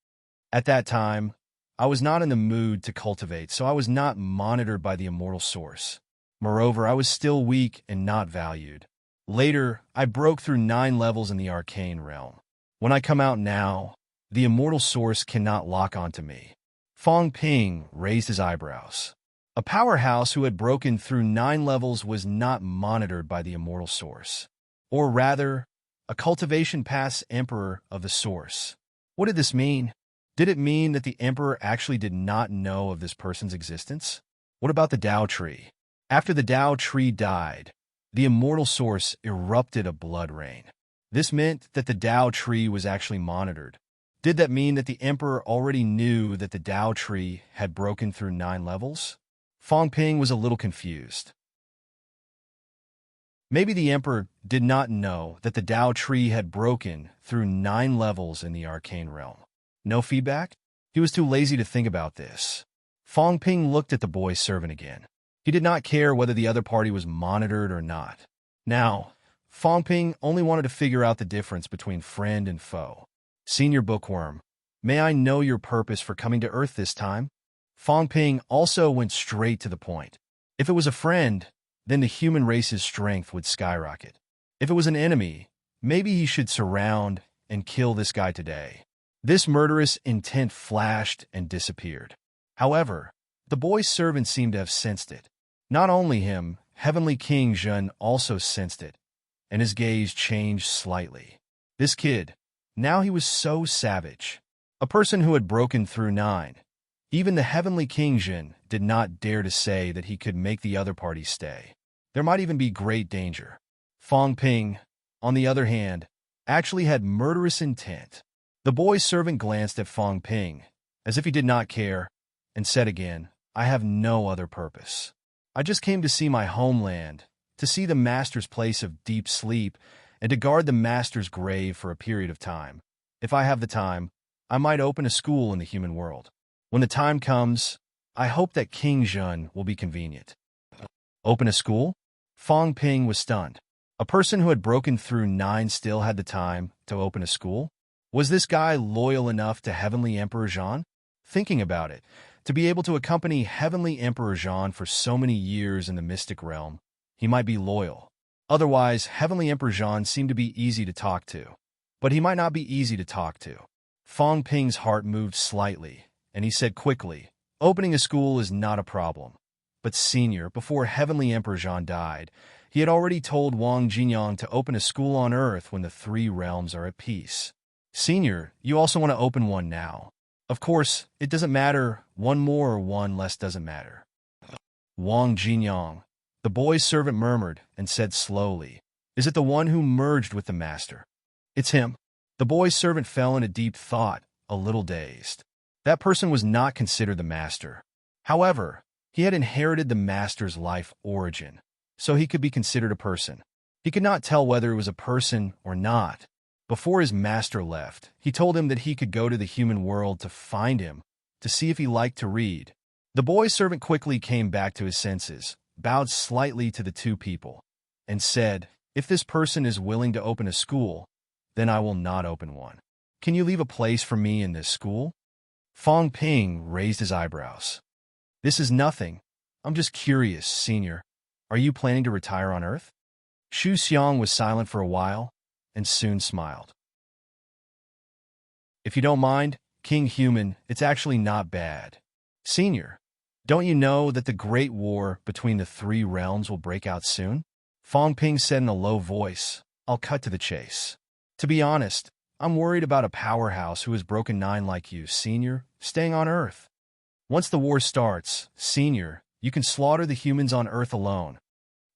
A: "At that time, I was not in the mood to cultivate, so I was not monitored by the immortal source. Moreover, I was still weak and not valued. Later, I broke through 9 levels in the arcane realm. When I come out now, the immortal source cannot lock onto me." Fong Ping raised his eyebrows. A powerhouse who had broken through 9 levels was not monitored by the immortal source. Or rather, a cultivation past emperor of the source. What did this mean? Did it mean that the emperor actually did not know of this person's existence? What about the Tao tree? After the Tao tree died, the immortal source erupted a blood rain. This meant that the Tao tree was actually monitored. Did that mean that the emperor already knew that the Tao tree had broken through 9 levels? Fong Ping was a little confused. Maybe the emperor did not know that the Tao tree had broken through 9 levels in the arcane realm. No feedback? He was too lazy to think about this. Fong Ping looked at the boy's servant again. He did not care whether the other party was monitored or not. Now, Fong Ping only wanted to figure out the difference between friend and foe. Senior Bookworm, may I know your purpose for coming to Earth this time? Fong Ping also went straight to the point. If it was a friend, then the human race's strength would skyrocket. If it was an enemy, maybe he should surround and kill this guy today. This murderous intent flashed and disappeared. However, the boy's servant seemed to have sensed it. Not only him, Heavenly King Zhen also sensed it, and his gaze changed slightly. This kid, now he was so savage. A person who had broken through 9. Even the Heavenly King Zhen did not dare to say that he could make the other party stay. There might even be great danger. Fong Ping, on the other hand, actually had murderous intent. The boy's servant glanced at Fong Ping, as if he did not care, and said again, I have no other purpose. I just came to see my homeland, to see the master's place of deep sleep, and to guard the master's grave for a period of time. If I have the time, I might open a school in the human world. When the time comes, I hope that King Zhen will be convenient. Open a school? Fong Ping was stunned. A person who had broken through 9 still had the time to open a school? Was this guy loyal enough to Heavenly Emperor Zhan? Thinking about it, to be able to accompany Heavenly Emperor Zhan for so many years in the mystic realm, he might be loyal. Otherwise, Heavenly Emperor Zhan seemed to be easy to talk to. But he might not be easy to talk to. Fong Ping's heart moved slightly, and he said quickly, opening a school is not a problem. But Senior, before Heavenly Emperor Zhan died, he had already told Wang Jinyang to open a school on Earth when the 3 realms are at peace. Senior, you also want to open one now. Of course, it doesn't matter, one more or one less doesn't matter. Wang Jinyang, the boy's servant murmured and said slowly, is it the one who merged with the master? It's him. The boy's servant fell into deep thought, a little dazed. That person was not considered the master. However, he had inherited the master's life origin, so he could be considered a person. He could not tell whether it was a person or not. Before his master left, he told him that he could go to the human world to find him, to see if he liked to read. The boy's servant quickly came back to his senses, bowed slightly to the 2 people, and said, if this person is willing to open a school, then I will not open one. Can you leave a place for me in this school? Fong Ping raised his eyebrows. This is nothing. I'm just curious, Senior. Are you planning to retire on Earth? Xu Xiang was silent for a while, and soon smiled. If you don't mind, King Human, it's actually not bad. Senior, don't you know that the great war between the 3 realms will break out soon? Fong Ping said in a low voice, I'll cut to the chase. To be honest, I'm worried about a powerhouse who has broken 9 like you, Senior, staying on Earth. Once the war starts, Senior, you can slaughter the humans on Earth alone.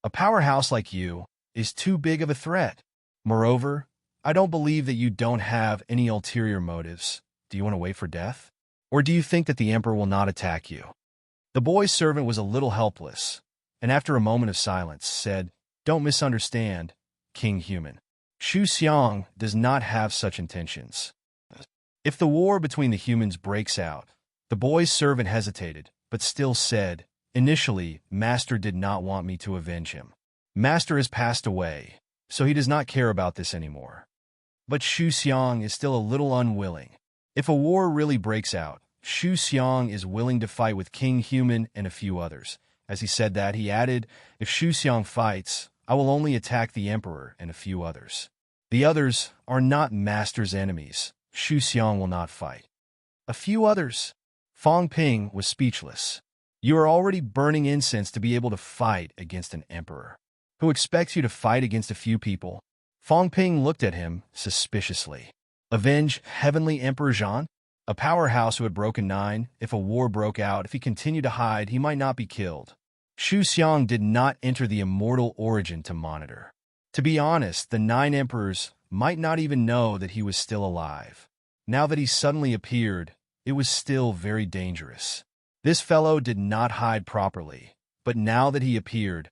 A: A powerhouse like you is too big of a threat. Moreover, I don't believe that you don't have any ulterior motives. Do you want to wait for death? Or do you think that the Emperor will not attack you? The boy's servant was a little helpless, and after a moment of silence said, don't misunderstand, King Human. Xu Xiang does not have such intentions. If the war between the humans breaks out, the boy's servant hesitated, but still said, initially, Master did not want me to avenge him. Master has passed away, so he does not care about this anymore. But Xu Xiang is still a little unwilling. If a war really breaks out, Xu Xiang is willing to fight with King Human and a few others. As he said that, he added, if Xu Xiang fights, I will only attack the Emperor and a few others. The others are not Master's enemies. Xu Xiang will not fight. A few others? Fong Ping was speechless. You are already burning incense to be able to fight against an emperor. Who expects you to fight against a few people? Fong Ping looked at him suspiciously. Avenge Heavenly Emperor Zhan? A powerhouse who had broken 9, if a war broke out, if he continued to hide, he might not be killed. Xu Xiang did not enter the immortal origin to monitor. To be honest, the 9 emperors might not even know that he was still alive. Now that he suddenly appeared, it was still very dangerous. This fellow did not hide properly, but now that he appeared,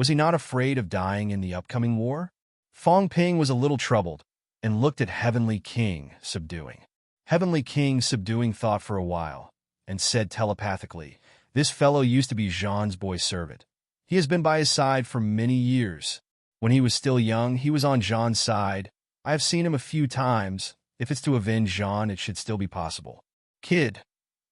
A: Was he not afraid of dying in the upcoming war? Fong Ping was a little troubled and looked at Heavenly King, subduing. Heavenly King, subduing, thought for a while and said telepathically, "This fellow used to be Jean's boy servant. He has been by his side for many years. When he was still young, he was on Jean's side. I have seen him a few times. If it's to avenge Jean, it should still be possible. Kid,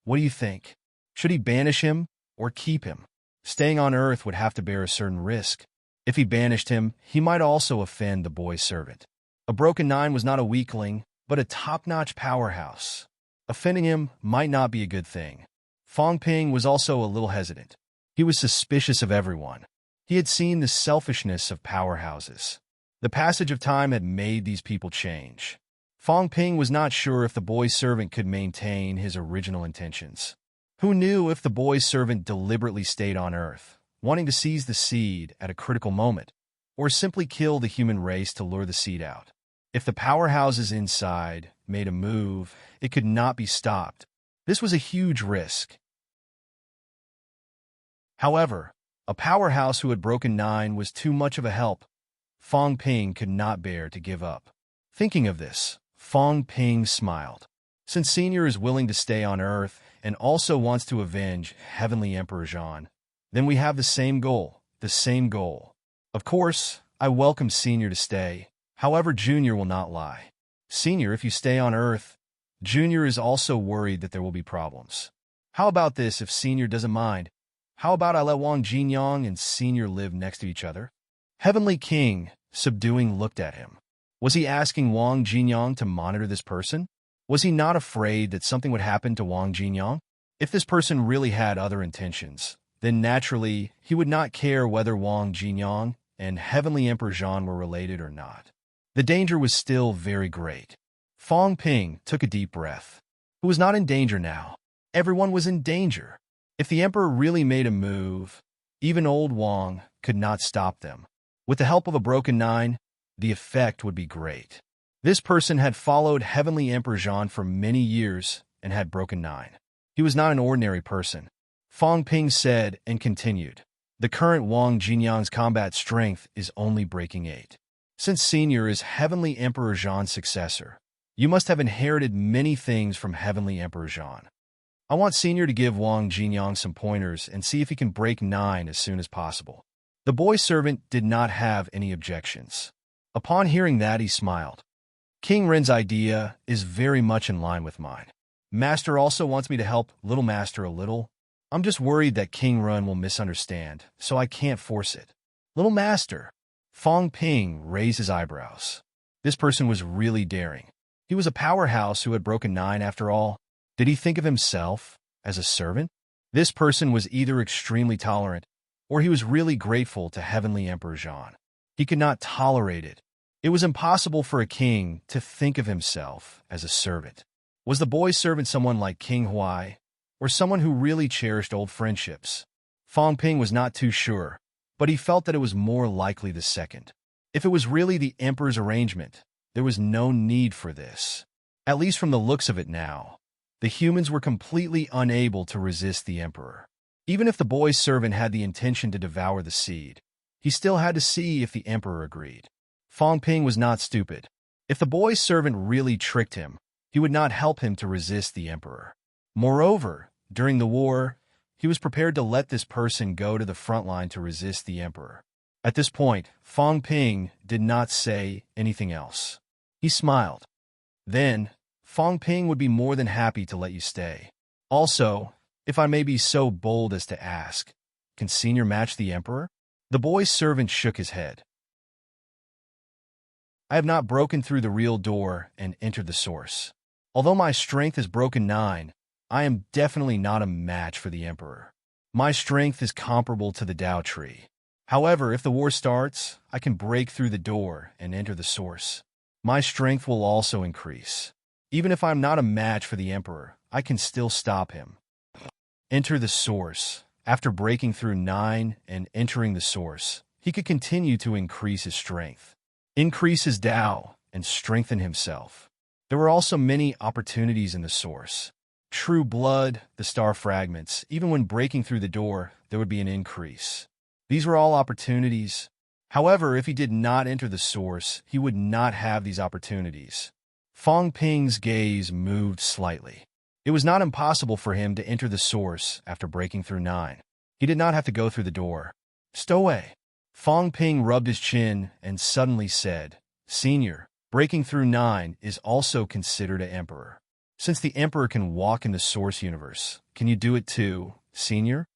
A: what do you think? Should he banish him or keep him? Staying on Earth would have to bear a certain risk. If he banished him, he might also offend the boy servant. A broken nine was not a weakling, but a top-notch powerhouse. Offending him might not be a good thing." Fong Ping was also a little hesitant. He was suspicious of everyone. He had seen the selfishness of powerhouses. The passage of time had made these people change. Fong Ping was not sure if the boy servant could maintain his original intentions. Who knew if the boy servant deliberately stayed on Earth, wanting to seize the seed at a critical moment, or simply kill the human race to lure the seed out? If the powerhouses inside made a move, it could not be stopped. This was a huge risk. However, a powerhouse who had broken nine was too much of a help. Fong Ping could not bear to give up. Thinking of this, Fong Ping smiled. Since Senior is willing to stay on Earth and also wants to avenge Heavenly Emperor Jean, then we have the same goal, Of course, I welcome Senior to stay. However, Junior will not lie. Senior, if you stay on Earth, Junior is also worried that there will be problems. How about this if Senior doesn't mind? How about I let Wang Jinyang and Senior live next to each other? Heavenly King, subduing, looked at him. Was he asking Wang Jinyang to monitor this person? Was he not afraid that something would happen to Wang Jinyang? If this person really had other intentions, then naturally he would not care whether Wang Jinyang and Heavenly Emperor Jean were related or not. The danger was still very great. Fong Ping took a deep breath. Who was not in danger now? Everyone was in danger. If the Emperor really made a move, even old Wang could not stop them. With the help of a broken nine, the effect would be great. This person had followed Heavenly Emperor Jean for many years and had broken nine. He was not an ordinary person. Fong Ping said and continued. The current Wang Jinyang's combat strength is only breaking 8. Since Senior is Heavenly Emperor Jean's successor, you must have inherited many things from Heavenly Emperor Jean. I want Senior to give Wang Jinyang some pointers and see if he can break 9 as soon as possible. The boy servant did not have any objections. Upon hearing that, he smiled. King Ren's idea is very much in line with mine. Master also wants me to help Little Master a little. I'm just worried that King Ren will misunderstand, so I can't force it. Little Master. Fong Ping raised his eyebrows. This person was really daring. He was a powerhouse who had broken 9 after all. Did he think of himself as a servant? This person was either extremely tolerant, or he was really grateful to Heavenly Emperor Jean. He could not tolerate it. It was impossible for a king to think of himself as a servant. Was the boy servant someone like King Huai, or someone who really cherished old friendships? Fong Ping was not too sure, but he felt that it was more likely the second. If it was really the emperor's arrangement, there was no need for this. At least from the looks of it now, the humans were completely unable to resist the emperor. Even if the boy's servant had the intention to devour the seed, he still had to see if the emperor agreed. Fong Ping was not stupid. If the boy's servant really tricked him, he would not help him to resist the emperor. Moreover, during the war, he was prepared to let this person go to the front line to resist the emperor. At this point, Fong Ping did not say anything else. He smiled. Then, Fong Ping would be more than happy to let you stay. Also, if I may be so bold as to ask, can Senior match the emperor? The boy's servant shook his head. I have not broken through the real door and entered the source. Although my strength is broken 9, I am definitely not a match for the emperor. My strength is comparable to the Tao tree. However, if the war starts, I can break through the door and enter the source. My strength will also increase. Even if I'm not a match for the emperor, I can still stop him. Enter the source. After breaking through 9 and entering the source, he could continue to increase his strength, increase his Tao, and strengthen himself. There were also many opportunities in the source. True blood, the star fragments, even when breaking through the door, there would be an increase. These were all opportunities. However, if he did not enter the source, he would not have these opportunities. Fong Ping's gaze moved slightly. It was not impossible for him to enter the source after breaking through 9. He did not have to go through the door. Stow away. Fong Ping rubbed his chin and suddenly said, Senior, breaking through 9 is also considered an emperor. Since the emperor can walk in the source universe, can you do it too, Senior?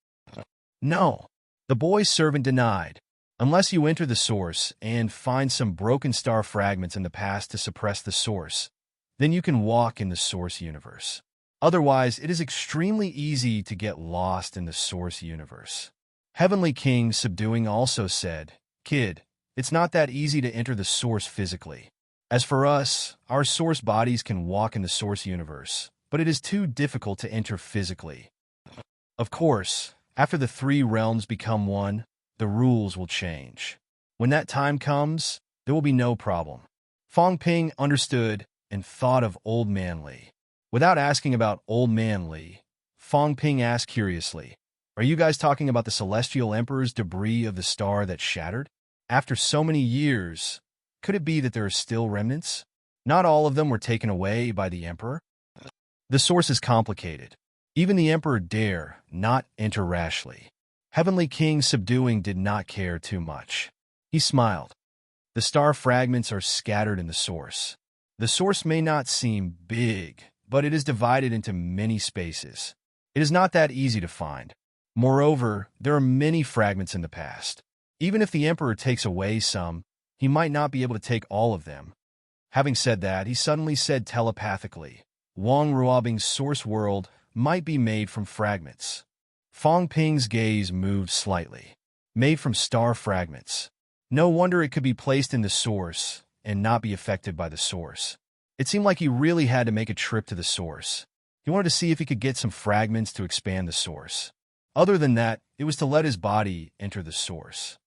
A: No. The boy's servant denied. Unless you enter the source and find some broken star fragments in the past to suppress the source, then you can walk in the source universe. Otherwise, it is extremely easy to get lost in the source universe. Heavenly King Subduing also said, Kid, it's not that easy to enter the source physically. As for us, our source bodies can walk in the source universe, but it is too difficult to enter physically. Of course, after the 3 realms become one, the rules will change. When that time comes, there will be no problem. Fong Ping understood and thought of Old Man Li. Without asking about Old Man Li, Fong Ping asked curiously, Are you guys talking about the Celestial Emperor's debris of the star that shattered? After so many years, could it be that there are still remnants? Not all of them were taken away by the Emperor. The source is complicated. Even the Emperor dare not enter rashly. Heavenly King Subduing did not care too much. He smiled. The star fragments are scattered in the source. The source may not seem big, but it is divided into many spaces. It is not that easy to find. Moreover, there are many fragments in the past. Even if the Emperor takes away some, he might not be able to take all of them. Having said that, he suddenly said telepathically, Wang Ruobing's source world might be made from fragments. Fong Ping's gaze moved slightly. Made from star fragments. No wonder it could be placed in the source and not be affected by the source. It seemed like he really had to make a trip to the source. He wanted to see if he could get some fragments to expand the source. Other than that, it was to let his body enter the source.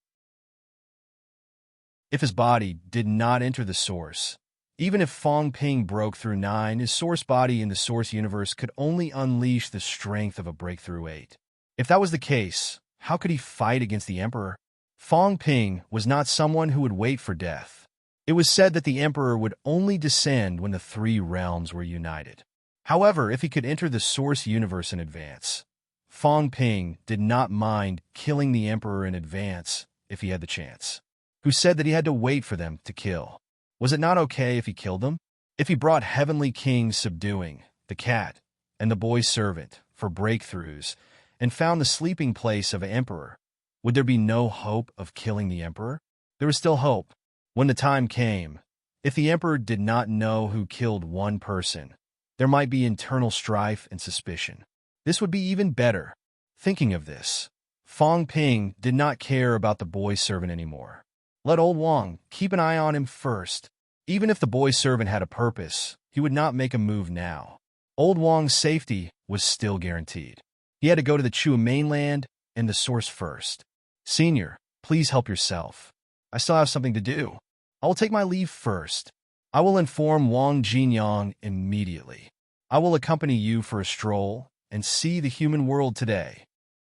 A: If his body did not enter the source, even if Fong Ping broke through 9, his source body in the source universe could only unleash the strength of a breakthrough 8. If that was the case, how could he fight against the Emperor? Fong Ping was not someone who would wait for death. It was said that the Emperor would only descend when the 3 realms were united. However, if he could enter the source universe in advance, Fong Ping did not mind killing the Emperor in advance if he had the chance. Who said that he had to wait for them to kill? Was it not okay if he killed them? If he brought Heavenly King Subduing, the cat, and the boy's servant for breakthroughs, and found the sleeping place of an emperor, would there be no hope of killing the emperor? There was still hope. When the time came, if the emperor did not know who killed one person, there might be internal strife and suspicion. This would be even better. Thinking of this, Fong Ping did not care about the boy's servant anymore. Let old Wang keep an eye on him first. Even if the boy's servant had a purpose, he would not make a move now. Old Wang's safety was still guaranteed. He had to go to the Chua mainland and the source first. Senior, please help yourself. I still have something to do. I will take my leave first. I will inform Wang Jinyang immediately. I will accompany you for a stroll and see the human world today.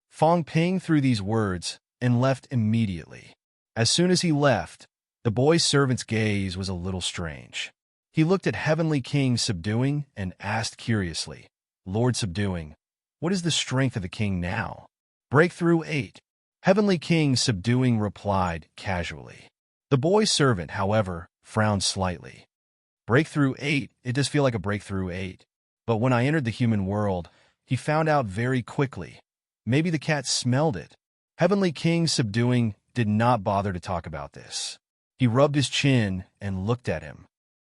A: Fong Ping threw these words and left immediately. As soon as he left, the boy's servant's gaze was a little strange. He looked at Heavenly King Subduing and asked curiously, Lord Subduing, what is the strength of the king now? Breakthrough 8. Heavenly King Subduing replied casually. The boy's servant, however, frowned slightly. Breakthrough 8, it does feel like a breakthrough 8. But when I entered the human world, he found out very quickly. Maybe the cat smelled it. Heavenly King Subduing did not bother to talk about this. He rubbed his chin and looked at him.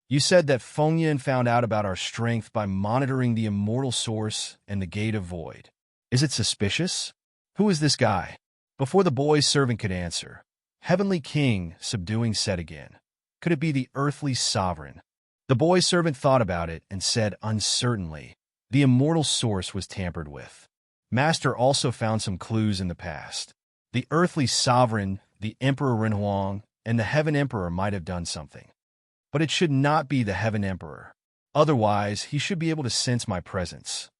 A: You said that Feng Yin found out about our strength by monitoring the immortal source and the gate of void. Is it suspicious? Who is this guy? Before the boy's servant could answer, Heavenly King Subduing said again, Could it be the earthly sovereign? The boy's servant thought about it and said uncertainly, The immortal source was tampered with. Master also found some clues in the past. The earthly sovereign, the Emperor Renhuang, and the Heaven Emperor might have done something. But it should not be the Heaven Emperor. Otherwise, he should be able to sense my presence.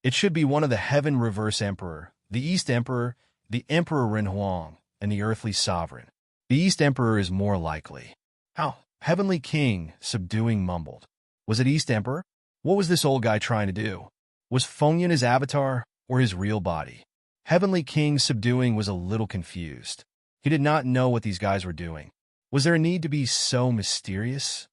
A: It should be one of the Heaven Reverse Emperor, the East Emperor, the Emperor Renhuang, and the earthly sovereign. The East Emperor is more likely. How? Heavenly King, subduing, mumbled. Was it East Emperor? What was this old guy trying to do? Was Fengyan his avatar or his real body? Heavenly King, subduing, was a little confused. He did not know what these guys were doing. Was there a need to be so mysterious?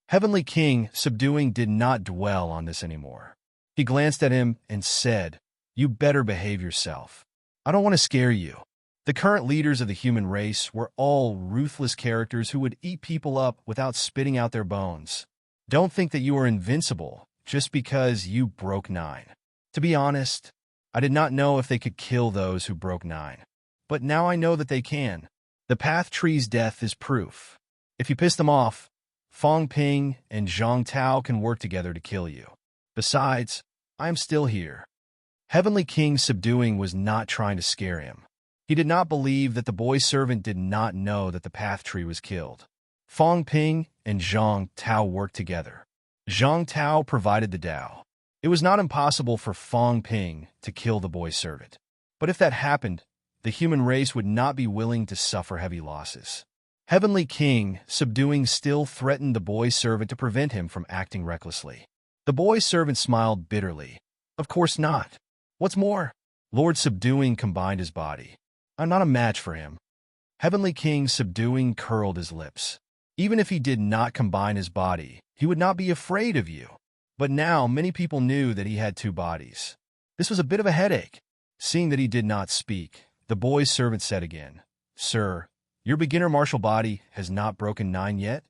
A: Heavenly King, subduing, did not dwell on this anymore. He glanced at him and said, "You better behave yourself. I don't want to scare you." The current leaders of the human race were all ruthless characters who would eat people up without spitting out their bones. Don't think that you are invincible just because you broke 9. To be honest, I did not know if they could kill those who broke 9. But now I know that they can. The Path Tree's death is proof. If you piss them off, Fong Ping and Zhang Tao can work together to kill you. Besides, I am still here. Heavenly King, subduing, was not trying to scare him. He did not believe that the boy servant did not know that the Path Tree was killed. Fong Ping and Zhang Tao worked together. Zhang Tao provided the Tao. It was not impossible for Fong Ping to kill the boy servant. But if that happened, the human race would not be willing to suffer heavy losses. Heavenly King, subduing, still threatened the boy servant to prevent him from acting recklessly. The boy servant smiled bitterly. Of course not. What's more, Lord Subduing combined his body. I'm not a match for him. Heavenly King, subduing, curled his lips. Even if he did not combine his body, he would not be afraid of you. But now many people knew that he had 2 bodies. This was a bit of a headache. Seeing that he did not speak, the boy's servant said again, "Sir, your beginner martial body has not broken 9 yet?"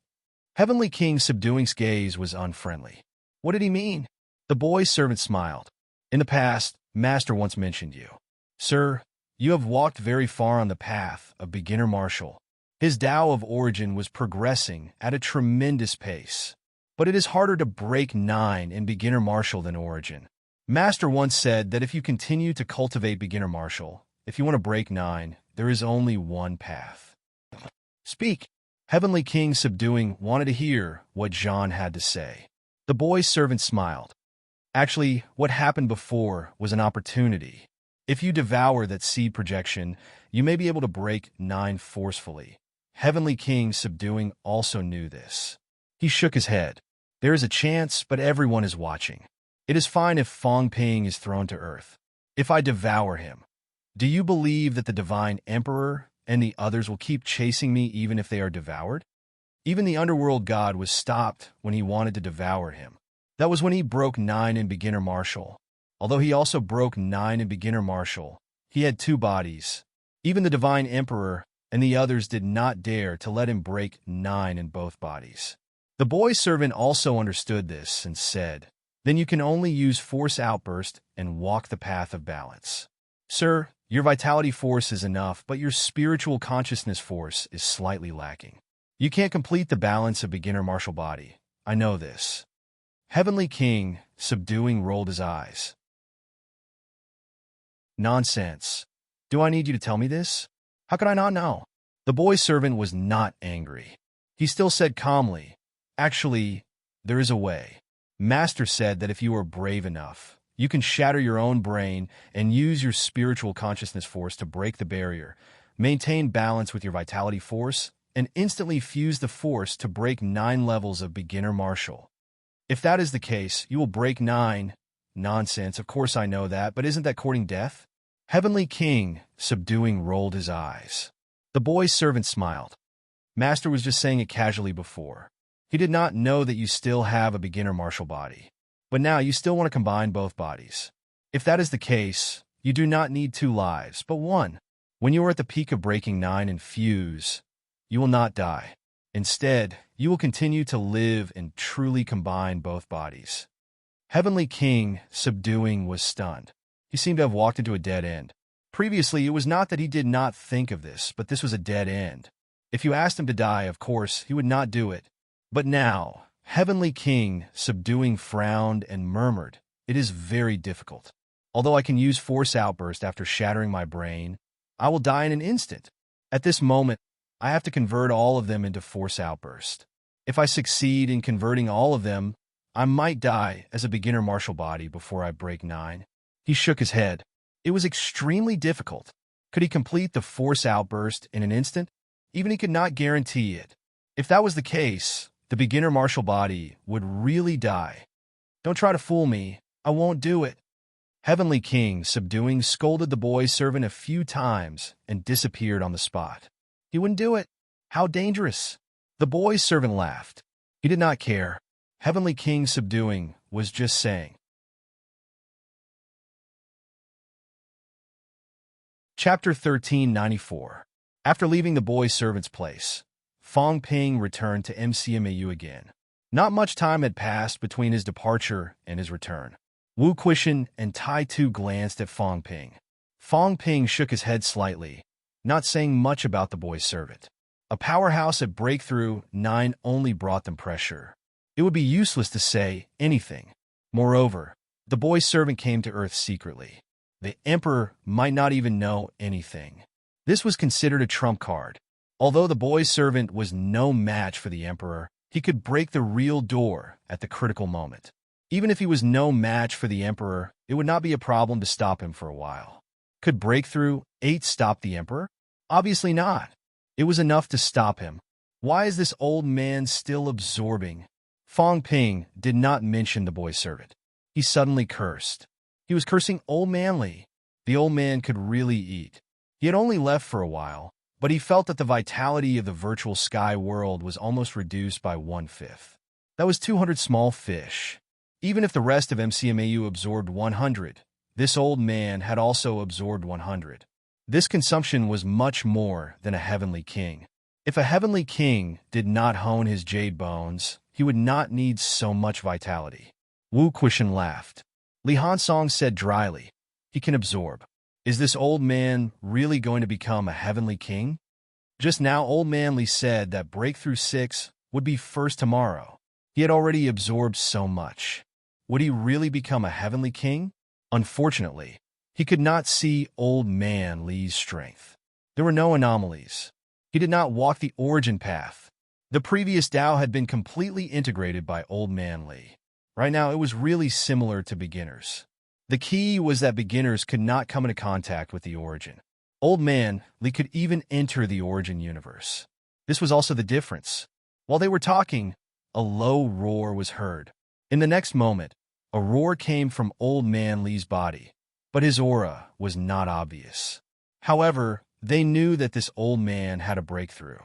A: Heavenly King, subduing's gaze was unfriendly. What did he mean? The boy's servant smiled. In the past, Master once mentioned you. Sir, you have walked very far on the path of beginner martial. His Tao of origin was progressing at a tremendous pace. But it is harder to break 9 in beginner martial than origin. Master once said that if you continue to cultivate beginner martial, if you want to break 9, there is only one path. Speak. Heavenly King, subduing, wanted to hear what Zhan had to say. The boy's servant smiled. Actually, what happened before was an opportunity. If you devour that seed projection, you may be able to break 9 forcefully. Heavenly King, subduing, also knew this. He shook his head. There is a chance, but everyone is watching. It is fine if Fong Ping is thrown to earth. If I devour him, do you believe that the Divine Emperor and the others will keep chasing me even if they are devoured? Even the underworld god was stopped when he wanted to devour him. That was when he broke 9 in beginner martial. Although he also broke 9 in beginner martial, he had 2 bodies. Even the Divine Emperor and the others did not dare to let him break 9 in both bodies. The boy's servant also understood this and said, "Then you can only use force outburst and walk the path of balance." Sir, your vitality force is enough, but your spiritual consciousness force is slightly lacking. You can't complete the balance of beginner martial body. I know this. Heavenly King, subduing, rolled his eyes. Nonsense. Do I need you to tell me this? How could I not know? The boy's servant was not angry. He still said calmly, "Actually, there is a way. Master said that if you are brave enough, you can shatter your own brain and use your spiritual consciousness force to break the barrier, maintain balance with your vitality force, and instantly fuse the force to break 9 levels of beginner martial. If that is the case, you will break 9. Nonsense, of course I know that, but isn't that courting death? Heavenly King, subduing, rolled his eyes. The boy's servant smiled. Master was just saying it casually before. He did not know that you still have a beginner martial body. But now you still want to combine both bodies. If that is the case, you do not need 2 lives, but 1. When you are at the peak of breaking 9 and fuse, you will not die. Instead, you will continue to live and truly combine both bodies. Heavenly King, subduing, was stunned. He seemed to have walked into a dead end. Previously, it was not that he did not think of this, but this was a dead end. If you asked him to die, of course, he would not do it. But now, Heavenly King, subduing, frowned and murmured, "It is very difficult. Although I can use force outburst after shattering my brain, I will die in an instant. At this moment, I have to convert all of them into force outburst. If I succeed in converting all of them, I might die as a beginner martial body before I break 9. He shook his head. It was extremely difficult. Could he complete the force outburst in an instant? Even he could not guarantee it. If that was the case, the beginner martial body would really die. Don't try to fool me. I won't do it. Heavenly King, subduing, scolded the boy servant a few times and disappeared on the spot. He wouldn't do it. How dangerous. The boy servant laughed. He did not care. Heavenly King, subduing, was just saying. Chapter 1394. After leaving the boy servant's place, Fong Ping returned to MCMAU again. Not much time had passed between his departure and his return. Wu Quishan and Tai Tu glanced at Fong Ping. Fong Ping shook his head slightly, not saying much about the boy servant. A powerhouse at Breakthrough 9 only brought them pressure. It would be useless to say anything. Moreover, the boy servant came to Earth secretly. The Emperor might not even know anything. This was considered a trump card. Although the boy servant was no match for the Emperor, he could break the real door at the critical moment. Even if he was no match for the Emperor, it would not be a problem to stop him for a while. Could Breakthrough 8 stop the Emperor? Obviously not. It was enough to stop him. Why is this old man still absorbing? Fong Ping did not mention the boy servant. He suddenly cursed. He was cursing Old Man Li. The old man could really eat. He had only left for a while, but he felt that the vitality of the virtual sky world was almost reduced by 1/5. That was 200 small fish. Even if the rest of MCMAU absorbed 100, this old man had also absorbed 100. This consumption was much more than a heavenly king. If a heavenly king did not hone his jade bones, he would not need so much vitality. Wu Quishan laughed. Li Hansong said dryly, he can absorb. Is this old man really going to become a heavenly king? Just now, Old Man Li said that Breakthrough 6 would be first tomorrow. He had already absorbed so much. Would he really become a heavenly king? Unfortunately, he could not see Old Man Li's strength. There were no anomalies. He did not walk the origin path. The previous Tao had been completely integrated by Old Man Li. Right now, it was really similar to beginners. The key was that beginners could not come into contact with the origin. Old Man Li could even enter the origin universe. This was also the difference. While they were talking, a low roar was heard. In the next moment, a roar came from Old Man Li's body, but his aura was not obvious. However, they knew that this old man had a breakthrough.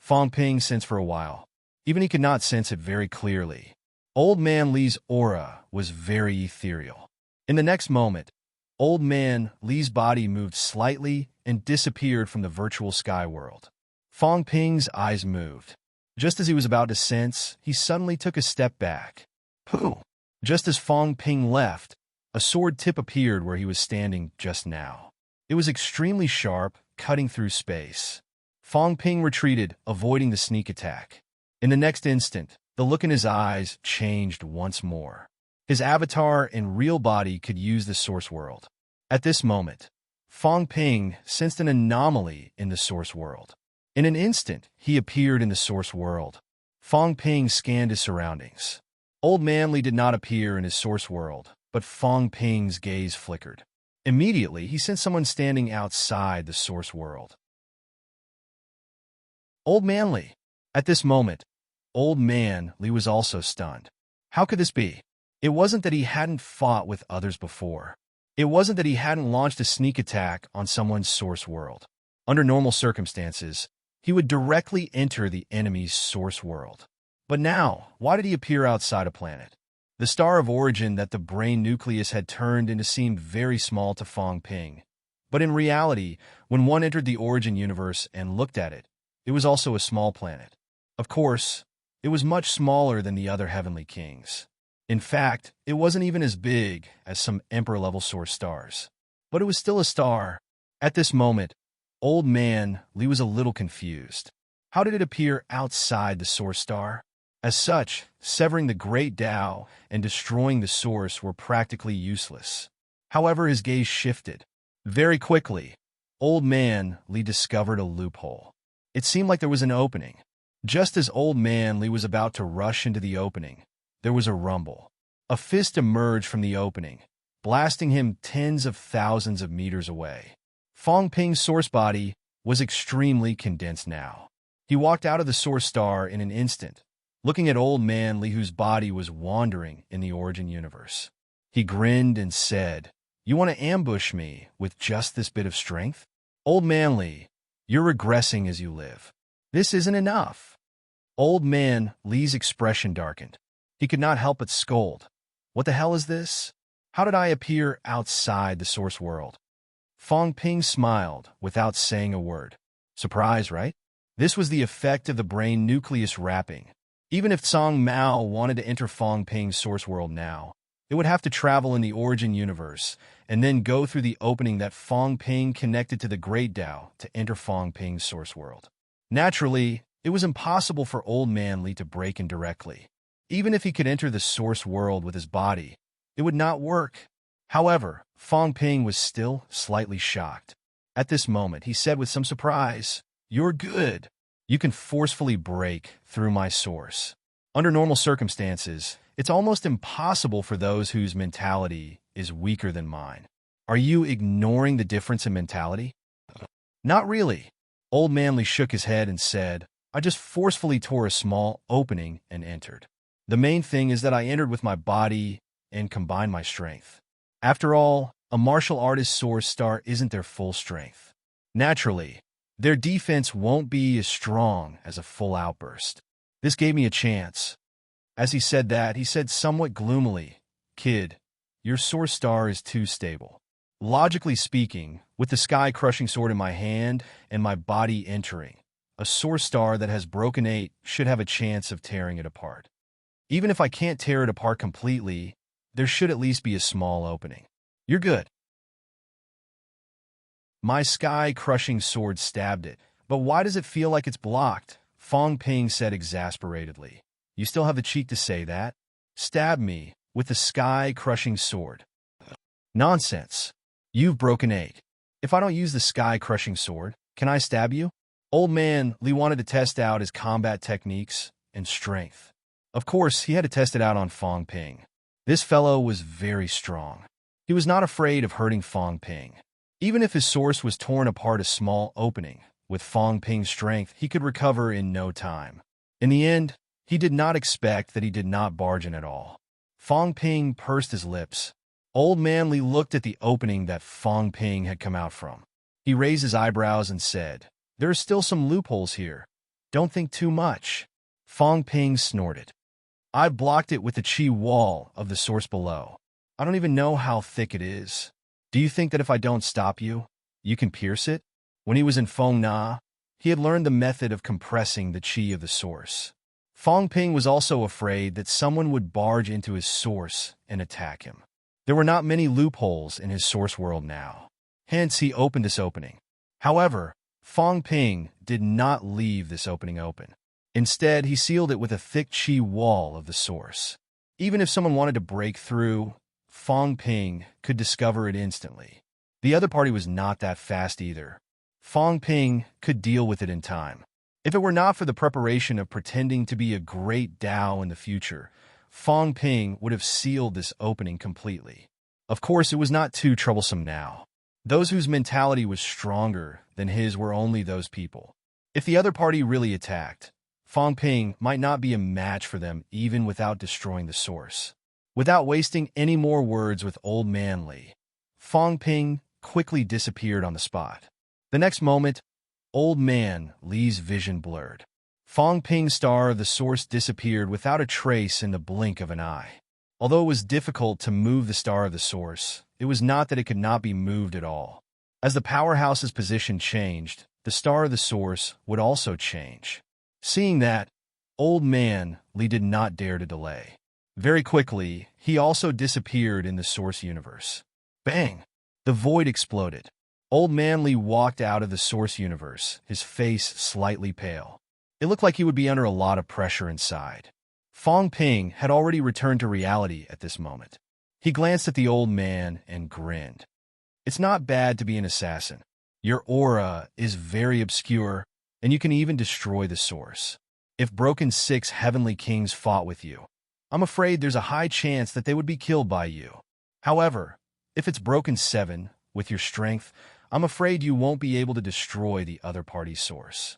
A: Fong Ping sensed for a while. Even he could not sense it very clearly. Old Man Li's aura was very ethereal. In the next moment, Old Man Li's body moved slightly and disappeared from the virtual sky world. Fong Ping's eyes moved. Just as he was about to sense, he suddenly took a step back. Pooh! Just as Fong Ping left, a sword tip appeared where he was standing just now. It was extremely sharp, cutting through space. Fong Ping retreated, avoiding the sneak attack. In the next instant, the look in his eyes changed once more. His avatar and real body could use the source world. At this moment, Fong Ping sensed an anomaly in the source world. In an instant, he appeared in the source world. Fong Ping scanned his surroundings. Old Man Li did not appear in his source world, but Fong Ping's gaze flickered. Immediately, he sensed someone standing outside the source world. Old Man Li. At this moment, Old Man Li was also stunned. How could this be? It wasn't that he hadn't fought with others before. It wasn't that he hadn't launched a sneak attack on someone's source world. Under normal circumstances, he would directly enter the enemy's source world. But now, why did he appear outside a planet? The star of origin that the brain nucleus had turned into seemed very small to Fong Ping. But in reality, when one entered the origin universe and looked at it, it was also a small planet. Of course, it was much smaller than the other heavenly kings. In fact, it wasn't even as big as some Emperor-level source stars. But it was still a star. At this moment, Old Man Li was a little confused. How did it appear outside the source star? As such, severing the great Tao and destroying the source were practically useless. However, his gaze shifted. Very quickly, Old Man Li discovered a loophole. It seemed like there was an opening. Just as Old Man Li was about to rush into the opening, there was a rumble. A fist emerged from the opening, blasting him tens of thousands of meters away. Fong Ping's source body was extremely condensed now. He walked out of the source star in an instant, looking at Old Man Li, whose body was wandering in the origin universe. He grinned and said, "You want to ambush me with just this bit of strength? Old Man Li, you're regressing as you live. This isn't enough." Old Man Li's expression darkened. He could not help but scold. "What the hell is this? How did I appear outside the source world?" Fong Ping smiled without saying a word. Surprise, right? This was the effect of the brain nucleus wrapping. Even if Song Mao wanted to enter Fong Ping's source world now, it would have to travel in the origin universe and then go through the opening that Fong Ping connected to the Great Tao to enter Fong Ping's source world. Naturally, it was impossible for Old Man Li to break in directly. Even if he could enter the source world with his body, it would not work. However, Fong Ping was still slightly shocked. At this moment, he said with some surprise, "You're good. You can forcefully break through my source. Under normal circumstances, it's almost impossible for those whose mentality is weaker than mine. Are you ignoring the difference in mentality?" "Not really." Old Man Li shook his head and said, "I just forcefully tore a small opening and entered. The main thing is that I entered with my body and combined my strength. After all, a martial artist's source star isn't their full strength. Naturally, their defense won't be as strong as a full outburst. This gave me a chance." As he said that, he said somewhat gloomily, "Kid, your source star is too stable. Logically speaking, with the sky-crushing sword in my hand and my body entering, a source star that has broken 8 should have a chance of tearing it apart. Even if I can't tear it apart completely, there should at least be a small opening. You're good." "My sky-crushing sword stabbed it, but why does it feel like it's blocked?" Fong Ping said exasperatedly. "You still have the cheek to say that? Stab me with the sky-crushing sword." "Nonsense. You've broken 8. If I don't use the sky-crushing sword, can I stab you?" Old Man Li wanted to test out his combat techniques and strength. Of course, he had to test it out on Fong Ping. This fellow was very strong. He was not afraid of hurting Fong Ping. Even if his source was torn apart a small opening, with Fong Ping's strength, he could recover in no time. In the end, he did not expect that he did not barge in at all. Fong Ping pursed his lips. Old Man Li looked at the opening that Fong Ping had come out from. He raised his eyebrows and said, "There are still some loopholes here. Don't think too much." Fong Ping snorted. "I blocked it with the chi wall of the source below. I don't even know how thick it is. Do you think that if I don't stop you, you can pierce it?" When he was in Fong Na, he had learned the method of compressing the chi of the source. Fong Ping was also afraid that someone would barge into his source and attack him. There were not many loopholes in his source world now. Hence, he opened this opening. However, Fong Ping did not leave this opening open. Instead, he sealed it with a thick chi wall of the source. Even if someone wanted to break through, Fong Ping could discover it instantly. The other party was not that fast either. Fong Ping could deal with it in time. If it were not for the preparation of pretending to be a great Tao in the future, Fong Ping would have sealed this opening completely. Of course, it was not too troublesome now. Those whose mentality was stronger than his were only those people. If the other party really attacked, Fong Ping might not be a match for them even without destroying the source. Without wasting any more words with Old Man Li, Fong Ping quickly disappeared on the spot. The next moment, Old Man Li's vision blurred. Fong Ping's star of the source disappeared without a trace in the blink of an eye. Although it was difficult to move the star of the source, it was not that it could not be moved at all. As the powerhouse's position changed, the star of the source would also change. Seeing that, Old Man Li did not dare to delay. Very quickly, he also disappeared in the source universe. Bang! The void exploded. Old Man Li walked out of the source universe, his face slightly pale. It looked like he would be under a lot of pressure inside. Fong Ping had already returned to reality at this moment. He glanced at the old man and grinned. "It's not bad to be an assassin. Your aura is very obscure, and you can even destroy the source. If Broken 6 Heavenly Kings fought with you, I'm afraid there's a high chance that they would be killed by you. However, if it's Broken 7, with your strength, I'm afraid you won't be able to destroy the other party's source.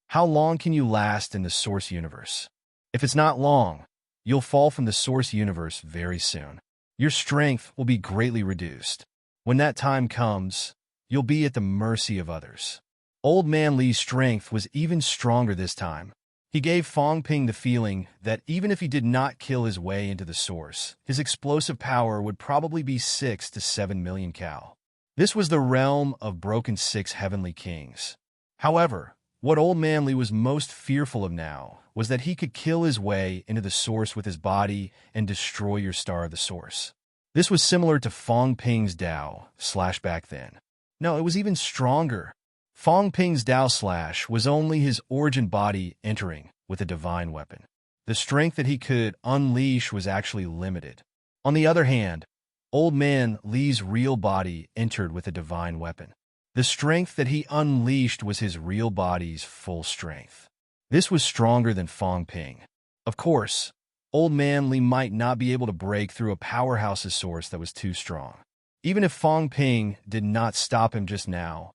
A: How long can you last in the source universe? If it's not long, you'll fall from the source universe very soon. Your strength will be greatly reduced. When that time comes, you'll be at the mercy of others. Old Man Li's strength was even stronger this time. He gave Fong Ping the feeling that even if he did not kill his way into the source, his explosive power would probably be 6 to 7 million cal. This was the realm of broken 6 heavenly kings. However, what Old Man Li was most fearful of now was that he could kill his way into the source with his body and destroy your star of the source. This was similar to Fong Ping's Dao slash back then. No, it was even stronger. Fong Ping's Dao slash was only his origin body entering with a divine weapon. The strength that he could unleash was actually limited. On the other hand, Old Man Li's real body entered with a divine weapon. The strength that he unleashed was his real body's full strength. This was stronger than Fong Ping. Of course, Old Man Li might not be able to break through a powerhouse's source that was too strong. Even if Fong Ping did not stop him just now,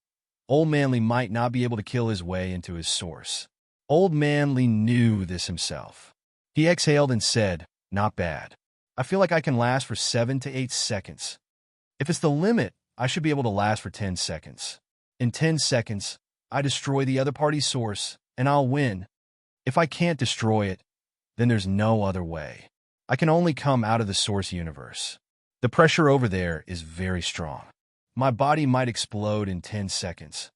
A: Old Man Li might not be able to kill his way into his source. Old Man Li knew this himself. He exhaled and said, "Not bad. I feel like I can last for 7 to 8 seconds. If it's the limit, I should be able to last for 10 seconds. In 10 seconds, I destroy the other party's source, and I'll win. If I can't destroy it, then there's no other way. I can only come out of the source universe. The pressure over there is very strong. My body might explode in 10 seconds.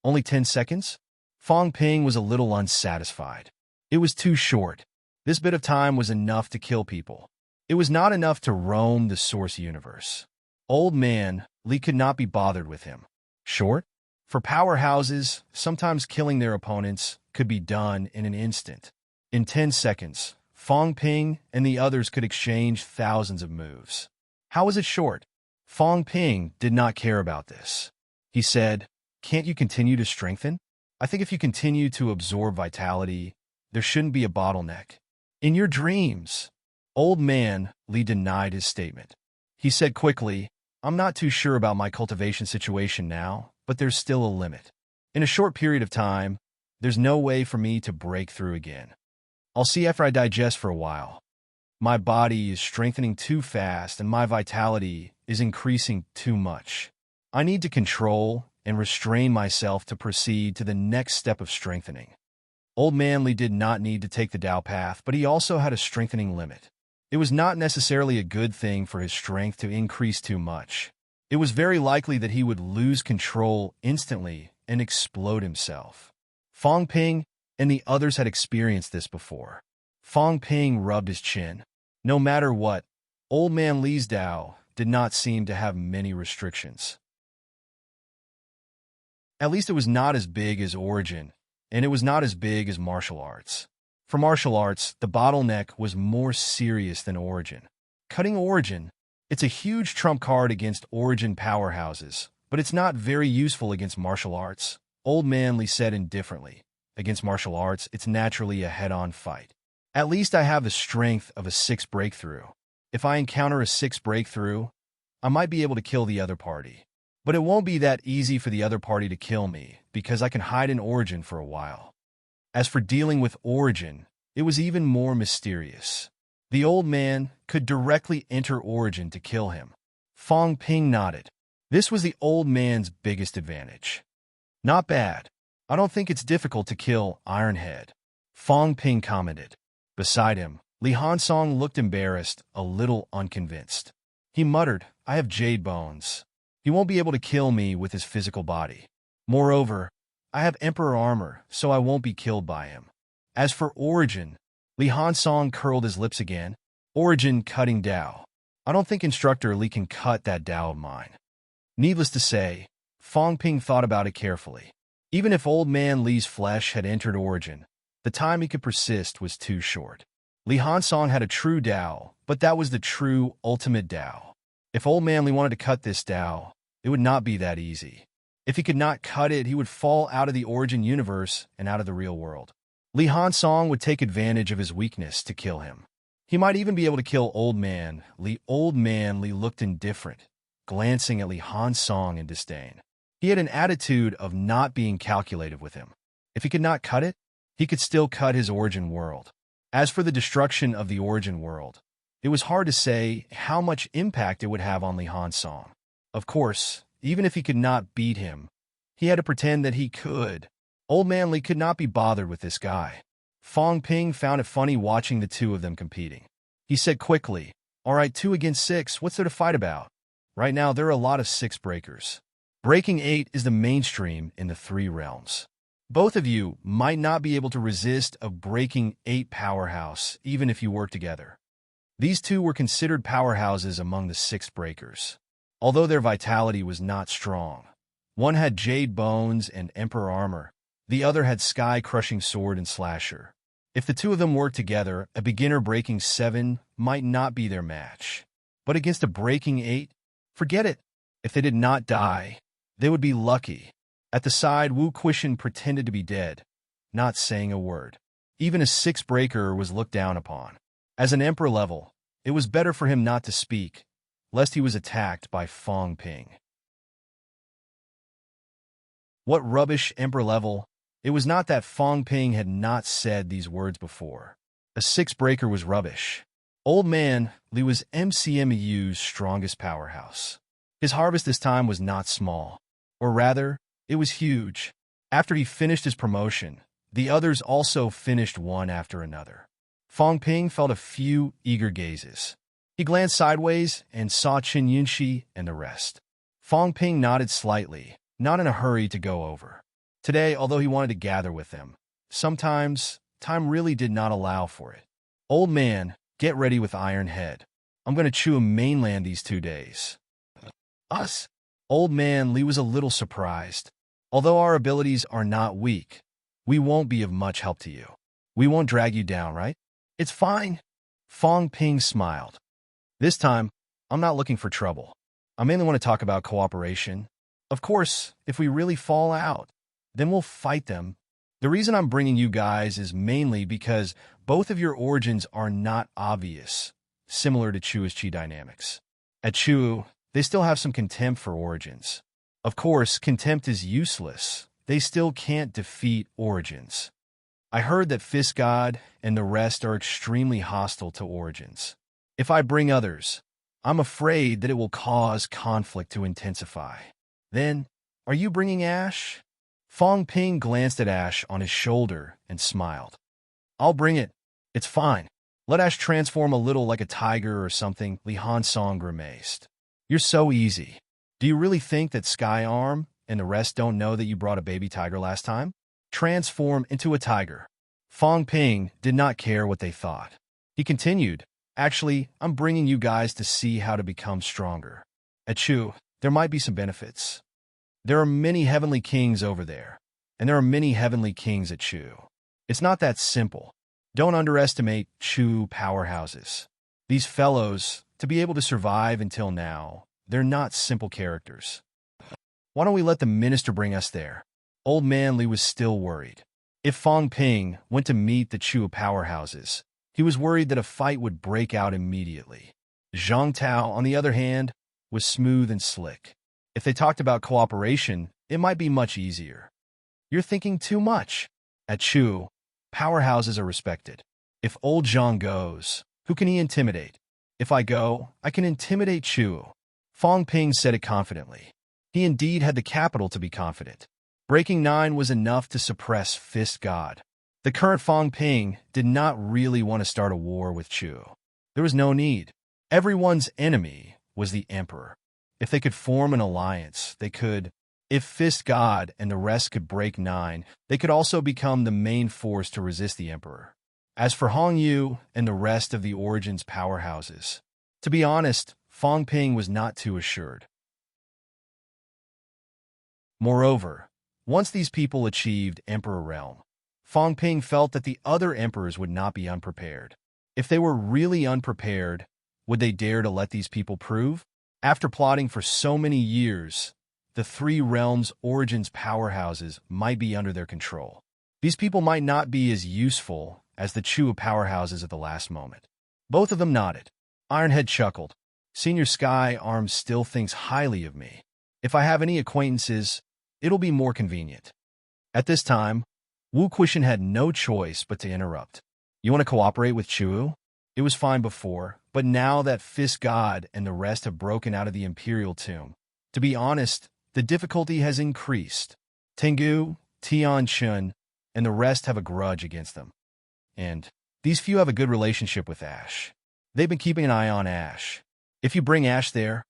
A: Only 10 seconds? Fong Ping was a little unsatisfied. It was too short. This bit of time was enough to kill people. It was not enough to roam the source universe. Old Man Li could not be bothered with him. Short? For powerhouses, sometimes killing their opponents could be done in an instant. In 10 seconds, Fong Ping and the others could exchange thousands of moves. How was it short? Fong Ping did not care about this. He said, "Can't you continue to strengthen? I think if you continue to absorb vitality, there shouldn't be a bottleneck." In your dreams, Old Man Li denied his statement. He said quickly, "I'm not too sure about my cultivation situation now, but there's still a limit. In a short period of time, there's no way for me to break through again. I'll see after I digest for a while. My body is strengthening too fast and my vitality is increasing too much. I need to control and restrain myself to proceed to the next step of strengthening." Old Man Li did not need to take the Tao path, but he also had a strengthening limit. It was not necessarily a good thing for his strength to increase too much. It was very likely that he would lose control instantly and explode himself. Fong Ping and the others had experienced this before. Fong Ping rubbed his chin. No matter what, Old Man Li's Tao did not seem to have many restrictions. At least it was not as big as Origin, and it was not as big as martial arts. For martial arts, the bottleneck was more serious than Origin. Cutting Origin, it's a huge trump card against Origin powerhouses, but it's not very useful against martial arts. Old Man Li said indifferently. Against martial arts, it's naturally a head-on fight. At least I have the strength of a 6 breakthrough. If I encounter a 6 breakthrough, I might be able to kill the other party. But it won't be that easy for the other party to kill me, because I can hide in Origin for a while. As for dealing with Origin, it was even more mysterious. The old man could directly enter Origin to kill him. Fong Ping nodded. This was the old man's biggest advantage. Not bad. I don't think it's difficult to kill Ironhead, Fong Ping commented. Beside him, Li Hansong looked embarrassed, a little unconvinced. He muttered, "I have jade bones. He won't be able to kill me with his physical body. Moreover, I have Emperor armor, so I won't be killed by him." As for Origin, Li Hansong curled his lips again. Origin cutting Dao. I don't think Instructor Li can cut that Dao of mine. Needless to say, Fong Ping thought about it carefully. Even if Old Man Li's flesh had entered Origin, the time he could persist was too short. Li Hansong had a true Dao, but that was the true ultimate Dao. If Old Man Li wanted to cut this Dao, it would not be that easy. If he could not cut it, he would fall out of the Origin universe and out of the real world. Li Hansong would take advantage of his weakness to kill him. He might even be able to kill Old Man Li. Old Man Li looked indifferent. glancing at Li Han's song in disdain. He had an attitude of not being calculative with him. If he could not cut it, he could still cut his origin world. As for the destruction of the origin world, it was hard to say how much impact it would have on Li Han's song. Of course, even if he could not beat him, he had to pretend that he could. Old Man Li could not be bothered with this guy. Fong Ping found it funny watching the two of them competing. He said quickly, "All right, 2 against 6, what's there to fight about? Right now, there are a lot of 6 breakers. Breaking 8 is the mainstream in the 3 realms. Both of you might not be able to resist a breaking 8 powerhouse, even if you work together." These two were considered powerhouses among the 6 breakers, although their vitality was not strong. One had jade bones and emperor armor. The other had sky-crushing sword and slasher. If the two of them worked together, a beginner breaking 7 might not be their match. But against a breaking 8, forget it. If they did not die, they would be lucky. At the side, Wu Quishan pretended to be dead, not saying a word. Even a 6 breaker was looked down upon. As an emperor level, it was better for him not to speak, lest he was attacked by Fong Ping. What rubbish, emperor level? It was not that Fong Ping had not said these words before. A 6 breaker was rubbish. Old Man Li was MCMEU's strongest powerhouse. His harvest this time was not small, or rather, it was huge. After he finished his promotion, the others also finished one after another. Fong Ping felt a few eager gazes. He glanced sideways and saw Qin Yunxi and the rest. Fong Ping nodded slightly, not in a hurry to go over. Today, although he wanted to gather with them, sometimes time really did not allow for it. Old Man, get ready with Iron Head. I'm going to chew a mainland these 2 days. Us? Old Man Li was a little surprised. Although our abilities are not weak, we won't be of much help to you. We won't drag you down, right? It's fine. Fong Ping smiled. This time, I'm not looking for trouble. I mainly want to talk about cooperation. Of course, if we really fall out, then we'll fight them. The reason I'm bringing you guys is mainly because both of your origins are not obvious, similar to Chu's Chi dynamics. At Chu, they still have some contempt for origins. Of course, contempt is useless. They still can't defeat origins. I heard that Fist God and the rest are extremely hostile to origins. If I bring others, I'm afraid that it will cause conflict to intensify. Then, are you bringing Ash? Fong Ping glanced at Ash on his shoulder and smiled. I'll bring it. It's fine. Let Ash transform a little like a tiger or something, Li Han Song grimaced. You're so easy. Do you really think that Sky Arm and the rest don't know that you brought a baby tiger last time? Transform into a tiger. Fong Ping did not care what they thought. He continued, actually, I'm bringing you guys to see how to become stronger. At Chu, there might be some benefits. There are many heavenly kings over there, and there are many heavenly kings at Chu. It's not that simple. Don't underestimate Chu powerhouses. These fellows, to be able to survive until now, they're not simple characters. Why don't we let the minister bring us there? Old Man Li was still worried. If Fong Ping went to meet the Chu powerhouses, he was worried that a fight would break out immediately. Zhang Tao, on the other hand, was smooth and slick. If they talked about cooperation, it might be much easier. You're thinking too much. At Chu, powerhouses are respected. If old Zhang goes, who can he intimidate? If I go, I can intimidate Chu. Fong Ping said it confidently. He indeed had the capital to be confident. Breaking 9 was enough to suppress Fist God. The current Fong Ping did not really want to start a war with Chu. There was no need. Everyone's enemy was the Emperor. If they could form an alliance, they could. If Fist God and the rest could break 9, they could also become the main force to resist the Emperor. As for Hong Yu and the rest of the Origins powerhouses, to be honest, Fong Ping was not too assured. Moreover, once these people achieved Emperor Realm, Fong Ping felt that the other emperors would not be unprepared. If they were really unprepared, would they dare to let these people prove? After plotting for so many years, the 3 realms' Origins powerhouses might be under their control. These people might not be as useful as the Chu powerhouses at the last moment. Both of them nodded. Ironhead chuckled. Senior Sky Arms still thinks highly of me. If I have any acquaintances, it'll be more convenient. At this time, Wu Quishan had no choice but to interrupt. You want to cooperate with Chu? It was fine before, but now that Fist God and the rest have broken out of the Imperial Tomb, to be honest, the difficulty has increased. Tengu, Tian Chun, and the rest have a grudge against them. And these few have a good relationship with Ash. They've been keeping an eye on Ash. If you bring Ash there,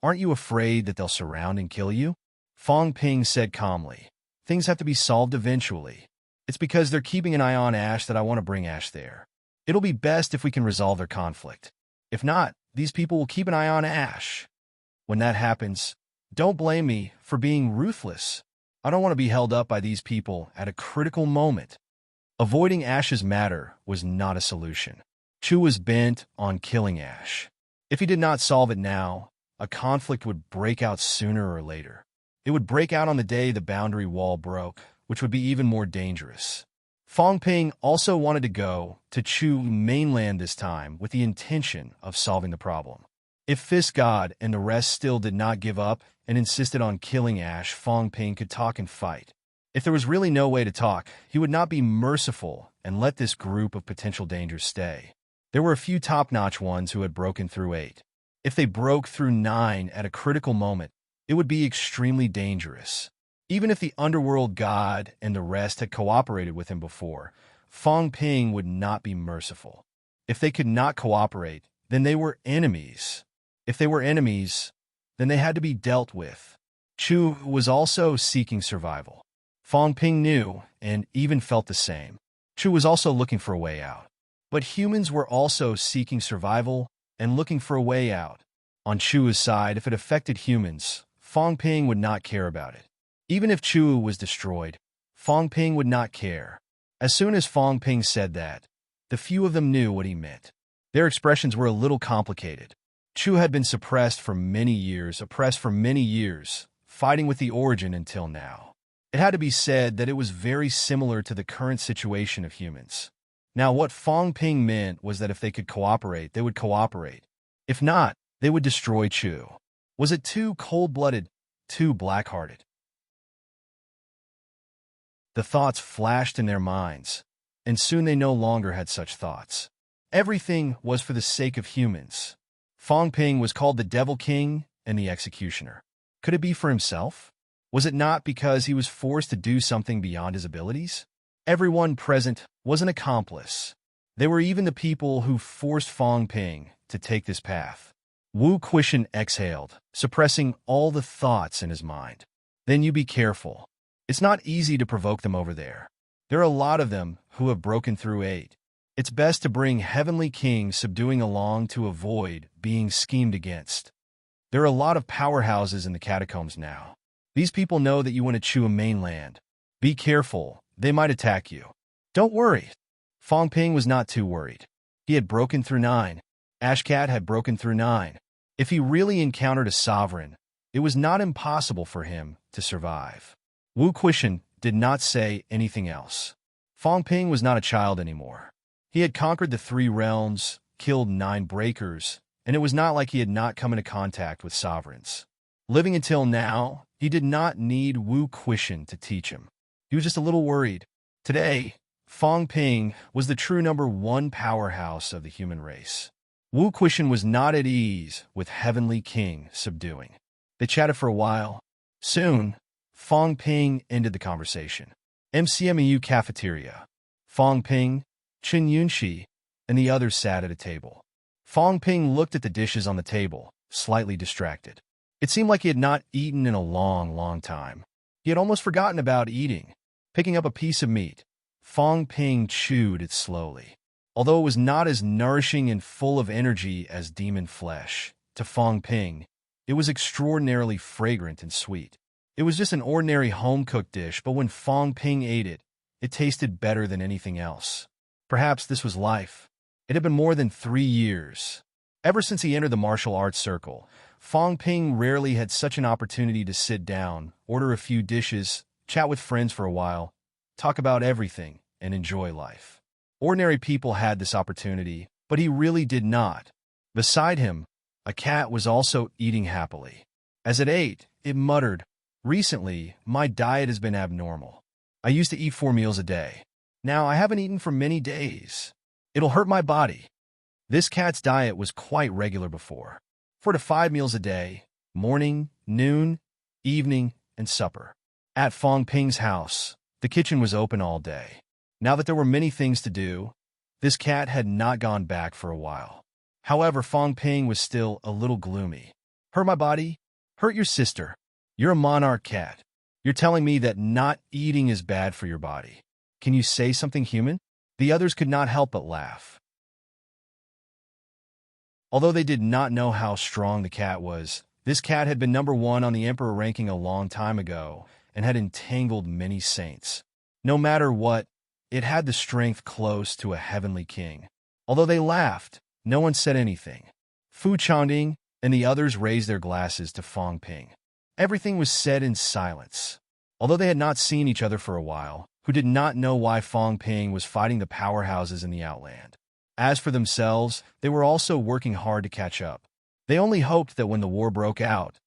A: aren't you afraid that they'll surround and kill you? Fong Ping said calmly. Things have to be solved eventually. It's because they're keeping an eye on Ash that I want to bring Ash there. It'll be best if we can resolve their conflict. If not, these people will keep an eye on Ash. When that happens, don't blame me for being ruthless. I don't want to be held up by these people at a critical moment. Avoiding Ash's matter was not a solution. Chu was bent on killing Ash. If he did not solve it now, a conflict would break out sooner or later. It would break out on the day the boundary wall broke, which would be even more dangerous. Fong Ping also wanted to go to Chu mainland this time with the intention of solving the problem. If Fist God and the rest still did not give up and insisted on killing Ash, Fong Ping could talk and fight. If there was really no way to talk, he would not be merciful and let this group of potential dangers stay. There were a few top-notch ones who had broken through 8. If they broke through 9 at a critical moment, it would be extremely dangerous. Even if the underworld god and the rest had cooperated with him before, Fong Ping would not be merciful. If they could not cooperate, then they were enemies. If they were enemies, then they had to be dealt with. Chu was also seeking survival. Fong Ping knew and even felt the same. Chu was also looking for a way out. But humans were also seeking survival and looking for a way out. On Chu's side, if it affected humans, Fong Ping would not care about it. Even if Chu was destroyed, Fong Ping would not care. As soon as Fong Ping said that, the few of them knew what he meant. Their expressions were a little complicated. Chu had been oppressed for many years, fighting with the origin until now. It had to be said that it was very similar to the current situation of humans. Now, what Fong Ping meant was that if they could cooperate, they would cooperate. If not, they would destroy Chu. Was it too cold-blooded, too black-hearted? The thoughts flashed in their minds, and soon they no longer had such thoughts. Everything was for the sake of humans. Fong Ping was called the Devil King and the Executioner. Could it be for himself? Was it not because he was forced to do something beyond his abilities? Everyone present was an accomplice. They were even the people who forced Fong Ping to take this path. Wu Quishan exhaled, suppressing all the thoughts in his mind. Then you be careful. It's not easy to provoke them over there. There are a lot of them who have broken through 8. It's best to bring Heavenly King subduing along to avoid being schemed against. There are a lot of powerhouses in the catacombs now. These people know that you want to chew a mainland. Be careful, they might attack you. Don't worry. Fong Ping was not too worried. He had broken through 9. Ashcat had broken through 9. If he really encountered a sovereign, it was not impossible for him to survive. Wu Quishan did not say anything else. Fong Ping was not a child anymore. He had conquered the 3 realms, killed 9 breakers, and it was not like he had not come into contact with sovereigns. Living until now, he did not need Wu Quishan to teach him. He was just a little worried. Today, Fong Ping was the true number 1 powerhouse of the human race. Wu Quishan was not at ease with Heavenly King subduing. They chatted for a while. Soon, Fong Ping ended the conversation. MCMEU cafeteria. Fong Ping, Chen Yunxi, and the others sat at a table. Fong Ping looked at the dishes on the table, slightly distracted. It seemed like he had not eaten in a long time. He had almost forgotten about eating. Picking up a piece of meat, Fong Ping chewed it slowly. Although it was not as nourishing and full of energy as demon flesh, to Fong Ping, it was extraordinarily fragrant and sweet. It was just an ordinary home-cooked dish, but when Fong Ping ate it, it tasted better than anything else. Perhaps this was life. It had been more than 3 years. Ever since he entered the martial arts circle, Fong Ping rarely had such an opportunity to sit down, order a few dishes, chat with friends for a while, talk about everything, and enjoy life. Ordinary people had this opportunity, but he really did not. Beside him, A cat was also eating happily. As it ate, it muttered, "Recently, my diet has been abnormal. I used to eat 4 meals a day. Now I haven't eaten for many days. It'll hurt my body." This cat's diet was quite regular before. 4 to 5 meals a day, morning, noon, evening, and supper. At Fong Ping's house, the kitchen was open all day. Now that there were many things to do, this cat had not gone back for a while. However, Fong Ping was still a little gloomy. "Hurt my body? Hurt your sister. You're a monarch cat. You're telling me that not eating is bad for your body. Can you say something human?" The others could not help but laugh. Although they did not know how strong the cat was, this cat had been #1 on the emperor ranking a long time ago and had entangled many saints. No matter what, it had the strength close to a heavenly king. Although they laughed, no one said anything. Fu Changding and the others raised their glasses to Fong Ping. Everything was said in silence. Although they had not seen each other for a while, who did not know why Fong Ping was fighting the powerhouses in the outland. As for themselves, they were also working hard to catch up. They only hoped that when the war broke out,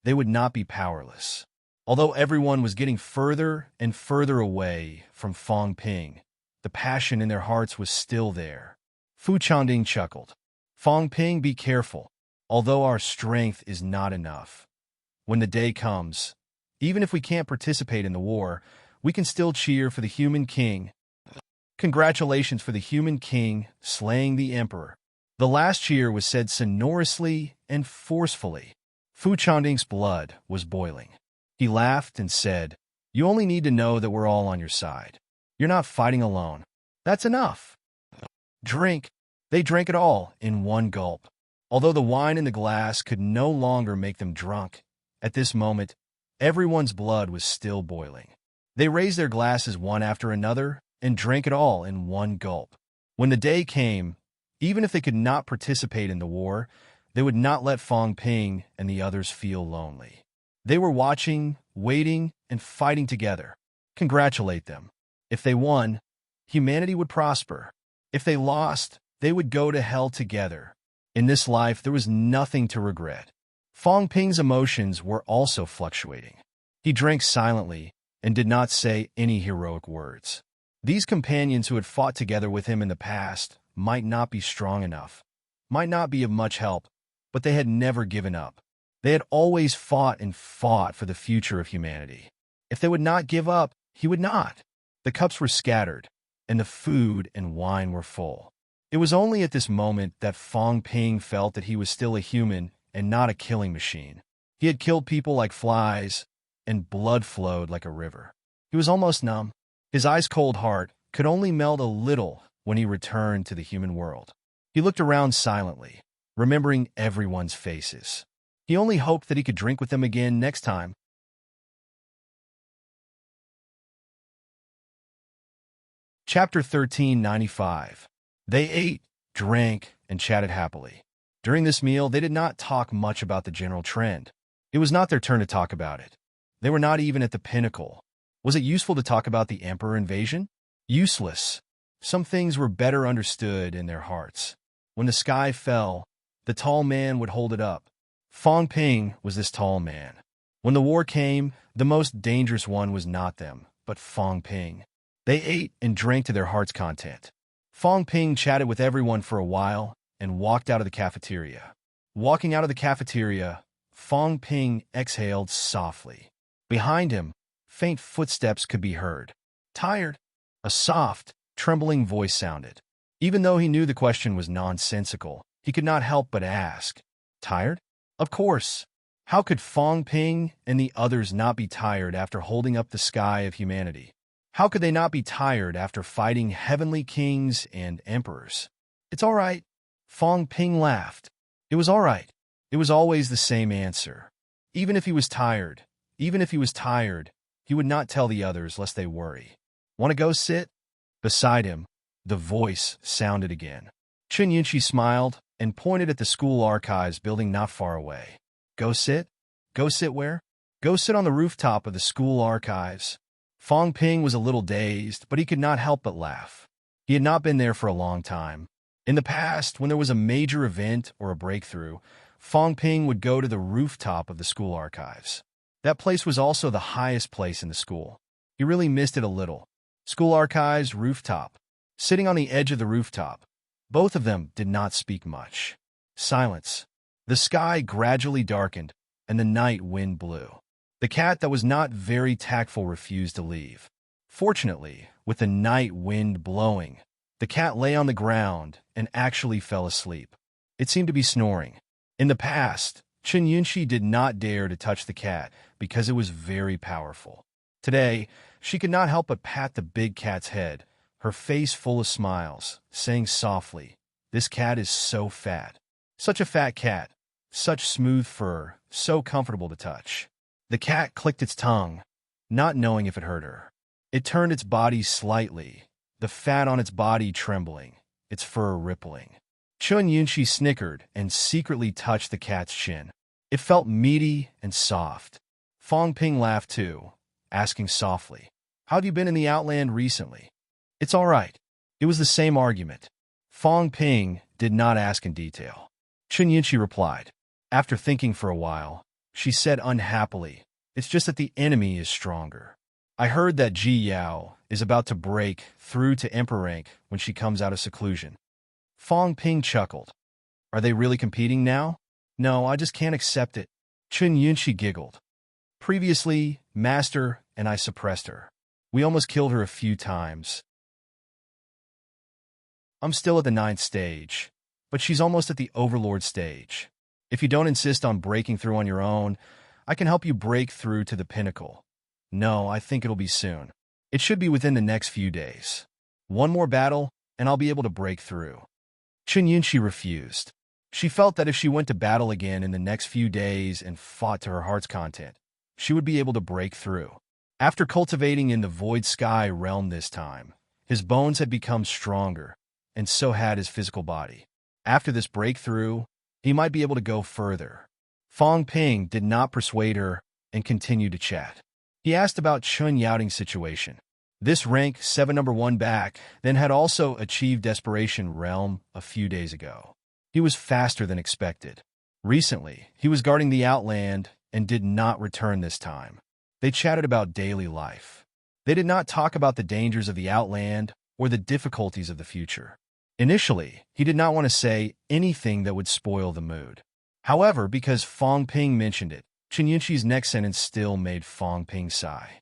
A: they would not be powerless. Although everyone was getting further and further away from Fong Ping, the passion in their hearts was still there. Fu Changding chuckled. "Fong Ping, be careful. Although our strength is not enough, when the day comes, even if we can't participate in the war, we can still cheer for the human king. Congratulations for the human king slaying the emperor." The last cheer was said sonorously and forcefully. Fu Changding's blood was boiling. He laughed and said, "You only need to know that we're all on your side. You're not fighting alone. That's enough. Drink." They drank it all in one gulp. Although the wine in the glass could no longer make them drunk, at this moment, everyone's blood was still boiling. They raised their glasses one after another and drank it all in one gulp. When the day came, even if they could not participate in the war, they would not let Fong Ping and the others feel lonely. They were watching, waiting, and fighting together. Congratulate them. If they won, humanity would prosper. If they lost, they would go to hell together. In this life, there was nothing to regret. Fong Ping's emotions were also fluctuating. He drank silently and did not say any heroic words. These companions who had fought together with him in the past might not be strong enough, might not be of much help, but they had never given up. They had always fought and fought for the future of humanity. If they would not give up, he would not. The cups were scattered, and the food and wine were full. It was only at this moment that Fong Ping felt that he was still a human and not a killing machine. He had killed people like flies, and blood flowed like a river. He was almost numb. His ice-cold heart could only melt a little when he returned to the human world. He looked around silently, remembering everyone's faces. He only hoped that he could drink with them again next time. Chapter 1395. They ate, drank, and chatted happily. During this meal, they did not talk much about the general trend. It was not their turn to talk about it. They were not even at the pinnacle. Was it useful to talk about the emperor invasion? Useless. Some things were better understood in their hearts. When the sky fell, the tall man would hold it up. Fong Ping was this tall man. When the war came, the most dangerous one was not them, but Fong Ping. They ate and drank to their heart's content. Fong Ping chatted with everyone for a while and walked out of the cafeteria. Walking out of the cafeteria, Fong Ping exhaled softly. Behind him, faint footsteps could be heard. "Tired?" A soft, trembling voice sounded. Even though he knew the question was nonsensical, he could not help but ask, "Tired?" Of course. How could Fong Ping and the others not be tired after holding up the sky of humanity? How could they not be tired after fighting heavenly kings and emperors? "It's all right." Fong Ping laughed. It was all right. It was always the same answer. Even if he was tired, he would not tell the others lest they worry. "Want to go sit?" Beside him, the voice sounded again. Chen Yunqi smiled and pointed at the school archives building not far away. "Go sit?" "Go sit where?" "Go sit on the rooftop of the school archives." Fong Ping was a little dazed, but he could not help but laugh. He had not been there for a long time. In the past, when there was a major event or a breakthrough, Fong Ping would go to the rooftop of the school archives. That place was also the highest place in the school. He really missed it a little. School archives, rooftop. Sitting on the edge of the rooftop, both of them did not speak much. Silence. The sky gradually darkened, and the night wind blew. The cat that was not very tactful refused to leave. Fortunately, with the night wind blowing, the cat lay on the ground and actually fell asleep. It seemed to be snoring. In the past, Chen Yunxi did not dare to touch the cat because it was very powerful. Today, she could not help but pat the big cat's head, her face full of smiles, saying softly, "This cat is so fat. Such a fat cat. Such smooth fur, so comfortable to touch." The cat clicked its tongue, not knowing if it hurt her. It turned its body slightly, the fat on its body trembling, its fur rippling. Chen Yunxi snickered and secretly touched the cat's chin. It felt meaty and soft. Fong Ping laughed too, asking softly, "How have you been in the Outland recently?" "It's all right." It was the same argument. Fong Ping did not ask in detail. Chen Yunxi replied. After thinking for a while, she said unhappily, "It's just that the enemy is stronger. I heard that Ji Yao is about to break through to Emperor rank when she comes out of seclusion." Fong Ping chuckled. "Are they really competing now?" "No, I just can't accept it." Chen Yunxi giggled. "Previously, Master and I suppressed her. We almost killed her a few times. I'm still at the 9th stage, but she's almost at the Overlord stage. If you don't insist on breaking through on your own, I can help you break through to the pinnacle. No, I think it'll be soon. It should be within the next few days. One more battle, and I'll be able to break through." Chen Yunxi refused. She felt that if she went to battle again in the next few days and fought to her heart's content, she would be able to break through. After cultivating in the Void Sky realm this time, his bones had become stronger, and so had his physical body. After this breakthrough, he might be able to go further. Fong Ping did not persuade her and continued to chat. He asked about Chun Yaoting's situation. This rank 7 number 1 back then had also achieved Desperation Realm a few days ago. He was faster than expected. Recently, he was guarding the Outland and did not return this time. They chatted about daily life. They did not talk about the dangers of the Outland or the difficulties of the future. Initially, he did not want to say anything that would spoil the mood. However, because Fong Ping mentioned it, Chen Yunxi's next sentence still made Fong Ping sigh.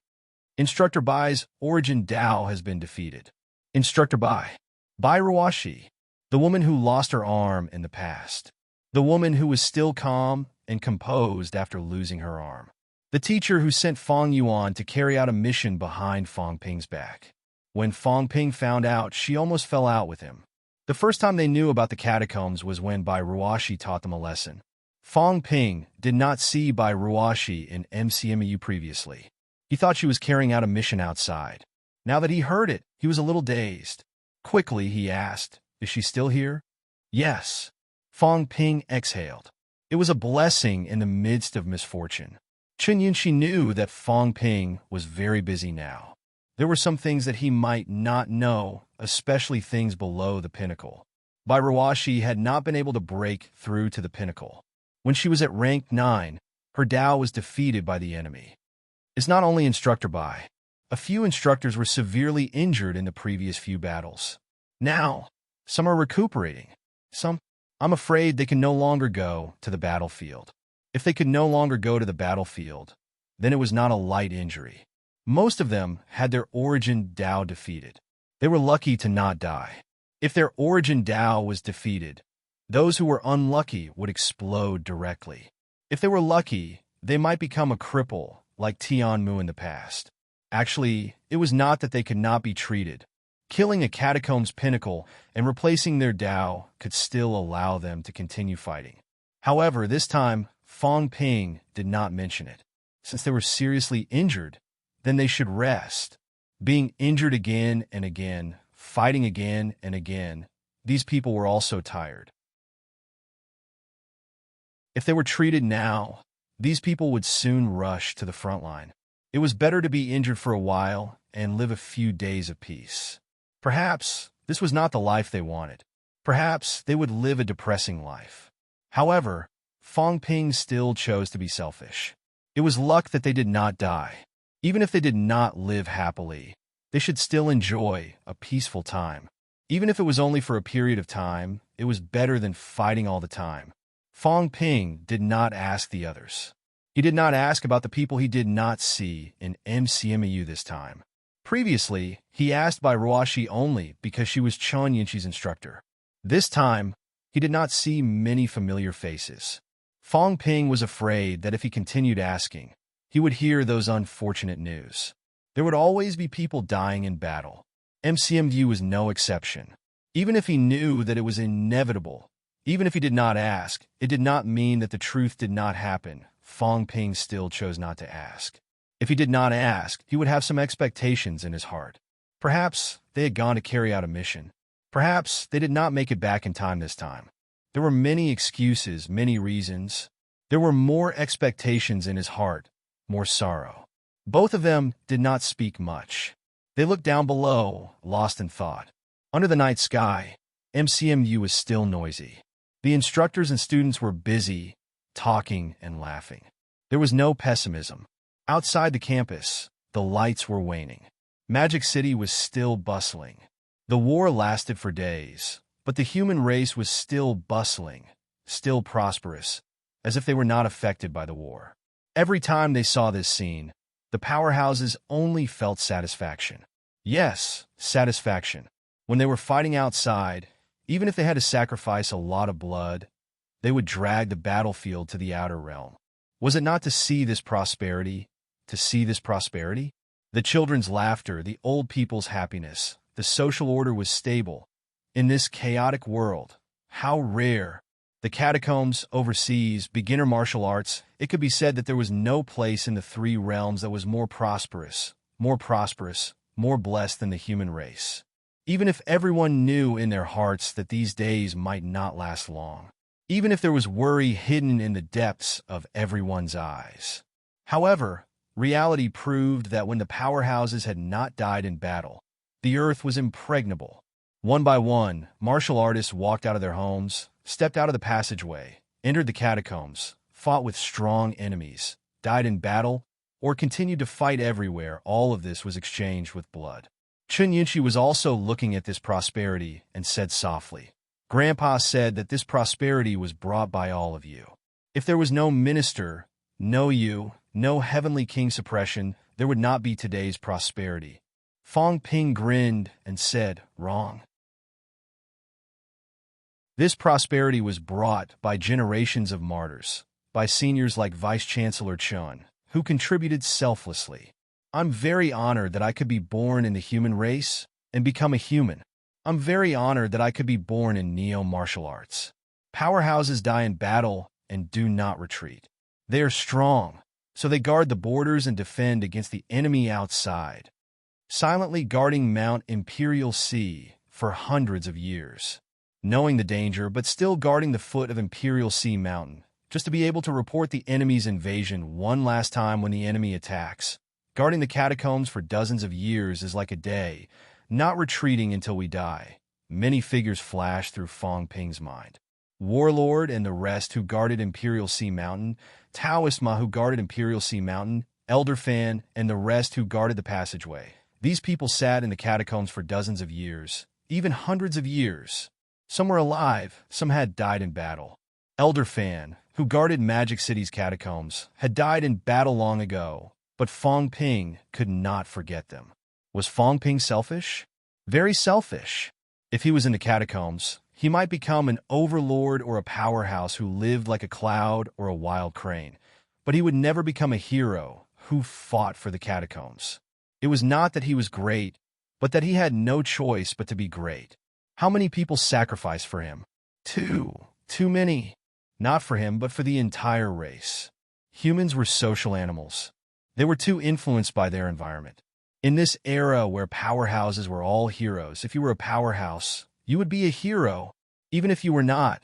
A: Instructor Bai's Origin Dao has been defeated. Instructor Bai Ruoshi, the woman who lost her arm in the past. The woman who was still calm and composed after losing her arm. The teacher who sent Fong Yuan to carry out a mission behind Fong Ping's back. When Fong Ping found out, she almost fell out with him. The first time they knew about the catacombs was when Bai Ruoshi taught them a lesson. Fong Ping did not see Bai Ruoshi in MCMU previously. He thought she was carrying out a mission outside. Now that he heard it, he was a little dazed. Quickly, he asked, "Is she still here?" "Yes." Fong Ping exhaled. It was a blessing in the midst of misfortune. Chen Yunxi knew that Fong Ping was very busy now. There were some things that he might not know, especially things below the pinnacle. Bai Ruoshi had not been able to break through to the pinnacle. When she was at rank 9, her Dao was defeated by the enemy. It's not only Instructor Bai. A few instructors were severely injured in the previous few battles. Now, some are recuperating. I'm afraid they can no longer go to the battlefield. If they could no longer go to the battlefield, then it was not a light injury. Most of them had their Origin Dao defeated. They were lucky to not die. If their Origin Dao was defeated, those who were unlucky would explode directly. If they were lucky, they might become a cripple like Tianmu in the past. Actually, it was not that they could not be treated. Killing a catacomb's pinnacle and replacing their Dao could still allow them to continue fighting. However, this time, Fong Ping did not mention it. Since they were seriously injured, then they should rest. Being injured again and again, fighting again and again, these people were also tired. If they were treated now, these people would soon rush to the front line. It was better to be injured for a while and live a few days of peace. Perhaps this was not the life they wanted. Perhaps they would live a depressing life. However, Fong Ping still chose to be selfish. It was luck that they did not die. Even if they did not live happily, they should still enjoy a peaceful time. Even if it was only for a period of time, it was better than fighting all the time. Fong Ping did not ask the others. He did not ask about the people he did not see in MCMU this time. Previously, he asked by Ruashi only because she was Chun Yinchi's instructor. This time, he did not see many familiar faces. Fong Ping was afraid that if he continued asking, he would hear those unfortunate news. There would always be people dying in battle. MCMU was no exception. Even if he knew that it was inevitable, even if he did not ask, it did not mean that the truth did not happen. Fong Ping still chose not to ask. If he did not ask, he would have some expectations in his heart. Perhaps they had gone to carry out a mission. Perhaps they did not make it back in time this time. There were many excuses, many reasons. There were more expectations in his heart, more sorrow. Both of them did not speak much. They looked down below, lost in thought. Under the night sky, MCMU was still noisy. The instructors and students were busy, talking and laughing. There was no pessimism. Outside the campus, the lights were waning. Magic City was still bustling. The war lasted for days, but the human race was still bustling, still prosperous, as if they were not affected by the war. Every time they saw this scene, the powerhouses only felt satisfaction. Yes, satisfaction. When they were fighting outside, even if they had to sacrifice a lot of blood, they would drag the battlefield to the outer realm. Was it not to see this prosperity? To see this prosperity? The children's laughter, the old people's happiness, the social order was stable. In this chaotic world, how rare. The catacombs, overseas, beginner martial arts, it could be said that there was no place in the three realms that was more prosperous, more blessed than the human race. Even if everyone knew in their hearts that these days might not last long. Even if there was worry hidden in the depths of everyone's eyes. However, reality proved that when the powerhouses had not died in battle, the earth was impregnable. One by one, martial artists walked out of their homes, stepped out of the passageway, entered the catacombs, fought with strong enemies, died in battle, or continued to fight everywhere. All of this was exchanged with blood. Chun Yinchi was also looking at this prosperity and said softly, "Grandpa said that this prosperity was brought by all of you. If there was no minister, no you, no heavenly king suppression, there would not be today's prosperity." Fong Ping grinned and said, "Wrong. This prosperity was brought by generations of martyrs, by seniors like Vice-Chancellor Chun, who contributed selflessly. I'm very honored that I could be born in the human race and become a human. I'm very honored that I could be born in neo-martial arts. Powerhouses die in battle and do not retreat. They are strong, so they guard the borders and defend against the enemy outside, silently guarding Mount Imperial Sea for hundreds of years. Knowing the danger, but still guarding the foot of Imperial Sea Mountain, just to be able to report the enemy's invasion one last time when the enemy attacks. Guarding the catacombs for dozens of years is like a day, not retreating until we die." Many figures flashed through Fong Ping's mind. Warlord and the rest who guarded Imperial Sea Mountain, Taoist Ma who guarded Imperial Sea Mountain, Elder Fan and the rest who guarded the passageway. These people sat in the catacombs for dozens of years, even hundreds of years. Some were alive, some had died in battle. Elder Fan, who guarded Magic City's catacombs, had died in battle long ago, but Fong Ping could not forget them. Was Fong Ping selfish? Very selfish. If he was in the catacombs, he might become an overlord or a powerhouse who lived like a cloud or a wild crane, but he would never become a hero who fought for the catacombs. It was not that he was great, but that he had no choice but to be great. How many people sacrificed for him? Too many. Not for him, but for the entire race. Humans were social animals. They were too influenced by their environment. In this era where powerhouses were all heroes, if you were a powerhouse, you would be a hero. Even if you were not,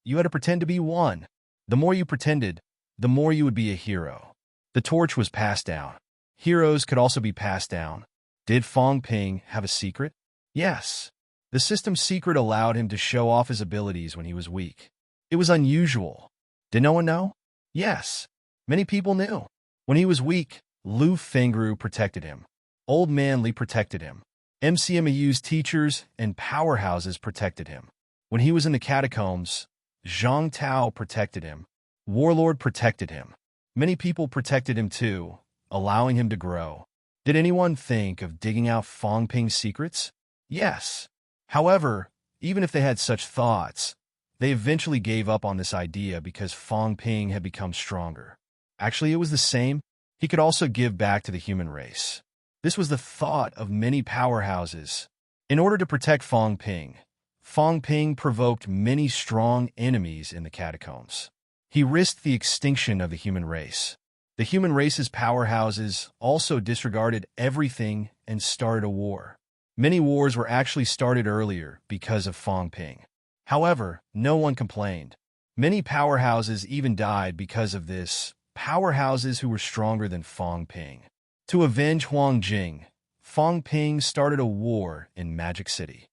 A: you had to pretend to be one. The more you pretended, the more you would be a hero. The torch was passed down. Heroes could also be passed down. Did Fong Ping have a secret? Yes. The system's secret allowed him to show off his abilities when he was weak. It was unusual. Did no one know? Yes, many people knew. When he was weak, Lu Fengru protected him. Old Man Li protected him. MCMAU's teachers and powerhouses protected him. When he was in the catacombs, Zhang Tao protected him. Warlord protected him. Many people protected him too, allowing him to grow. Did anyone think of digging out Fang Ping's secrets? Yes. However, even if they had such thoughts, they eventually gave up on this idea because Fang Ping had become stronger. Actually, it was the same. He could also give back to the human race. This was the thought of many powerhouses. In order to protect Fang Ping provoked many strong enemies in the catacombs. He risked the extinction of the human race. The human race's powerhouses also disregarded everything and started a war. Many wars were actually started earlier because of Fang Ping. However, no one complained. Many powerhouses even died because of this, powerhouses who were stronger than Fang Ping. To avenge Huang Jing, Fang Ping started a war in Magic City.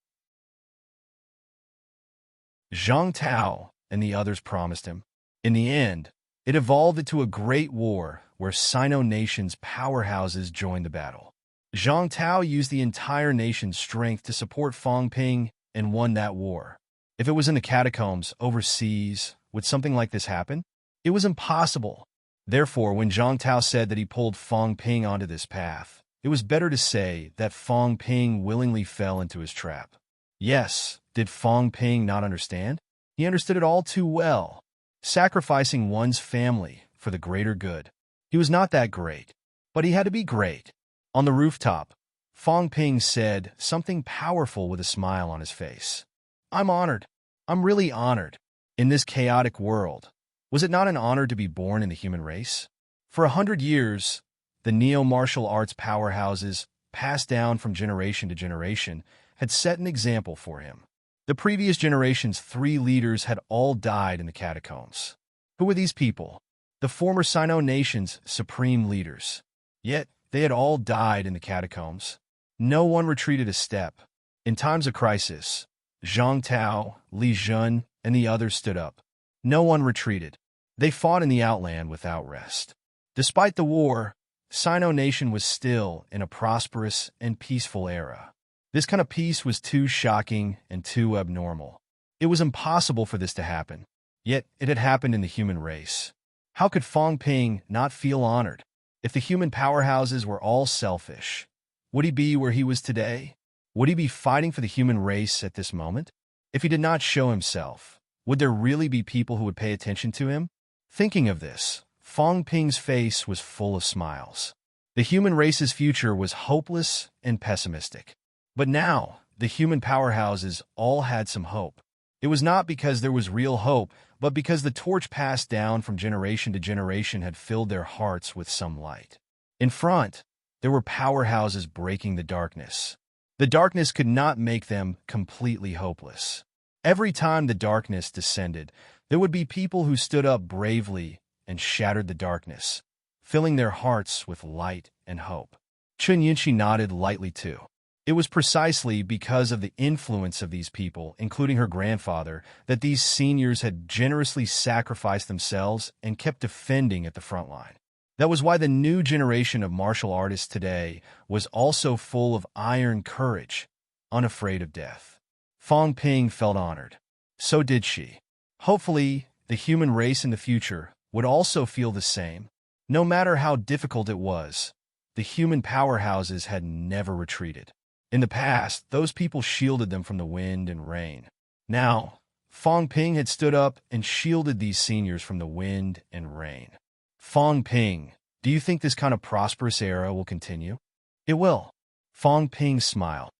A: Zhang Tao and the others promised him. In the end, it evolved into a great war where Sino nation's powerhouses joined the battle. Zhang Tao used the entire nation's strength to support Fang Ping and won that war. If it was in the catacombs overseas, would something like this happen? It was impossible. Therefore, when Zhang Tao said that he pulled Fang Ping onto this path, it was better to say that Fang Ping willingly fell into his trap. Yes, did Fang Ping not understand? He understood it all too well. Sacrificing one's family for the greater good. He was not that great, but he had to be great. On the rooftop, Fang Ping said something powerful with a smile on his face. I'm honored. I'm really honored. In this chaotic world, was it not an honor to be born in the human race? For 100 years, the neo-martial arts powerhouses, passed down from generation to generation, had set an example for him. The previous generation's 3 leaders had all died in the catacombs. Who were these people? The former Sino nation's supreme leaders. Yet, they had all died in the catacombs. No one retreated a step. In times of crisis, Zhang Tao, Li Jun, and the others stood up. No one retreated. They fought in the outland without rest. Despite the war, Sino nation was still in a prosperous and peaceful era. This kind of peace was too shocking and too abnormal. It was impossible for this to happen. Yet, it had happened in the human race. How could Fang Ping not feel honored? If the human powerhouses were all selfish, would he be where he was today? Would he be fighting for the human race at this moment? If he did not show himself, would there really be people who would pay attention to him? Thinking of this, Fang Ping's face was full of smiles. The human race's future was hopeless and pessimistic. But now, the human powerhouses all had some hope. It was not because there was real hope, but because the torch passed down from generation to generation had filled their hearts with some light. In front, there were powerhouses breaking the darkness. The darkness could not make them completely hopeless. Every time the darkness descended, there would be people who stood up bravely and shattered the darkness, filling their hearts with light and hope. Chun Yinshi nodded lightly too. It was precisely because of the influence of these people, including her grandfather, that these seniors had generously sacrificed themselves and kept defending at the front line. That was why the new generation of martial artists today was also full of iron courage, unafraid of death. Fang Ping felt honored. So did she. Hopefully, the human race in the future would also feel the same. No matter how difficult it was, the human powerhouses had never retreated. In the past, those people shielded them from the wind and rain. Now, Fang Ping had stood up and shielded these seniors from the wind and rain. Fang Ping, do you think this kind of prosperous era will continue? It will. Fang Ping smiled.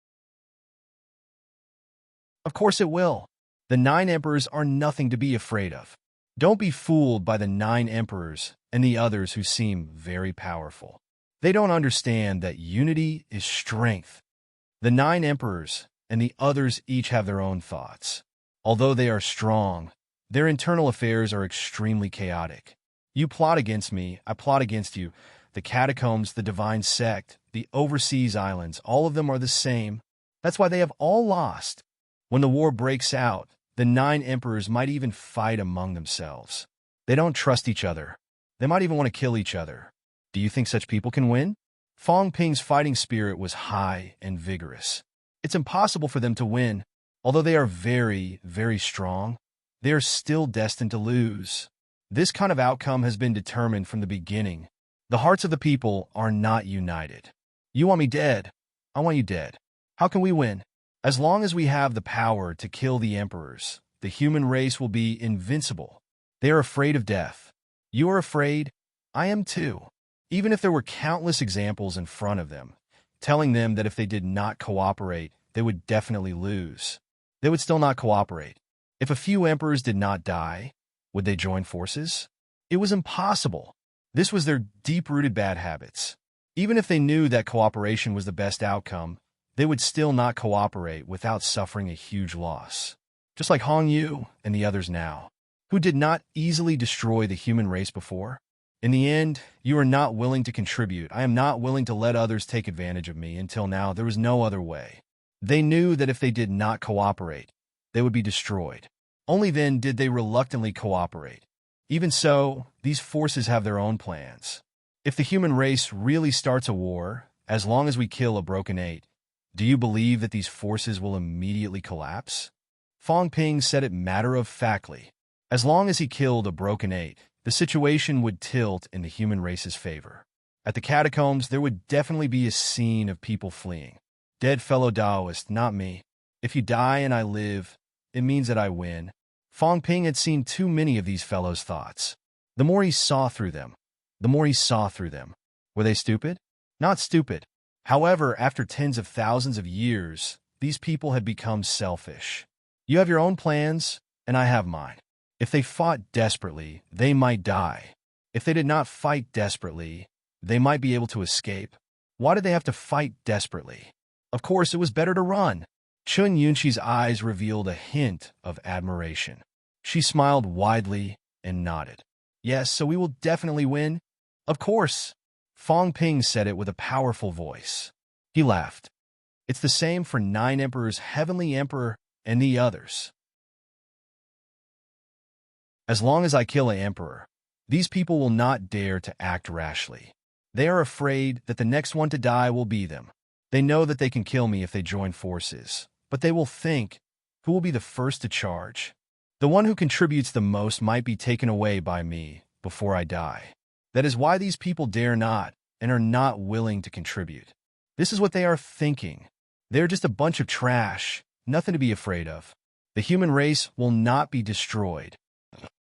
A: Of course it will. The 9 emperors are nothing to be afraid of. Don't be fooled by the 9 emperors and the others who seem very powerful. They don't understand that unity is strength. The 9 emperors and the others each have their own thoughts. Although they are strong, their internal affairs are extremely chaotic. You plot against me, I plot against you. The catacombs, the divine sect, the overseas islands, all of them are the same. That's why they have all lost. When the war breaks out, the 9 emperors might even fight among themselves. They don't trust each other. They might even want to kill each other. Do you think such people can win? Fong Ping's fighting spirit was high and vigorous. It's impossible for them to win. Although they are very, very strong, they are still destined to lose. This kind of outcome has been determined from the beginning. The hearts of the people are not united. You want me dead. I want you dead. How can we win? As long as we have the power to kill the emperors, the human race will be invincible. They are afraid of death. You are afraid. I am too. Even if there were countless examples in front of them, telling them that if they did not cooperate, they would definitely lose. They would still not cooperate. If a few emperors did not die, would they join forces? It was impossible. This was their deep-rooted bad habits. Even if they knew that cooperation was the best outcome, they would still not cooperate without suffering a huge loss. Just like Hong Yu and the others now, who did not easily destroy the human race before. In the end, you are not willing to contribute. I am not willing to let others take advantage of me. Until now, there was no other way. They knew that if they did not cooperate, they would be destroyed. Only then did they reluctantly cooperate. Even so, these forces have their own plans. If the human race really starts a war, as long as we kill a broken eight, do you believe that these forces will immediately collapse? Fong Ping said it matter-of-factly. As long as he killed a broken eight, the situation would tilt in the human race's favor. At the catacombs, there would definitely be a scene of people fleeing. Dead fellow Taoist, not me. If you die and I live, it means that I win. Fong Ping had seen too many of these fellows' thoughts. The more he saw through them, the more he saw through them. Were they stupid? Not stupid. However, after tens of thousands of years, these people had become selfish. You have your own plans, and I have mine. If they fought desperately, they might die. If they did not fight desperately, they might be able to escape. Why did they have to fight desperately? Of course, it was better to run. Chun Yunqi's eyes revealed a hint of admiration. She smiled widely and nodded. Yes, so we will definitely win? Of course. Fong Ping said it with a powerful voice. He laughed. It's the same for 9 emperors, Heavenly Emperor, and the others. As long as I kill an emperor, these people will not dare to act rashly. They are afraid that the next one to die will be them. They know that they can kill me if they join forces, but they will think, who will be the first to charge? The one who contributes the most might be taken away by me before I die. That is why these people dare not and are not willing to contribute. This is what they are thinking. They're just a bunch of trash, nothing to be afraid of. The human race will not be destroyed.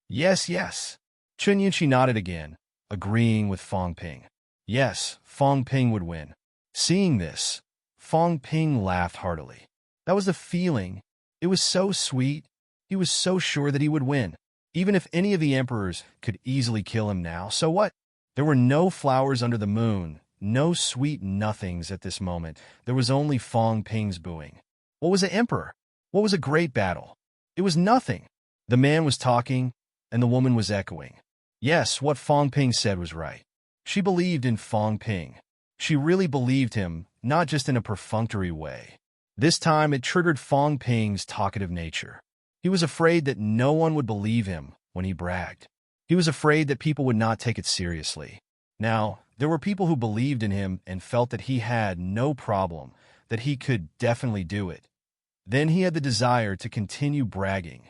A: Yes, yes. Chun Yunqi nodded again, agreeing with Fong Ping. Yes, Fong Ping would win. Seeing this, Fong Ping laughed heartily. That was the feeling. It was so sweet. He was so sure that he would win. Even if any of the emperors could easily kill him now, so what? There were no flowers under the moon, no sweet nothings at this moment. There was only Fong Ping's booing. What was an emperor? What was a great battle? It was nothing. The man was talking, and the woman was echoing. Yes, what Fong Ping said was right. She believed in Fong Ping. She really believed him, not just in a perfunctory way. This time it triggered Fong Ping's talkative nature. He was afraid that no one would believe him when he bragged. He was afraid that people would not take it seriously. Now, there were people who believed in him and felt that he had no problem, that he could definitely do it. Then he had the desire to continue bragging.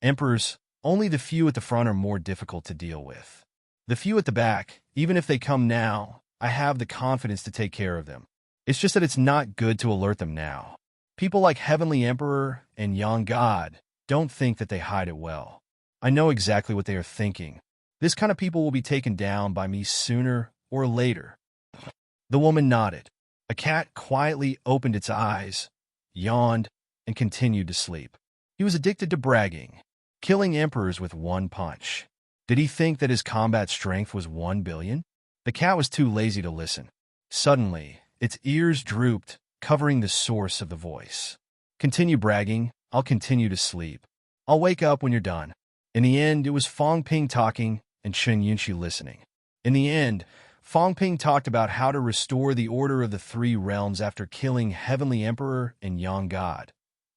A: Emperors, only the few at the front are more difficult to deal with. The few at the back, even if they come now, I have the confidence to take care of them. It's just that it's not good to alert them now. People like Heavenly Emperor and Young God don't think that they hide it well. I know exactly what they are thinking. This kind of people will be taken down by me sooner or later. The woman nodded. A cat quietly opened its eyes, yawned, and continued to sleep. He was addicted to bragging, killing emperors with one punch. Did he think that his combat strength was 1 billion? The cat was too lazy to listen. Suddenly, its ears drooped, covering the source of the voice. Continue bragging. I'll continue to sleep. I'll wake up when you're done. In the end, it was Fong Ping talking and Chun Yunqi listening. In the end, Fong Ping talked about how to restore the order of the 3 realms after killing Heavenly Emperor and Young God,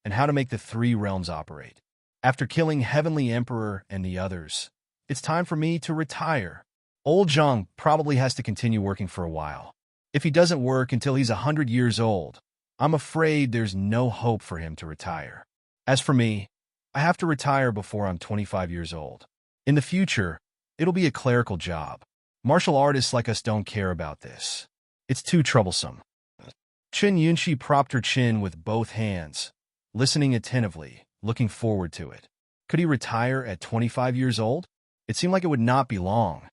A: and how to make the 3 realms operate. After killing Heavenly Emperor and the others, It's time for me to retire. Old Zhang probably has to continue working for a while. If he doesn't work until he's 100 years old, I'm afraid there's no hope for him to retire. As for me, I have to retire before I'm 25 years old. In the future, it'll be a clerical job. Martial artists like us don't care about this. It's too troublesome. Chen Yunxi propped her chin with both hands, listening attentively, looking forward to it. Could he retire at 25 years old? It seemed like it would not be long.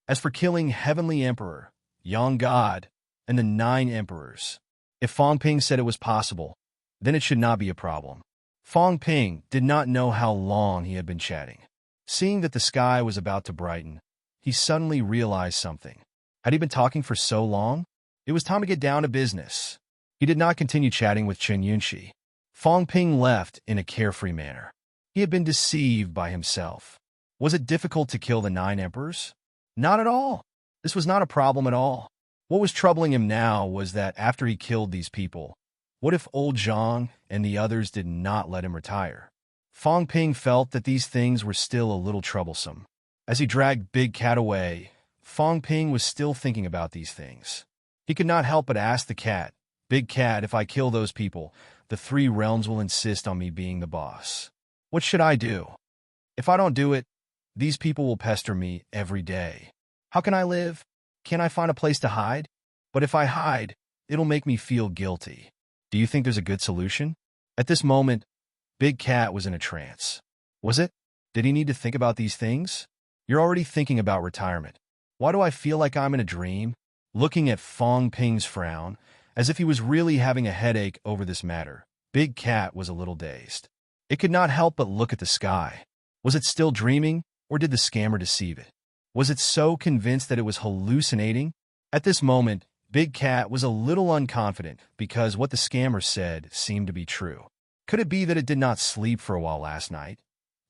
A: As for killing Heavenly Emperor, Yang God, and the 9 emperors, if Fong Ping said it was possible, then it should not be a problem. Fong Ping did not know how long he had been chatting. Seeing that the sky was about to brighten, he suddenly realized something. Had he been talking for so long? It was time to get down to business. He did not continue chatting with Chen Yunxi. Fong Ping left in a carefree manner. He had been deceived by himself. Was it difficult to kill the 9 emperors? Not at all. This was not a problem at all. What was troubling him now was that after he killed these people, what if old Zhang and the others did not let him retire? Fong Ping felt that these things were still a little troublesome. As he dragged Big Cat away, Fong Ping was still thinking about these things. He could not help but ask the cat, "Big Cat, if I kill those people, the 3 realms will insist on me being the boss. What should I do? If I don't do it, these people will pester me every day. How can I live? Can't I find a place to hide? But if I hide, it'll make me feel guilty. Do you think there's a good solution?" At this moment, Big Cat was in a trance. Was it? Did he need to think about these things? You're already thinking about retirement. Why do I feel like I'm in a dream? Looking at Fong Ping's frown, as if he was really having a headache over this matter, Big Cat was a little dazed. It could not help but look at the sky. Was it still dreaming, or did the scammer deceive it? Was it so convinced that it was hallucinating? At this moment, Big Cat was a little unconfident because what the scammer said seemed to be true. Could it be that it did not sleep for a while last night,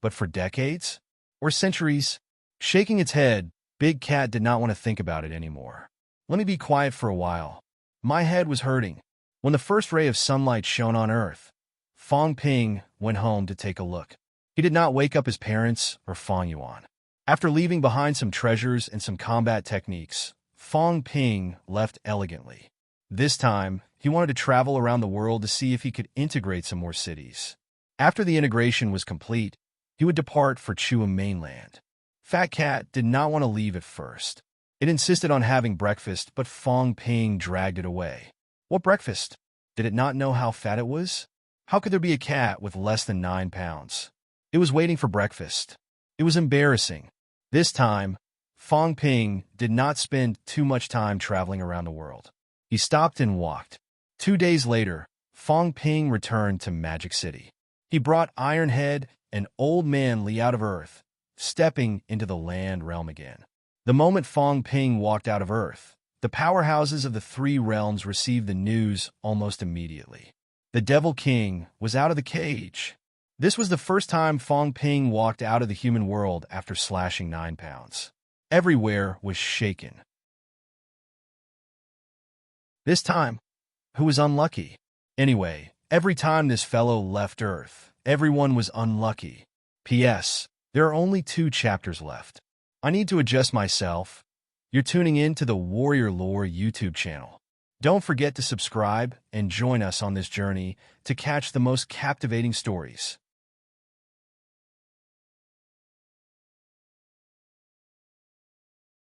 A: but for decades? Or centuries? Shaking its head, Big Cat did not want to think about it anymore. Let me be quiet for a while. My head was hurting. When the first ray of sunlight shone on Earth, Fong Ping went home to take a look. He did not wake up his parents or Fong Yuan. After leaving behind some treasures and some combat techniques, Fong Ping left elegantly. This time, he wanted to travel around the world to see if he could integrate some more cities. After the integration was complete, he would depart for Chua mainland. Fat Cat did not want to leave at first. It insisted on having breakfast, but Fong Ping dragged it away. What breakfast? Did it not know how fat it was? How could there be a cat with less than 9 pounds? It was waiting for breakfast. It was embarrassing. This time, Fong Ping did not spend too much time traveling around the world. He stopped and walked. 2 days later, Fong Ping returned to Magic City. He brought Ironhead and Old Man Li out of Earth, stepping into the land realm again. The moment Fong Ping walked out of Earth, the powerhouses of the 3 realms received the news almost immediately. The Devil King was out of the cage. This was the first time Fong Ping walked out of the human world after slashing 9 pounds. Everywhere was shaken. This time, who was unlucky? Anyway, every time this fellow left Earth, everyone was unlucky. P.S. There are only 2 chapters left. I need to adjust myself. You're tuning in to the Warrior Lore YouTube channel. Don't forget to subscribe and join us on this journey to catch the most captivating stories.